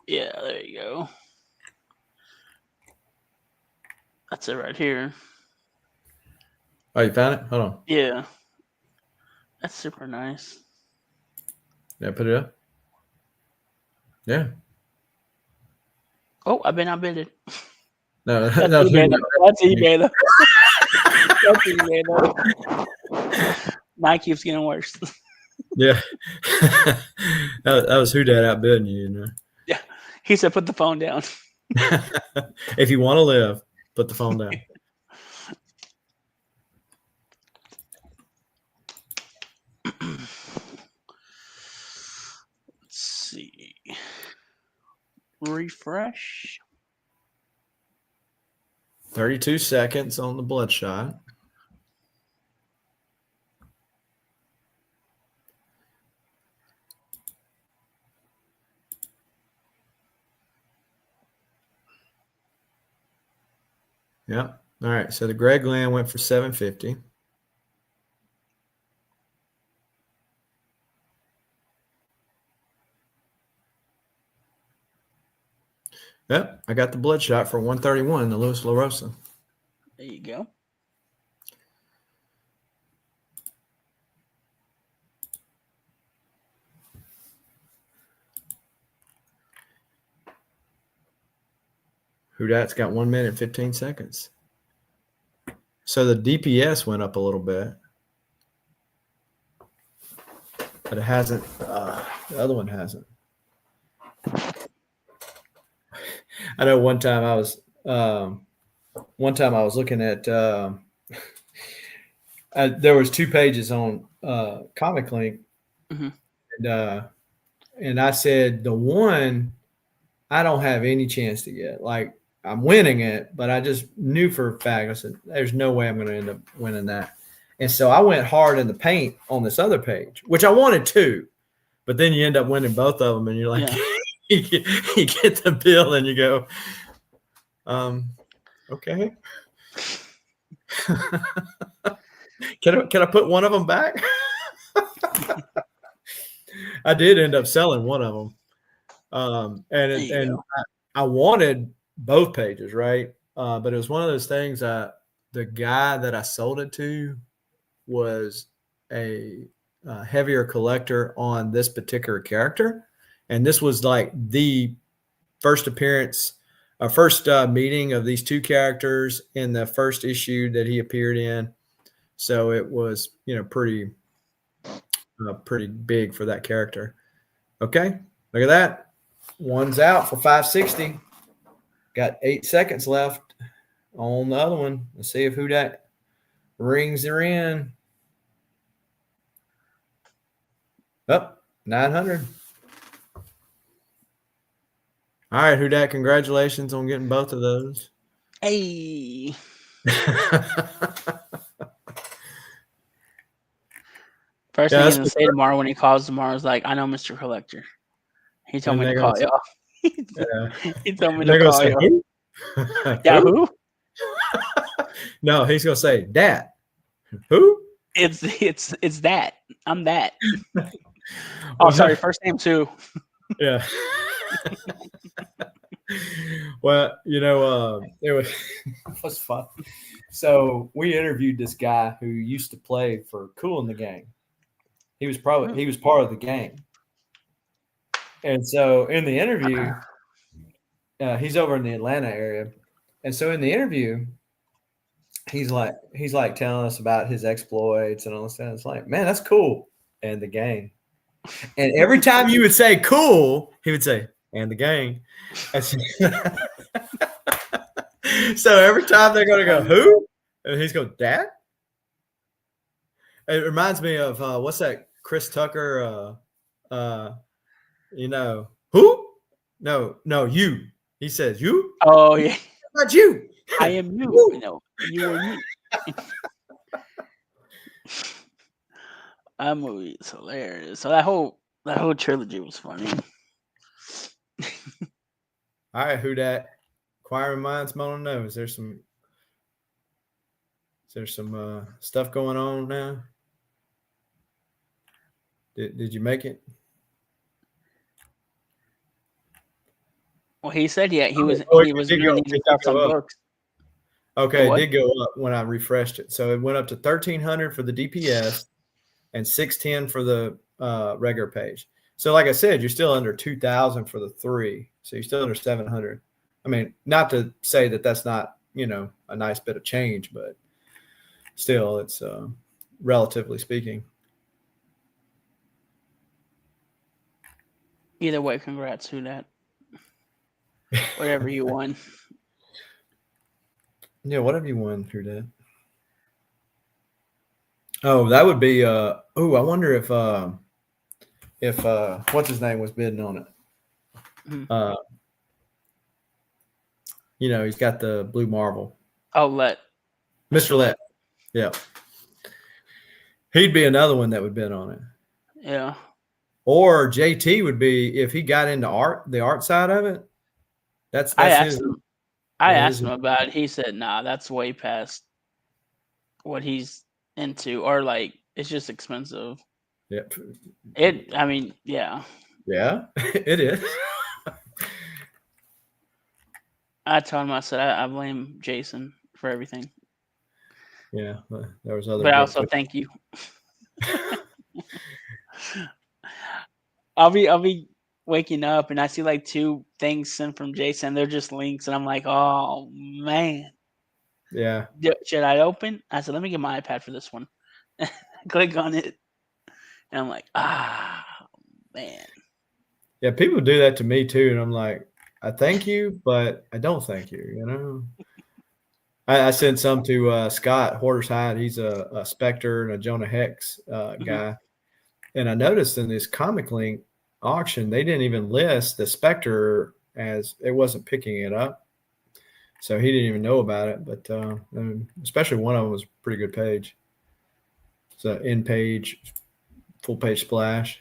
Yeah, there you go. That's it right here. Oh, you found it? Hold on. Yeah, that's super nice. Yeah, put it up. Yeah. Oh, I've been outbid it. No, That's no, eBay. That's eBay though. That's eBay though. Mine keeps getting worse. Yeah. that was who that outbidding you, you know. Yeah, he said, "Put the phone down." If you want to live, put the phone down. Let's see. Refresh. 32 seconds on the Bloodshot. Yep. All right. So the Greg Land went for $750. Yep. I got the Bloodshot for $131, the Louis LaRosa. There you go. Who that's got 1 minute, 15 seconds. So the DPS went up a little bit, but it hasn't. The other one hasn't. I know one time I was looking at there was 2 pages on Comiclink, Mm-hmm. and I said the one I don't have any chance to get. Like I'm winning it, but I just knew for a fact I said there's no way I'm going to end up winning that. And so I went hard in the paint on this other page, which I wanted to, but then you end up winning both of them, and you're like, you get the bill, and you go, okay. Can I put one of them back? I did end up selling one of them, and I wanted both pages, right? But it was one of those things that the guy that I sold it to was a heavier collector on this particular character, and this was like the first appearance, first meeting of these 2 characters in the first issue that he appeared in. So it was, pretty big for that character. Okay, look at that. One's out for 560. Got 8 seconds left on the other one. Let's see if who that rings her in. Up 900. All right, Hudak, congratulations on getting both of those. Hey. First thing he's going to say tomorrow when he calls tomorrow is like, I know Mr. Collector. He told me to call y'all. He told me to call y'all. Yeah, who? No, he's going to say, Dad. Who? It's that. I'm that. Oh, sorry. First name too. Yeah. Well, it was fun. So we interviewed this guy who used to play for Kool and the Gang. He was part of the gang. And so in the interview, he's over in the Atlanta area. And so in the interview, he's like telling us about his exploits and all this stuff. It's like, man, that's cool. And the gang. And every time you would say cool, he would say, and the gang. And so every time they're going to go, who? And he's going, Dad? It reminds me of what's that Chris Tucker, who? No, you. He says, you? Oh, yeah. Not you. I am you. No, you are me. That movie is hilarious. So that whole trilogy was funny. All right, who dat? Inquiring minds want to know. Is there some stuff going on now? Did you make it? Well, he said he was doing some books. Okay, it did go up when I refreshed it. So it went up to 1,300 for the DPS and 610 for the regular page. So like I said, you're still under 2,000 for the 3. So you're still under 700. I mean, not to say that that's not, a nice bit of change, but still it's relatively speaking. Either way, congrats, who that. Whatever you won. Yeah, whatever you won through that. Oh, that would be I wonder if what's his name was bidding on it. Mm-hmm. He's got the blue marble. Oh, Mr. Let. Yeah. He'd be another one that would bid on it. Yeah. Or JT would be if he got into the art side of it. That's I asked him about it. He said, nah, that's way past what he's into, or like it's just expensive. Yeah. Yeah. Yeah, it is. I told him, I said, I blame Jason for everything. Yeah, there was other. But also, thank you. I'll be waking up and I see like 2 things sent from Jason. They're just links, and I'm like, oh man. Yeah. Should I open? I said, let me get my iPad for this one. Click on it. And I'm like, man. Yeah, people do that to me too, and I'm like, I thank you, but I don't thank you. You know, I sent some to Scott Hoarder's Hide. He's a Spectre and a Jonah Hex guy, and I noticed in this Comiclink auction they didn't even list the Spectre as it wasn't picking it up, so he didn't even know about it. But especially one of them was a pretty good page. It's an in page, full page splash.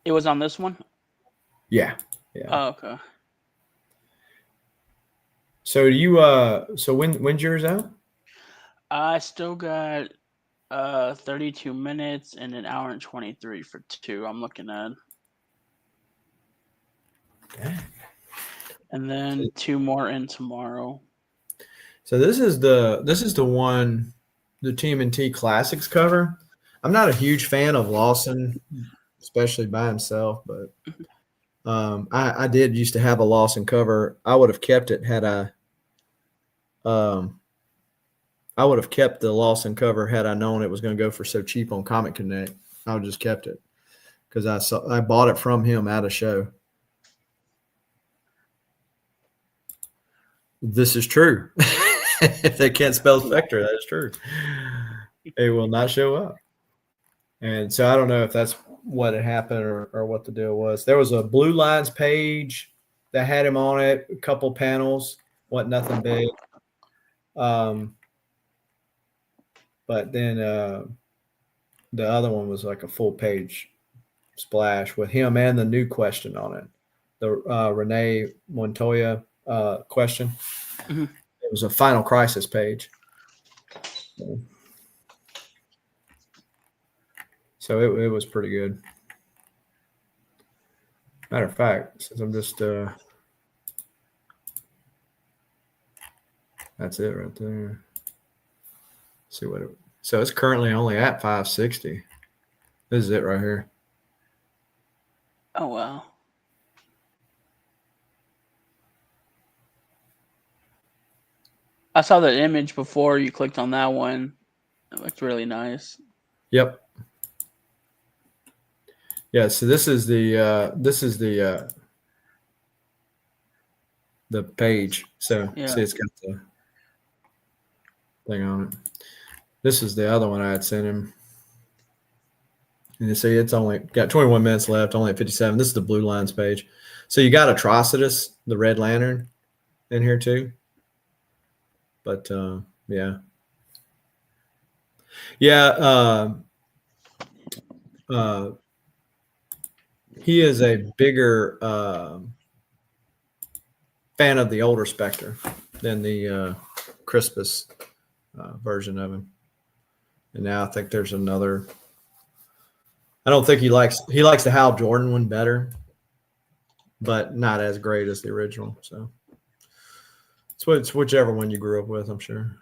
It was on this one? Yeah. Yeah. Oh, okay. So so when's yours out? I still got 32 minutes and an hour and 23 for 2 I'm looking at. Dang. And then 2 more in tomorrow. So this is the one, the TMNT Classics cover. I'm not a huge fan of Lawson, especially by himself, but I did used to have a Lawson cover. I would have kept it had I would have kept the Lawson cover had I known it was going to go for so cheap on Comic Connect. I would have just kept it because I bought it from him at a show. This is true. If they can't spell Spectre, that is true. It will not show up. And so I don't know if that's what had happened or what the deal was. There was a Blue Lines page that had him on it, a couple panels, wasn't nothing big. But then the other one was like a full page splash with him and the new question on it. The Renee Montoya question. Mm-hmm. It was a Final Crisis page. So it was pretty good. Matter of fact, since I'm just that's it right there. Let's see what it. So it's currently only at 560. This is it right here. Oh wow. I saw that image before you clicked on that one. It looked really nice. Yep. Yeah, so this is the page. So Yeah. see, it's got the thing on it. This is the other one I had sent him. And you see, it's only got 21 minutes left, only at 57. This is the Blue Lines page. So you got Atrocitus, the Red Lantern, in here too. But yeah. He is a bigger fan of the older Spectre than the Crispus version of him. And now I think there's another. I don't think he likes the Hal Jordan one better, but not as great as the original. So it's whichever one you grew up with, I'm sure.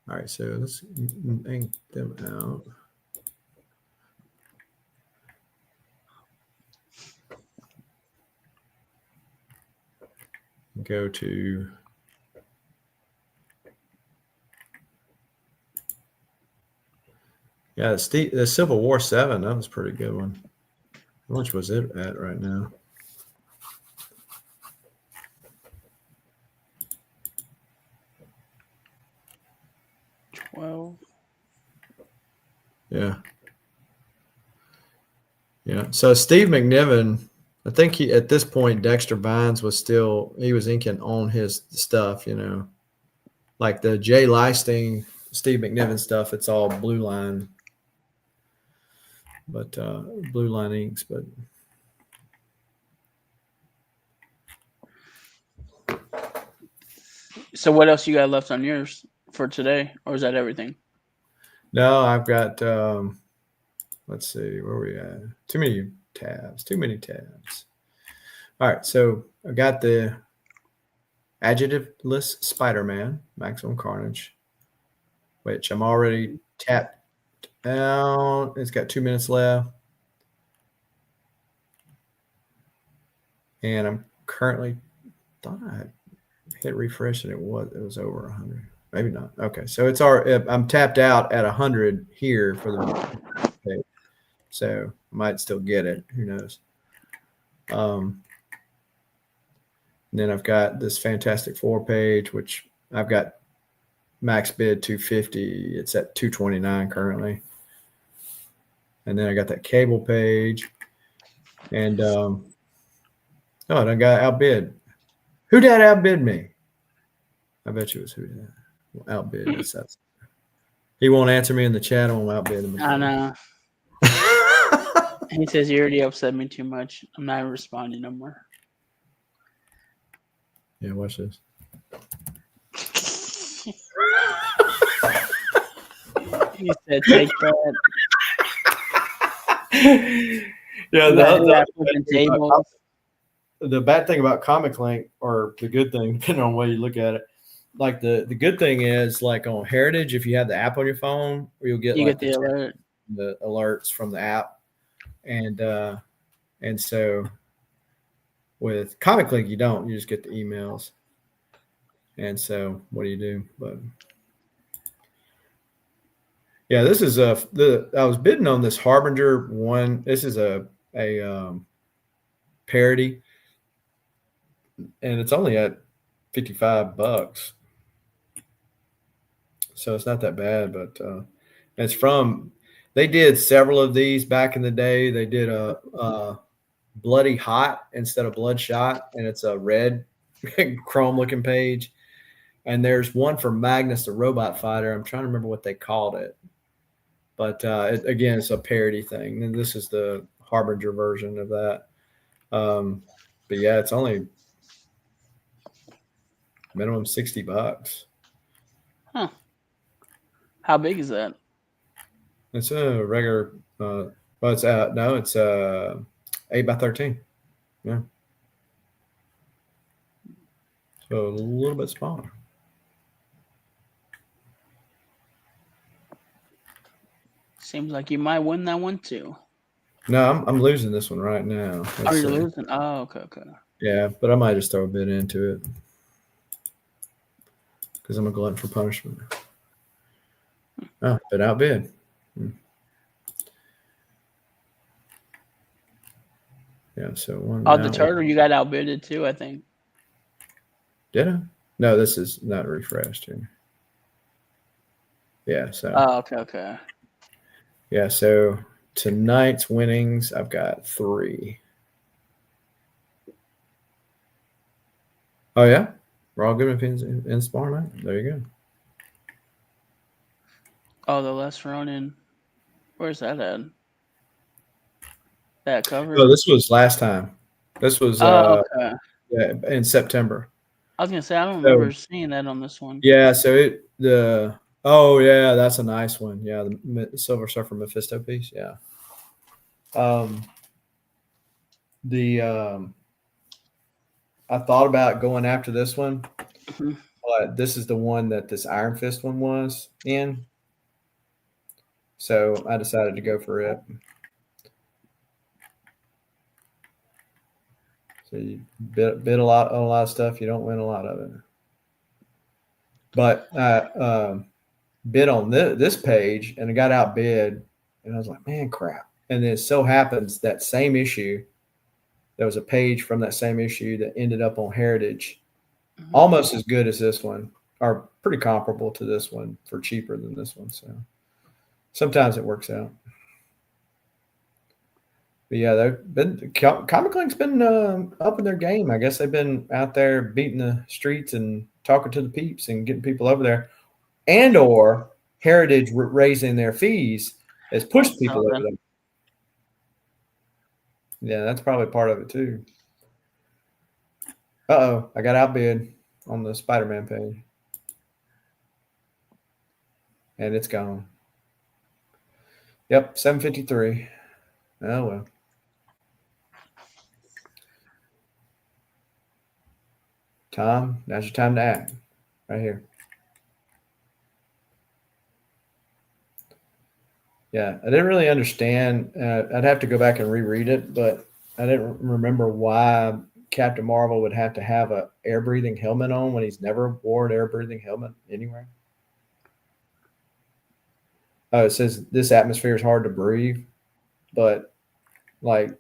All right, so let's ink them out. Go to the Civil War 7. That was a pretty good one. How much was it at right now? $12. Yeah. Yeah. So Steve McNiven, I think at this point Dexter Vines he was inking on his stuff, like the Jay Leisting, Steve McNiven stuff. It's all Blue Line, but Blue Line inks. But So what else you got left on yours for today, or is that everything? no, I've got. Let's see, where we at? Too many tabs. All right, so I got the Adjectiveless Spider-Man, Maximum Carnage, which I'm already tapped out. It's got 2 minutes left. And I'm currently thought I hit refresh and it was over 100. Maybe not. Okay, so I'm tapped out at 100 here for the page, so I might still get it. Who knows? And then I've got this Fantastic Four page, which I've got max bid 250. It's at 229 currently. And then I got that cable page, and oh, and I got outbid. Who did outbid me? I bet you it was who did outbid. That's he won't answer me in the chat. I won't outbid him. I know. He says you already upset me too much. I'm not responding no more. Yeah, watch this. He said, "Take that." Yeah, the bad thing about Comiclink, or the good thing, depending on the way you look at it, like the good thing is, like on Heritage, if you have the app on your phone, you'll get the alert, the alerts from the app, and so with Comiclink you don't. You just get the emails, and so what do you do? But yeah, this is I was bidding on this Harbinger one. This is a parody, and it's only at $55, so it's not that bad. But it's from. They did several of these back in the day. They did a Bloody Hot instead of Bloodshot, and it's a red chrome looking page. And there's one for Magnus the Robot Fighter. I'm trying to remember what they called it, but again, it's a parody thing. And this is the Harbinger version of that. But yeah, it's only minimum $60. Huh? How big is that? It's a regular. Well, it's no, it's 8x13. Yeah, so a little bit smaller. Seems like you might win that one too. No, I'm losing this one right now. Oh, you're losing? Oh, okay. Yeah, but I might just throw a bit into it because I'm a glutton for punishment. Oh, been outbid. Yeah, so one. Oh, the turtle you got outbidded too, I think. Did I? No, this is not refreshed here. Yeah, so. Oh, okay. Yeah, so tonight's winnings, I've got 3. Oh yeah, Raw Goodman pins in tomorrow night. There you go. Oh, the Les Ronin. Where's that at? That cover? Oh, this was last time. This was okay. Yeah, in September. I was gonna say I don't remember seeing that on this one. Yeah, so oh yeah, that's a nice one. Yeah, the Silver Surfer Mephisto piece. Yeah. I thought about going after this one, but this is the one that this Iron Fist one was in. So I decided to go for it. So you bid a lot on a lot of stuff, you don't win a lot of it. But I bid on this page and I got outbid, and I was like, man, crap. And then it so happens that same issue, there was a page from that same issue that ended up on Heritage, almost as good as this one, or pretty comparable to this one for cheaper than this one. So sometimes it works out. But yeah, Comiclink's been up in their game. I guess they've been out there beating the streets and talking to the peeps and getting people over there, and or Heritage raising their fees has pushed people over there. Yeah, that's probably part of it too. Uh-oh, I got outbid on the Spider-Man page. And it's gone. Yep, 753. Oh, well. Tom, now's your time to act. Right here. Yeah, I didn't really understand. I'd have to go back and reread it, but I didn't remember why Captain Marvel would have to have a air breathing helmet on when he's never wore an air breathing helmet anywhere? Oh, it says this atmosphere is hard to breathe, but like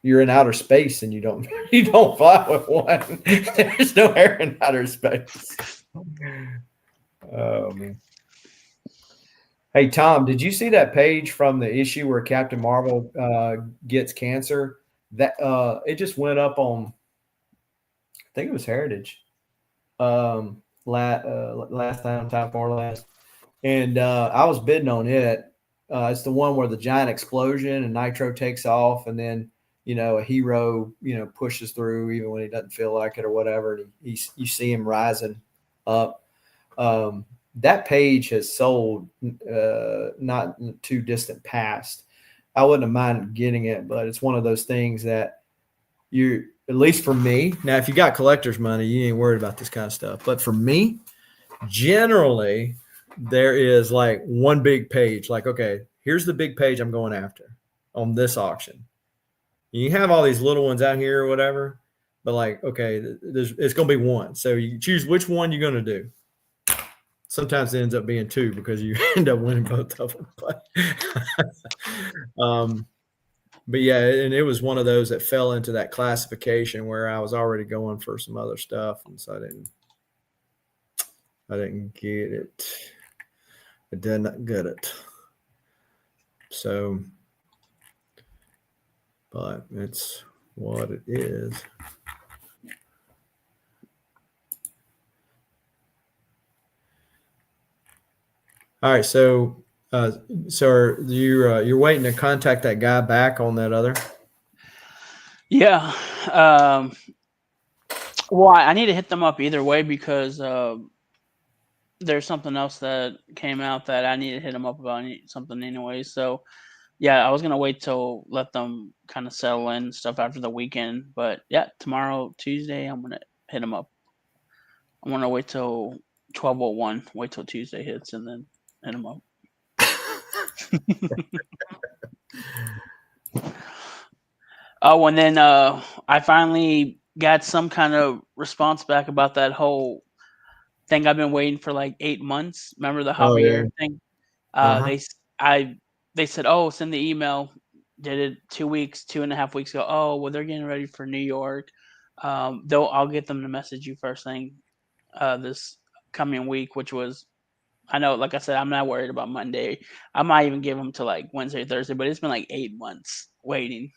you're in outer space and you don't you don't fly with one. There's no air in outer space. Oh man. Hey Tom, did you see that page from the issue where Captain Marvel gets cancer? That it just went up on, I think it was Heritage, last time for last, and I was bidding on it. It's the one where the giant explosion and Nitro takes off, and then a hero pushes through even when he doesn't feel like it or whatever. And you see him rising up. That page has sold not too distant past. I wouldn't have minded getting it, but it's one of those things that you, at least for me, now if you got collector's money, you ain't worried about this kind of stuff. But for me, generally, there is like one big page. Like, okay, here's the big page I'm going after on this auction. You have all these little ones out here or whatever, but like, okay, it's going to be one. So you choose which one you're going to do. Sometimes it ends up being two because you end up winning both of them. But yeah, and it was one of those that fell into that classification where I was already going for some other stuff, and so I didn't get it. I did not get it. So, but it's what it is. All right, so you're waiting to contact that guy back on that other? Yeah. Well, I need to hit them up either way because there's something else that came out that I need to hit them up about something anyway. So, yeah, I was gonna wait till let them kind of settle in stuff after the weekend, but yeah, tomorrow, Tuesday, I'm gonna hit them up. I'm gonna wait till 12:01, wait till Tuesday hits, and then hit them up. Oh, and then I finally got some kind of response back about that whole thing I've been waiting for like 8 months. Remember the Javier thing? They said, "Oh, send the email." Did it 2.5 weeks ago. Oh, well, they're getting ready for New York. Though I'll get them to message you first thing this coming week, which was, I know, like I said, I'm not worried about Monday. I might even give them to like Wednesday, Thursday, but it's been like 8 months waiting.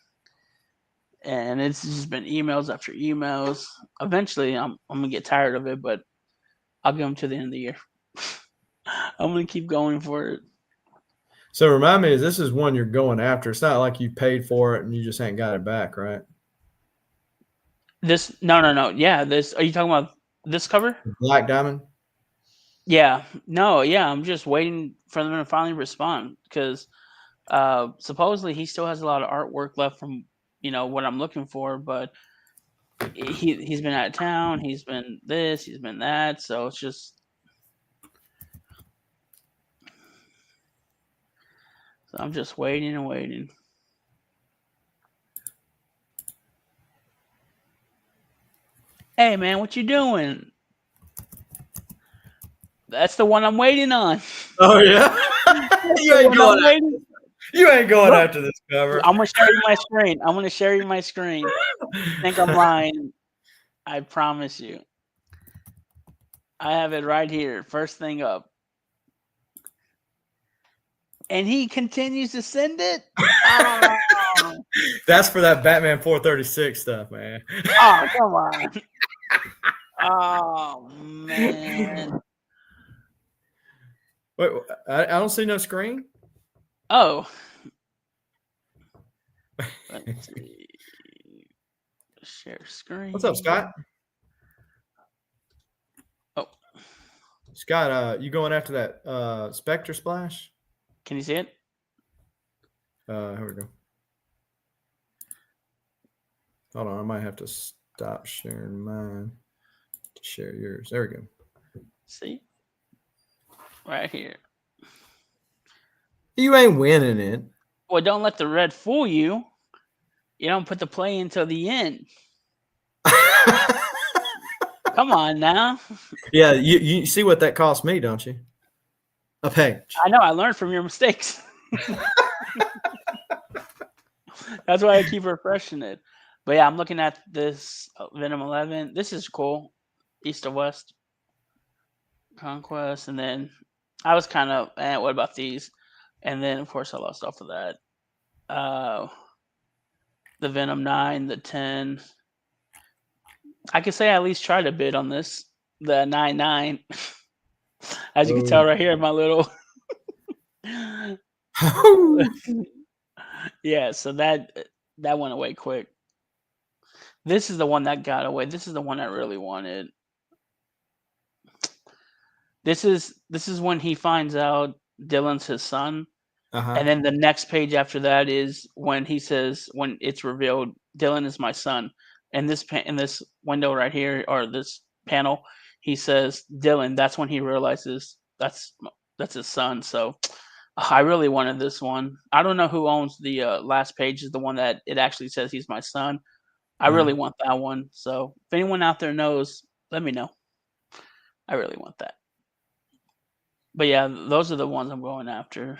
And it's just been emails after emails. Eventually, I'm gonna get tired of it, but I'll give them to the end of the year. I'm gonna keep going for it. So remind me, this is one you're going after. It's not like you paid for it and you just ain't got it back, right? This no. Yeah, this, are you talking about this cover? Black Diamond? Yeah. No, yeah, I'm just waiting for them to finally respond because supposedly he still has a lot of artwork left from what I'm looking for, but he's been out of town, he's been this, he's been that, so it's just, so I'm just waiting and waiting. Hey man, what you doing? That's the one I'm waiting on. Oh yeah. You ain't going after this cover. I'm gonna share you my screen. I'm gonna share you my screen. I think I'm lying. I promise you. I have it right here. First thing up. And he continues to send it. Oh. That's for that Batman 436 stuff, man. Oh, come on. Oh man. Wait, I don't see no screen. Oh. Let's see. Share screen. What's up, Scott? Oh. Scott, you going after that Spectre Splash? Can you see it? Here we go. Hold on, I might have to stop sharing mine to share yours. There we go. See? Right here. You ain't winning it. Well, don't let the red fool you. You don't put the play until the end. Come on now. Yeah, you see what that cost me, don't you? A page. I know. I learned from your mistakes. That's why I keep refreshing it. But yeah, I'm looking at this Venom 11. This is cool. East to West Conquest, and then I was kind of, what about these? And then of course I lost off of that. The Venom 9, the 10. I could say I at least tried a bit on this. The 9-9. As you can tell right here, my little. Yeah, so that went away quick. This is the one that got away. This is the one I really wanted. This is when he finds out Dylan's his son. And then the next page after that is when he says, when it's revealed, Dylan is my son. And in this window right here, or this panel, he says Dylan. That's when he realizes that's his son. So I really wanted this one. I don't know who owns the last page. Is the one that it actually says he's my son. I really want that one. So if anyone out there knows, let me know. I really want that. But yeah, those are the ones I'm going after.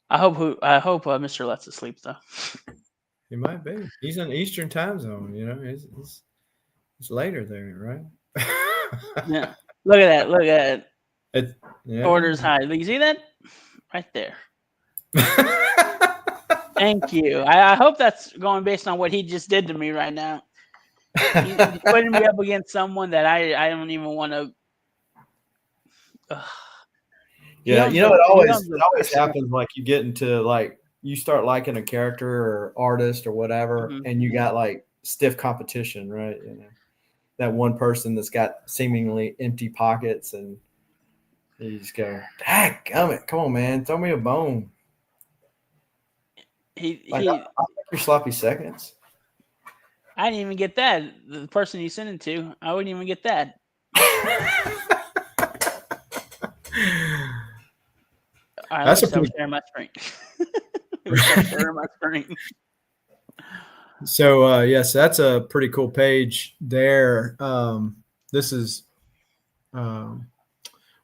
I hope Mr. Let's asleep though. He might be. He's in Eastern time zone. You know, it's later there, right? Yeah. Look at that. Look at it. Yeah. Orders high. You see that? Right there. Thank you. I hope that's going based on what he just did to me right now. He's putting me up against someone that I don't even want to. Yeah, you know, it always happens. Like you get into like you start liking a character or artist or whatever, and you got like stiff competition, right? You know, that one person that's got seemingly empty pockets, and you just go, "Dadgummit, come on, man, throw me a bone." I'll take your sloppy seconds. I didn't even get that. The person you sent it to, I wouldn't even get that. All right, that's sharing my screen. Sharing my screen. So yes, that's a pretty cool page there. This is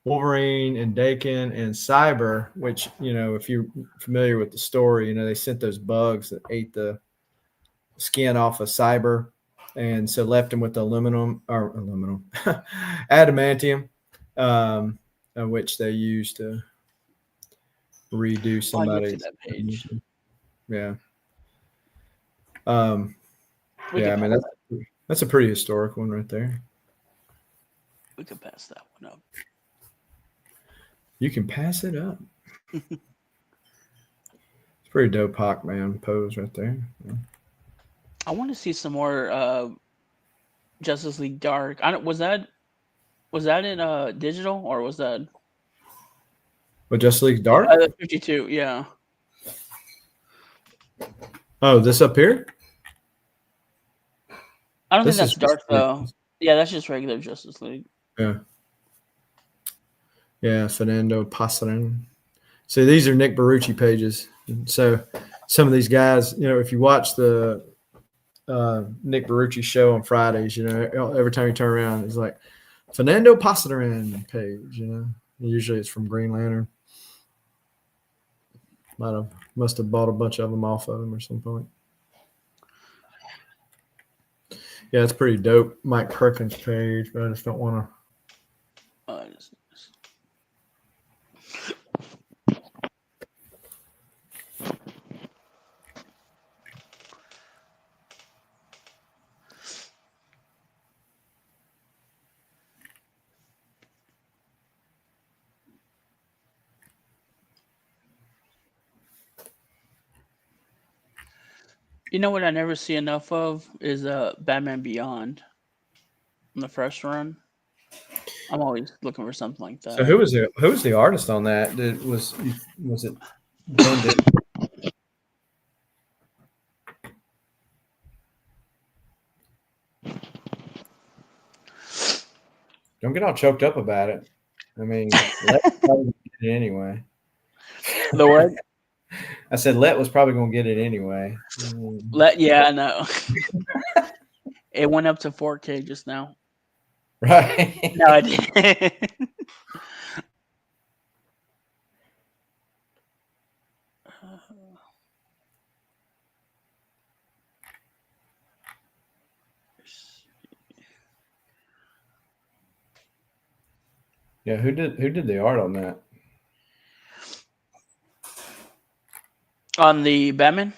Wolverine and Daken and Cyber, which, you know, if you're familiar with the story, you know, they sent those bugs that ate the skin off of Cyber, and so left him with adamantium, which they used to redo somebody's page. Yeah. Yeah, I mean that's a pretty historic one right there. We could pass that one up. You can pass it up. It's pretty dope Hawkman pose right there. Yeah. I want to see some more Justice League Dark. Was that in digital, or was that What, Justice League Dark? 52, yeah. Oh, this up here? I don't think that's dark though. Yeah, that's just regular Justice League. Yeah. Yeah, Fernando Pasarin. So these are Nick Barucci pages. So some of these guys, you know, if you watch the Nick Barucci show on Fridays, you know, every time you turn around, it's like Fernando Pasarin page, you know. Usually it's from Green Lantern. Must have bought a bunch of them off of him or some point. Yeah, it's pretty dope. Mike Perkins page, but I just don't want to. You know what I never see enough of is Batman Beyond in the first run. I'm always looking for something like that. So who was the artist on that? Was it Glenn? Don't get all choked up about it. I mean, Let was probably get it anyway. The what? I said Let was probably going to get it anyway. Yeah, I know. It went up to 4K just now. Right. No, I didn't. Yeah, who did the art on that? On the Batman,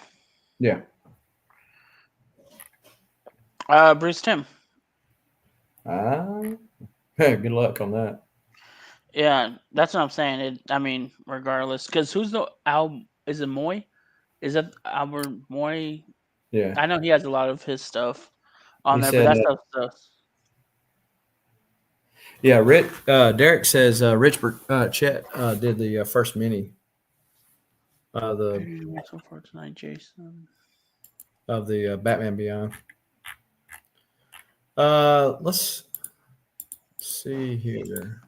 Yeah. Bruce Timm. Good luck on that. Yeah, that's what I'm saying. I mean, regardless, because who's the Is it Moy? Is that Albert Moy? Yeah. I know he has a lot of his stuff on He there, but said that's stuff. yeah, Derek says Rich Chet did the first mini the So far tonight, Jason. of the Batman Beyond. Let's see here.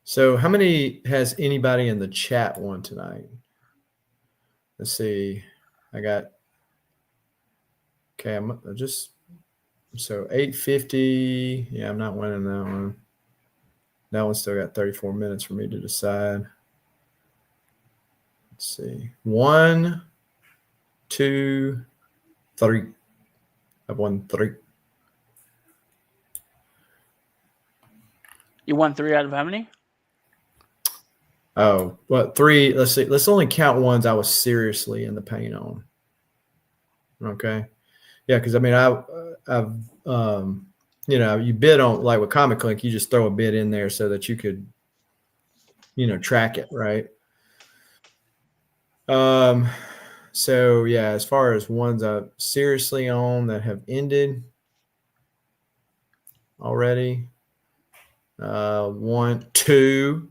So, how many has anybody in the chat won tonight? Let's see. I got okay. I'm just so 850. Yeah, I'm not winning that one. That one still got 34 minutes for me to decide. Let's see. 1, 2, 3. I've won 3. You won 3 out of how many? Oh, what 3? Let's see. Let's only count ones I was seriously in the paint on. Okay. Yeah, because I mean, I've you bid on like with Comiclink, you just throw a bid in there so that you could, track it, right? So yeah, as far as ones I've seriously on that have ended already, 1, 2,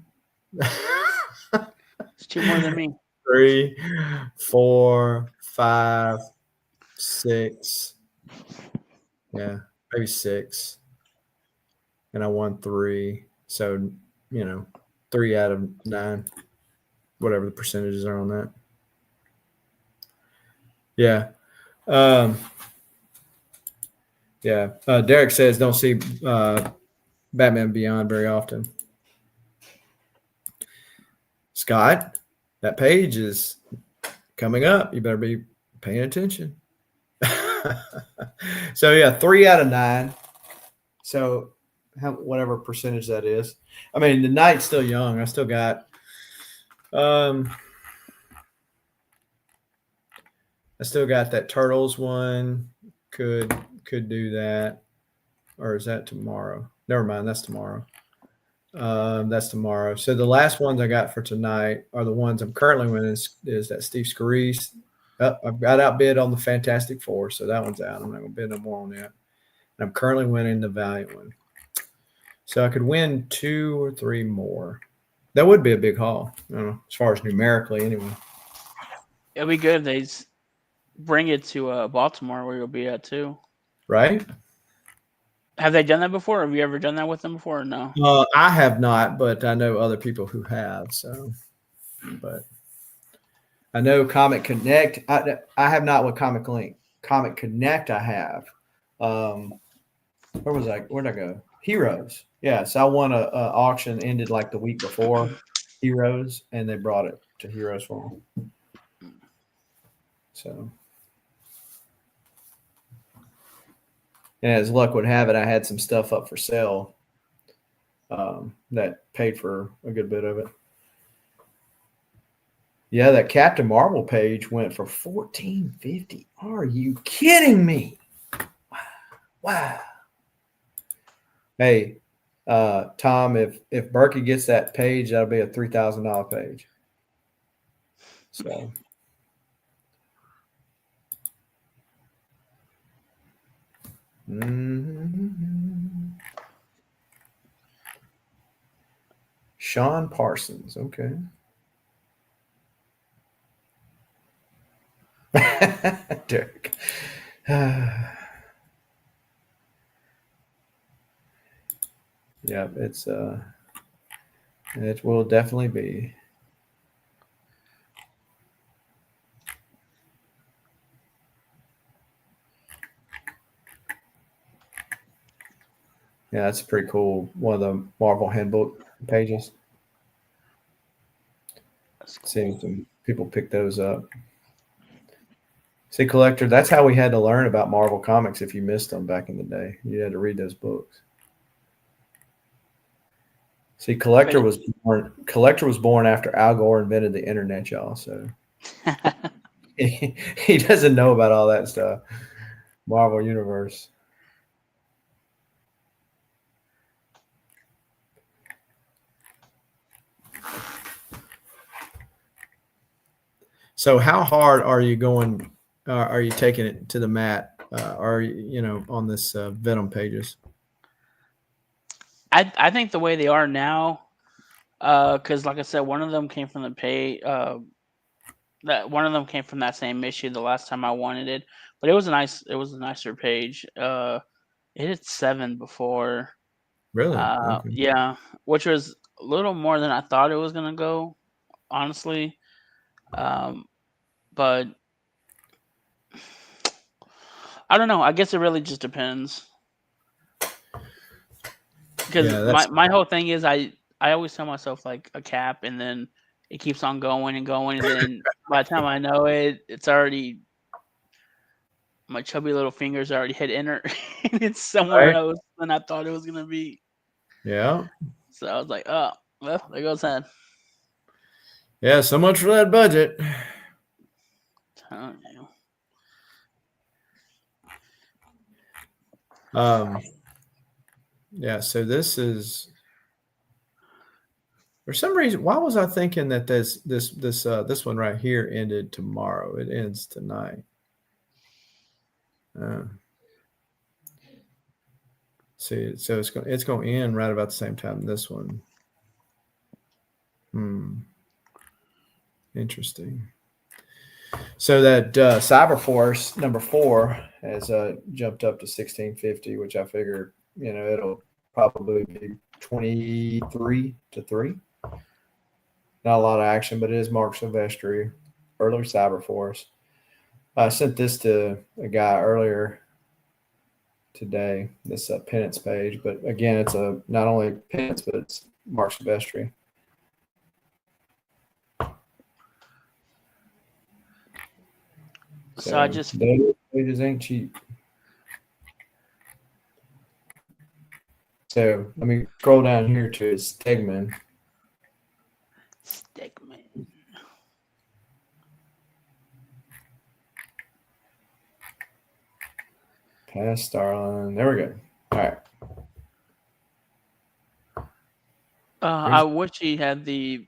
It's 2 more than me. 3, 4, 5, 6. Yeah, maybe 6. And I won 3. So, 3 out of 9, whatever the percentages are on that. Yeah. Yeah. Derek says don't see Batman Beyond very often. Scott, that page is coming up. You better be paying attention. So yeah, 3 out of 9. So whatever percentage that is. I mean, the night's still young. I still got that Turtles one. Could do that. Or is that tomorrow? Never mind, that's tomorrow. That's tomorrow. So the last ones I got for tonight are the ones I'm currently winning is that Steve Scarice. I've got outbid on the Fantastic Four, so that one's out. I'm not going to bid no more on that. And I'm currently winning the Valiant one. So I could win 2 or 3 more. That would be a big haul, as far as numerically anyway. It'll be good if they bring it to Baltimore, where you'll be at too. Right? Have they done that before? Have you ever done that with them before or no? I have not, but I know other people who have. So, but I know Comic Connect. I have not with Comiclink. Comic Connect, I have. Where was I? Where'd I go? Heroes. Yeah. So I won a auction ended like the week before Heroes, and they brought it to Heroes for me. So, and as luck would have it, I had some stuff up for sale that paid for a good bit of it. Yeah, that Captain Marvel page went for $14.50. Are you kidding me? Wow. Hey, Tom, if Berkey gets that page, that'll be a $3,000 page. So. Mm-hmm. Sean Parsons. Okay. Derek. Yeah, it will definitely be. Yeah, that's pretty cool. One of the Marvel handbook pages. That's cool. Seeing some people pick those up. See, collector, that's how we had to learn about Marvel comics if you missed them back in the day. You had to read those books. See, Collector was born after Al Gore invented the internet, y'all. So he doesn't know about all that stuff. Marvel Universe. So how hard are you going? Are you taking it to the mat? Are you on this Venom pages? I think the way they are now, because like I said, one of them came from the that one of them came from that same issue the last time I wanted it, but it was a nicer page. It hit 7 before. Really? Okay. Yeah, which was a little more than I thought it was gonna go, honestly. But I don't know. I guess it really just depends. Because Yeah, that's my whole thing is I always tell myself like a cap, and then it keeps on going and going, and then by the time I know it, it's already my chubby little fingers already hit enter, and it's somewhere right. else than I thought it was gonna be. Yeah. So I was like, oh, well, there goes that. Yeah. So much for that budget. Oh, yeah. Yeah. So this is for some reason. Why was I thinking that this one right here ended tomorrow? It ends tonight. See, so it's going to end right about the same time this one. Interesting. So that Cyberforce number 4 has jumped up to 1650, which I figure it'll probably be 23-3. Not a lot of action, but it is Mark Silvestri, early Cyberforce. I sent this to a guy earlier today. This penance page, but again, it's not only penance, but it's Mark Silvestri. So I just those pages ain't cheap. So let me scroll down here to Stegman. Past Starline. There we go. All right. I wish he had the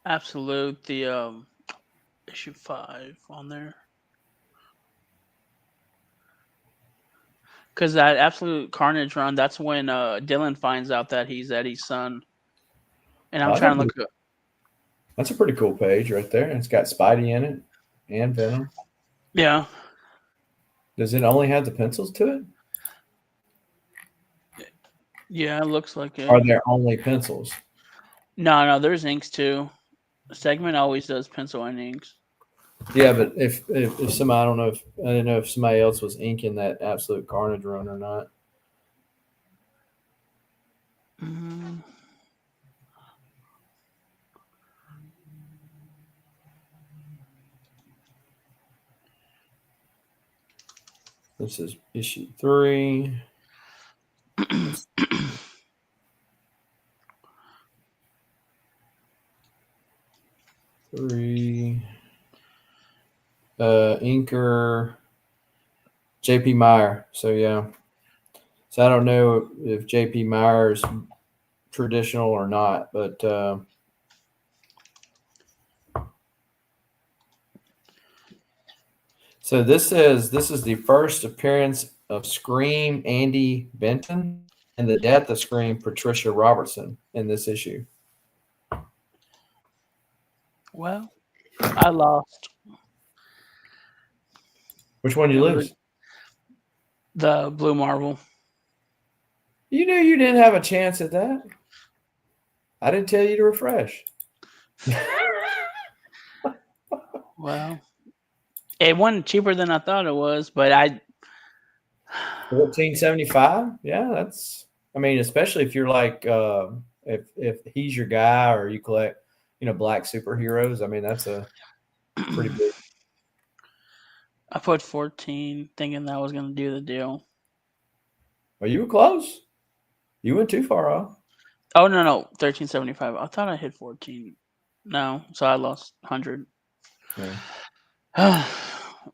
absolute issue 5 on there. Because that absolute Carnage run, that's when Dylan finds out that he's Eddie's son. And I'm trying to look up. That's a pretty cool page right there. It's got Spidey in it and Venom. Yeah. Does it only have the pencils to it? Yeah, it looks like it. Are there only pencils? No, there's inks too. Segment always does pencil and inks. Yeah, but if somebody, I didn't know if somebody else was inking that absolute Carnage run or not. Mm-hmm. This is issue 3. 3. Inker JP Meyer. So yeah. So I don't know if JP Meyer is traditional or not, but so this is the first appearance of Scream Andy Benton and the death of Scream Patricia Robertson in this issue. Well, I lost. Which one did you lose? The Blue Marvel. You knew you didn't have a chance at that. I didn't tell you to refresh. Well, it wasn't cheaper than I thought it was, but I $14.75. Yeah, that's I mean, especially if you're like if he's your guy or you collect, black superheroes. I mean, that's a pretty big. I put 14, thinking that was gonna do the deal. Well, you were close. You went too far off. Oh no, 1375. I thought I hit 14. No, so I lost 100. Yeah.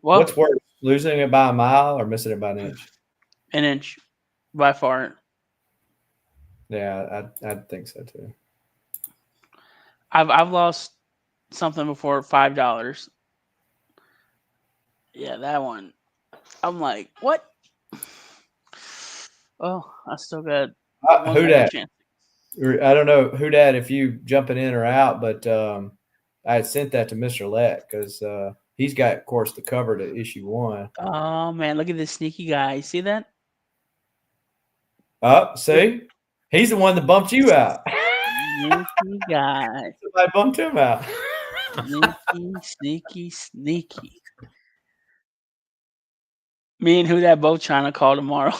Well, What's worse, losing it by a mile or missing it by an inch? an inch by far. Yeah, I'd think so too. I've lost something before $5. Yeah, that one. I'm like, what? Oh, I still got one Who more dat? chance. I don't know who dat if you jumping in or out, but I had sent that to Mr. Let because he's got, of course, the cover to issue 1. Oh man, look at this sneaky guy. See that? See, he's the one that bumped you out. Sneaky guy. Somebody bumped him out. Sneaky. Me and who that both trying to call tomorrow.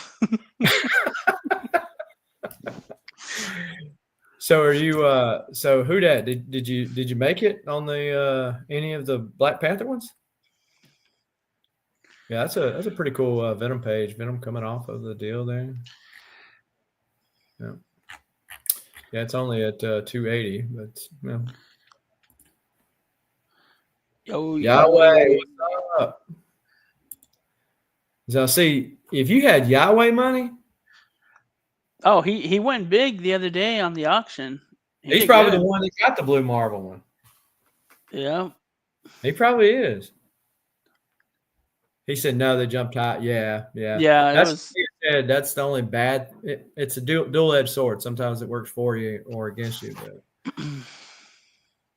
So are you? So who dat? Did you make it on the any of the Black Panther ones? Yeah, that's a pretty cool Venom page. Venom coming off of the deal there. Yeah, yeah, it's only at 280, but Yahweh, what's up? So see, if you had Yahweh money, Oh, he went big the other day on the auction. he's probably the one that got the Blue Marvel one. Yeah. He probably is. He said no, they jumped high. Yeah. Yeah, That's the only bad. It's a dual-edged sword. Sometimes it works for you or against you. But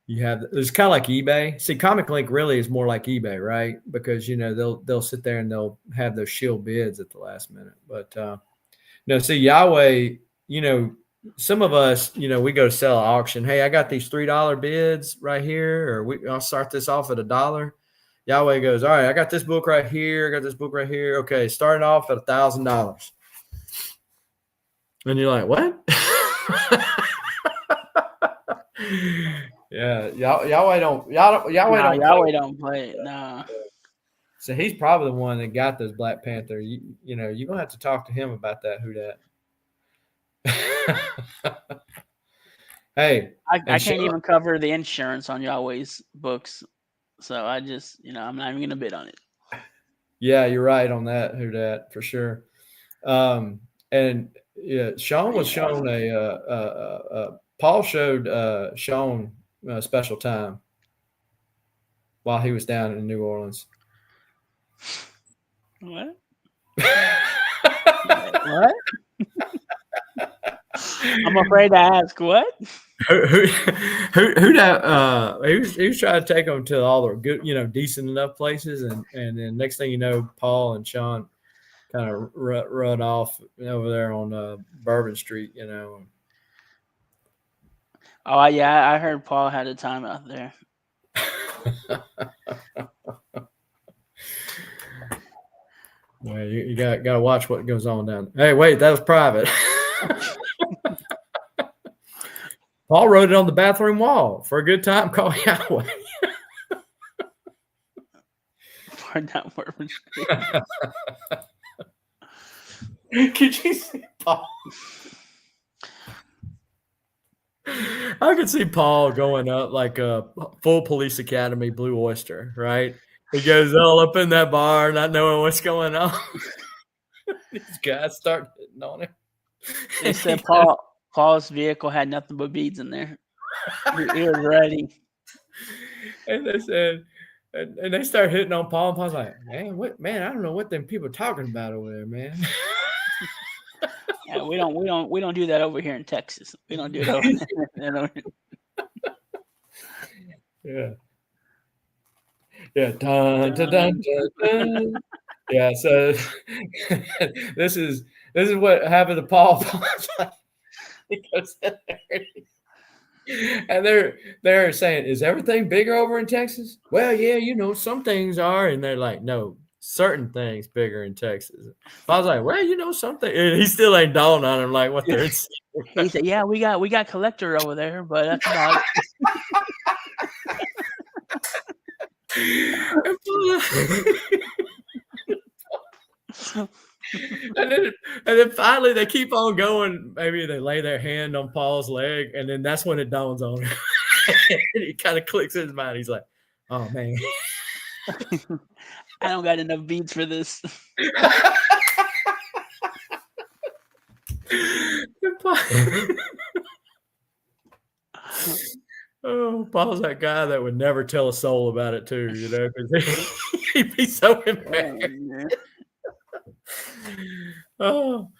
it's kind of like eBay. See, Comiclink really is more like eBay, right? Because they'll sit there and they'll have those shield bids at the last minute. But no, see, Yahweh, some of us, we go to sell an auction. Hey, I got these $3 bids right here, or I'll start this off at $1. Yahweh goes, all right, I got this book right here. I got this book right here. Okay, starting off at $1,000. And you're like, what? Yeah, Yahweh don't play it. No. So he's probably the one that got those Black Panther. You're gonna have to talk to him about that. Who that? Hey, I can't even cover the insurance on Yahweh's books. So I just, I'm not even gonna bid on it. Yeah, you're right on that. Who that for sure. And yeah, Sean was shown Paul showed Sean Special Time while he was down in New Orleans. What? What? I'm afraid to ask. What? Who that? He was trying to take them to all the good, decent enough places, and then next thing you know, Paul and Sean kind of run off over there on Bourbon Street. Oh yeah, I heard Paul had a time out there. Well, you got to watch what goes on down there. Hey, wait, that was private. Paul wrote it on the bathroom wall. For a good time, call Yahweh. For that Bourbon Street. Could you see Paul? I could see Paul going up like a full Police Academy Blue Oyster, right? He goes all up in that bar, not knowing what's going on. These guys start hitting on him. They said Paul's vehicle had nothing but beads in there. He was ready. And they said, and they start hitting on Paul, and Paul's like, man, I don't know what them people are talking about over there, man. Yeah, we don't do that over here in Texas. We don't do it over there. Yeah. Yeah. Dun, dun, dun, dun, dun. Yeah. So this is what happened to Paul. He goes in there and they're saying, is everything bigger over in Texas? Well, yeah, some things are. And they're like, no, certain things bigger in Texas. I was like, well, you know something, and he still ain't dawned on him like what they're. He said, "Yeah, we got Collector over there, but that's about it." And then finally they keep on going. Maybe they lay their hand on Paul's leg, and then that's when it dawns on him. And he kind of clicks in his mind. He's like, "Oh man, I don't got enough beats for this. Oh, Paul's that guy that would never tell a soul about it too, you know, because he'd be so embarrassed. Oh.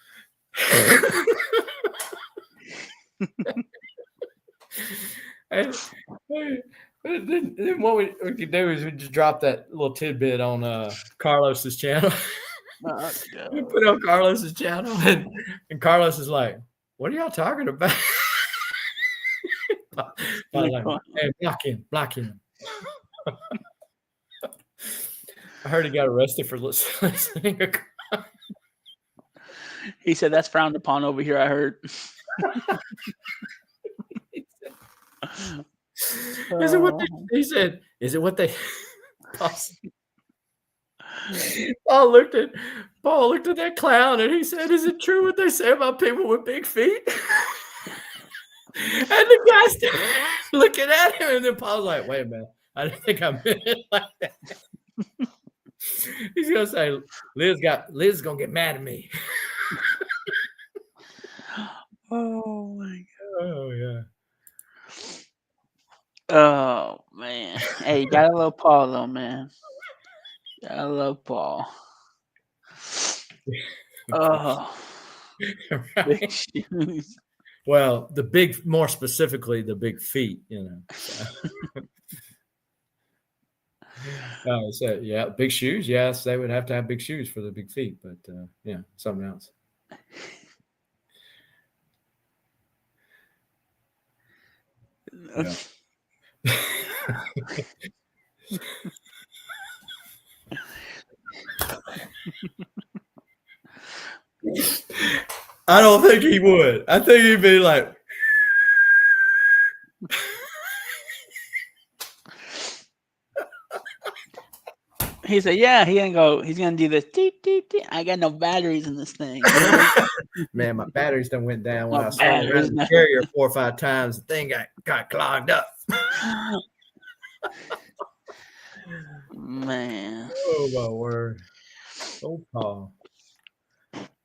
and then what we could do is we just drop that little tidbit on Carlos's channel. We put on Carlos's channel, and Carlos is like, "What are y'all talking about?" Like, hey, block him. I heard he got arrested for listening. He said that's frowned upon over here. I heard. Is it what he said? Is it what they? Paul looked at that clown and he said, "Is it true what they say about people with big feet?" And the guy's looking at him, and then Paul's like, "Wait a minute, I didn't think I meant it like that." He's gonna say, Liz is gonna get mad at me. Oh my God. Oh yeah. Oh man. Hey, you gotta love Paul though, man. Gotta love Paul. Oh, Right. big shoes. Well, more specifically, the big feet, you know. So yeah, big shoes. Yes, they would have to have big shoes for the big feet, but yeah, something else. Yeah. I don't think he would. I think he'd be like. He said, "Yeah, he's gonna do this. I got no batteries in this thing." Man, my batteries done went down when I swung around the carrier 4 or 5 times. The thing got clogged up. Man. Oh my word. Oh, Paul.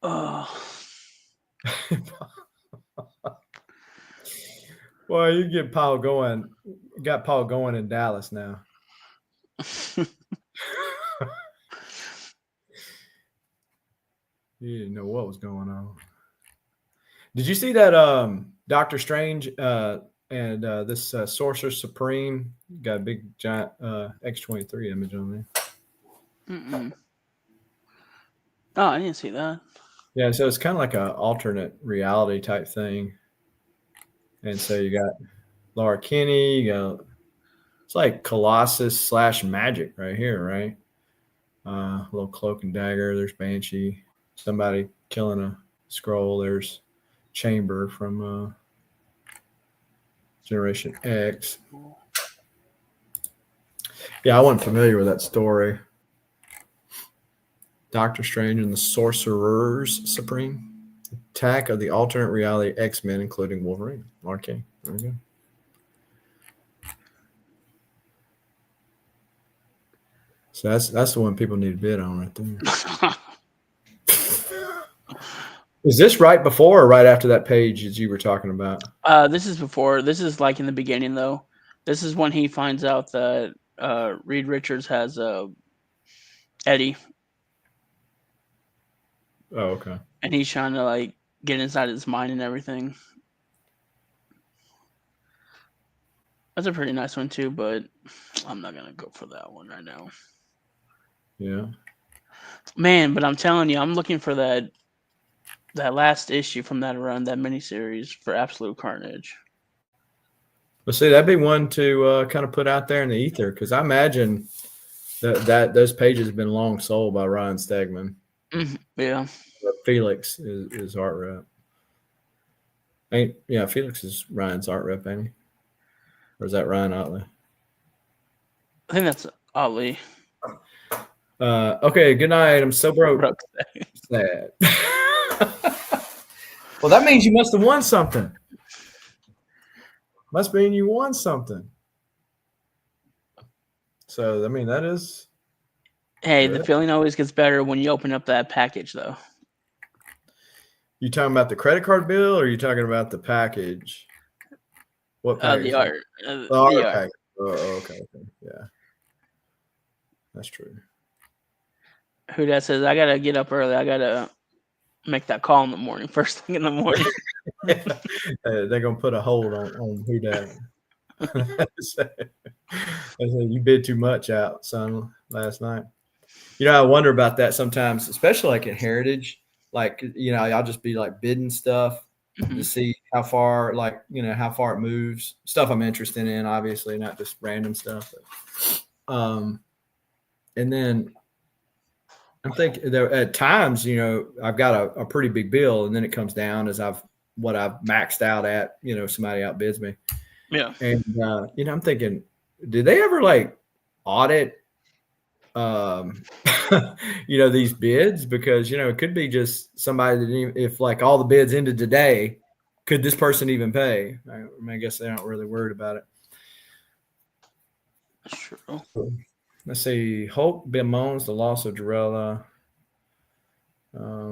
Oh. Well, you get Paul going. Got Paul going in Dallas now. You didn't know what was going on. Did you see that Doctor Strange and this Sorcerer Supreme got a big giant X-23 image on there? Mm-mm. Oh, I didn't see that. Yeah, so it's kind of like an alternate reality type thing. And so you got Laura Kinney, you got, it's like Colossus / Magic right here, right? A little cloak and dagger. There's Banshee. Somebody killing a scroll. There's Chamber from Generation X. Yeah, I wasn't familiar with that story. Doctor Strange and the Sorcerers Supreme. Attack of the alternate reality X-Men, including Wolverine. Okay, there we go. So that's the one people need to bid on right there. Is this right before or right after that page that you were talking about? This is before. This is like in the beginning, though. This is when he finds out that Reed Richards has Eddie. Oh, okay. And he's trying to like get inside his mind and everything. That's a pretty nice one too, but I'm not gonna go for that one right now. Yeah. Man, but I'm telling you, I'm looking for that last issue from that run, that miniseries for Absolute Carnage. Well, see, that'd be one to kind of put out there in the ether, because I imagine Those pages have been long sold by Ryan Stegman. Yeah. Felix is art rep. Felix is Ryan's art rep, ain't he? Or is that Ryan Otley? I think that's Ollie. Okay, good night. I'm so broke. Sad. Well, that means you must have won something. Must mean you won something. So, I mean, that is. Hey, good. the feeling always gets better when you open up that package, though. You talking about the credit card bill, or are you talking about the package? What package? The art. The The art art. package. Oh, okay. Yeah, that's true. Who that says, I gotta get up early. I gotta make that call in the morning, first thing in the morning. They're gonna put a hold on who that. You bid too much out, son, last night. I wonder about that sometimes, especially like at Heritage. Like, I'll just be like bidding stuff to see how far, how far it moves. Stuff I'm interested in, obviously, not just random stuff. But, and then I'm thinking there at times, I've got a pretty big bill, and then it comes down as I've maxed out at. Somebody outbids me. Yeah. And I'm thinking, did they ever like audit these bids? Because it could be just somebody that even, if like all the bids ended today, could this person even pay? I guess they're not really worried about it. True. Let's see. Hope bemoans the loss of Jarella.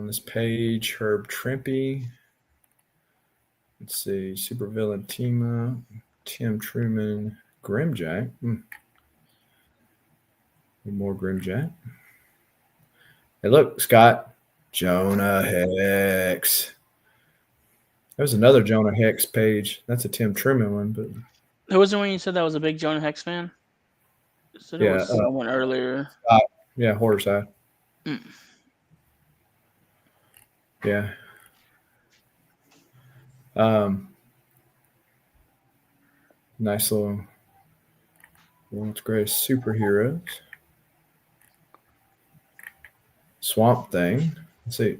This page, Herb Trimpe. Let's see. Supervillain Tima, Tim Truman, Grimjack. More Grimjack. Hey, look, Scott. Jonah Hex. There's another Jonah Hex page. That's a Tim Truman one, but Who was the one you said that was a big Jonah Hex fan? You said it was someone earlier. Yeah, Horror Side. Yeah. Nice little World's Greatest Superheroes. Swamp Thing. Let's see.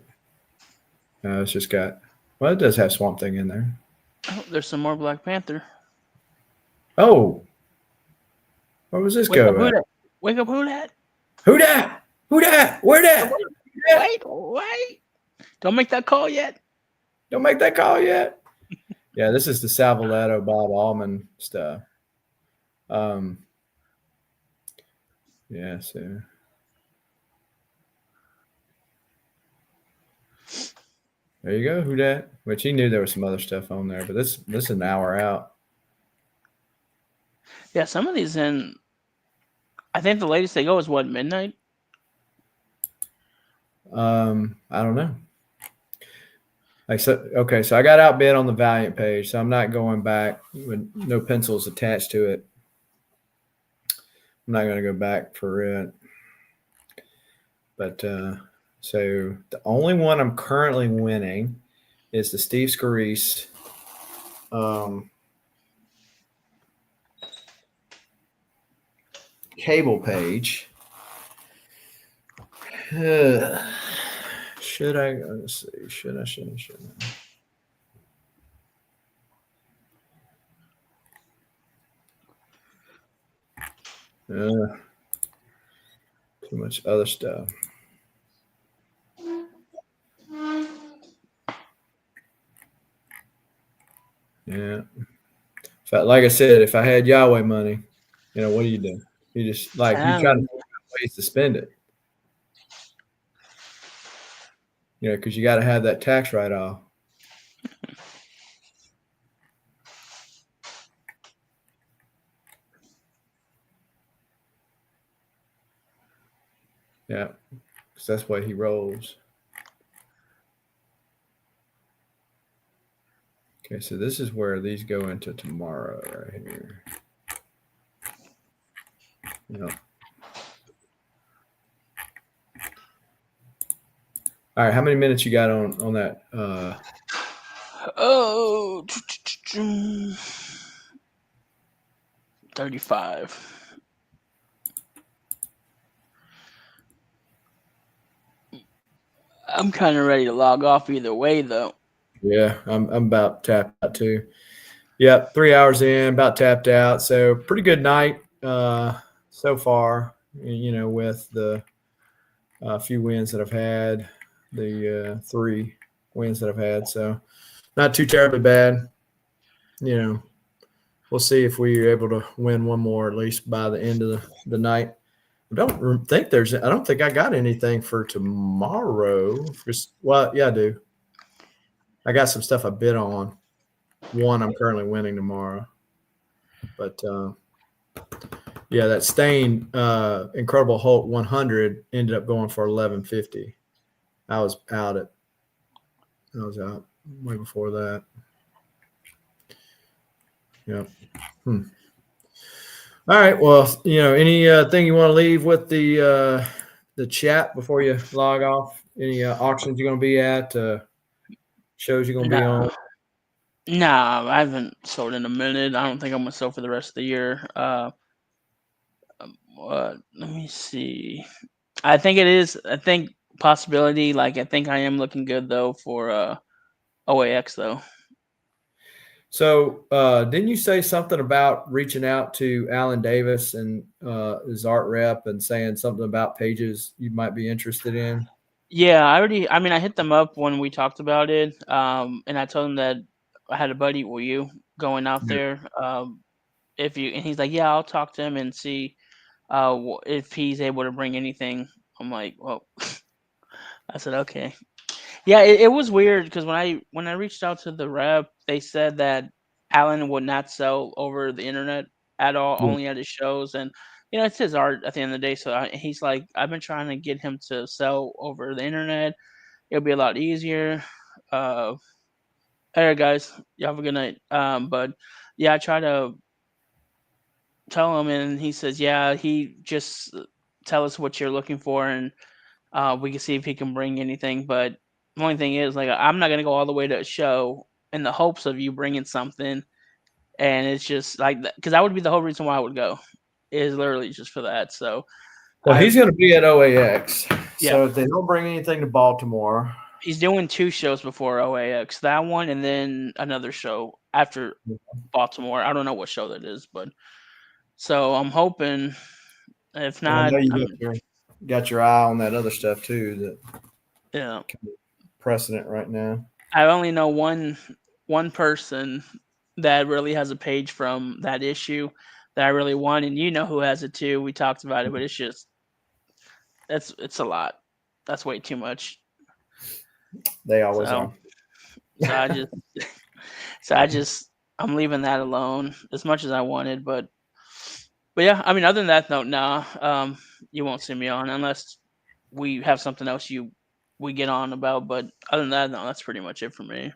It's just got. Well, it does have Swamp Thing in there. Oh, there's some more Black Panther. Oh. Where was this go? Wake up, who that? Who that? Who that? Where that? Wait. Don't make that call yet. Don't make that call yet. Yeah, this is the Salvoletto Bob Allman stuff. Yeah, so. There you go. Who dat? Which he knew there was some other stuff on there, but this is an hour out. Yeah, some of these in. I think the latest they go is what, midnight? I don't know. So I got outbid on the Valiant page, so I'm not going back with no pencils attached to it. I'm not going to go back for it. But so the only one I'm currently winning is the Steve Scarice cable page. Should I? Let's see. Should I? Too much other stuff. Yeah. Like I said, if I had Yahweh money, what do? You just you try to find ways to spend it. Because you got to have that tax write-off. Yeah, because that's why he rolls. Okay, so this is where these go into tomorrow right here. All right, how many minutes you got on that? 35. I'm kind of ready to log off either way, though. Yeah, I'm about tapped out too. Yep, 3 hours in, about tapped out. So pretty good night so far. With the few wins that I've had, the 3 wins that I've had. So not too terribly bad. We'll see if we're able to win one more at least by the end of the night. I don't think I got anything for tomorrow. Well, yeah, I do. I got some stuff I bid on. One I'm currently winning tomorrow. But yeah, that Stain Incredible Hulk 100 ended up going for 1150. I was out way before that. Yeah. All right. Well, any thing you want to leave with the chat before you log off? Any auctions you're going to be at? Shows you're going to be on? Nah, I haven't sold in a minute. I don't think I'm gonna sell for the rest of the year. Let me see. I think it is. I think possibility. Like I think I am looking good though for OAX though. So, didn't you say something about reaching out to Alan Davis and his art rep and saying something about pages you might be interested in? Yeah, I mean, I hit them up when we talked about it. And I told them that I had a buddy with you going out Yeah. there. And he's like, yeah, I'll talk to him and see if he's able to bring anything. I'm like, well, I said, okay. Yeah, it was weird because when I reached out to the rep, they said that Alan would not sell over the internet at all, Yeah. only at his shows, and it's his art at the end of the day. So he's like, I've been trying to get him to sell over the internet. It'll be a lot easier. Uh, all right, guys, you have a good night. But yeah, I try to tell him, and he says, yeah, he just tell us what you're looking for, and we can see if he can bring anything. But the only thing is, like, I'm not gonna go all the way to a show in the hopes of you bringing something, and it's just like that because that would be the whole reason why I would go, is literally just for that. So Well, I, he's going to be at OAX. yeah, So if they don't bring anything to Baltimore, he's doing 2 shows before OAX, that one, and then another show after Baltimore. I don't know what show that is, but so I'm hoping. If and I not, know you got your eye on that other stuff too. That yeah, precedent right now. I only know one person that really has a page from that issue that I really want, and you know who has it too. We talked about it, but it's just it's a lot. That's way too much. They always So are. so I just I'm leaving that alone as much as I wanted, but yeah, I mean other than that though, nah, you won't see me on unless we have something else we get on about. But other than that, no, that's pretty much it for me.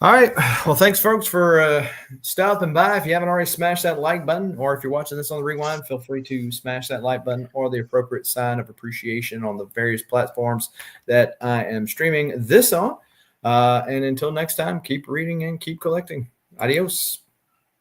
All right. Well, thanks, folks, for stopping by. If you haven't already smashed that like button, or if you're watching this on the rewind, feel free to smash that like button or the appropriate sign of appreciation on the various platforms that I am streaming this on. And until next time, keep reading and keep collecting. Adios.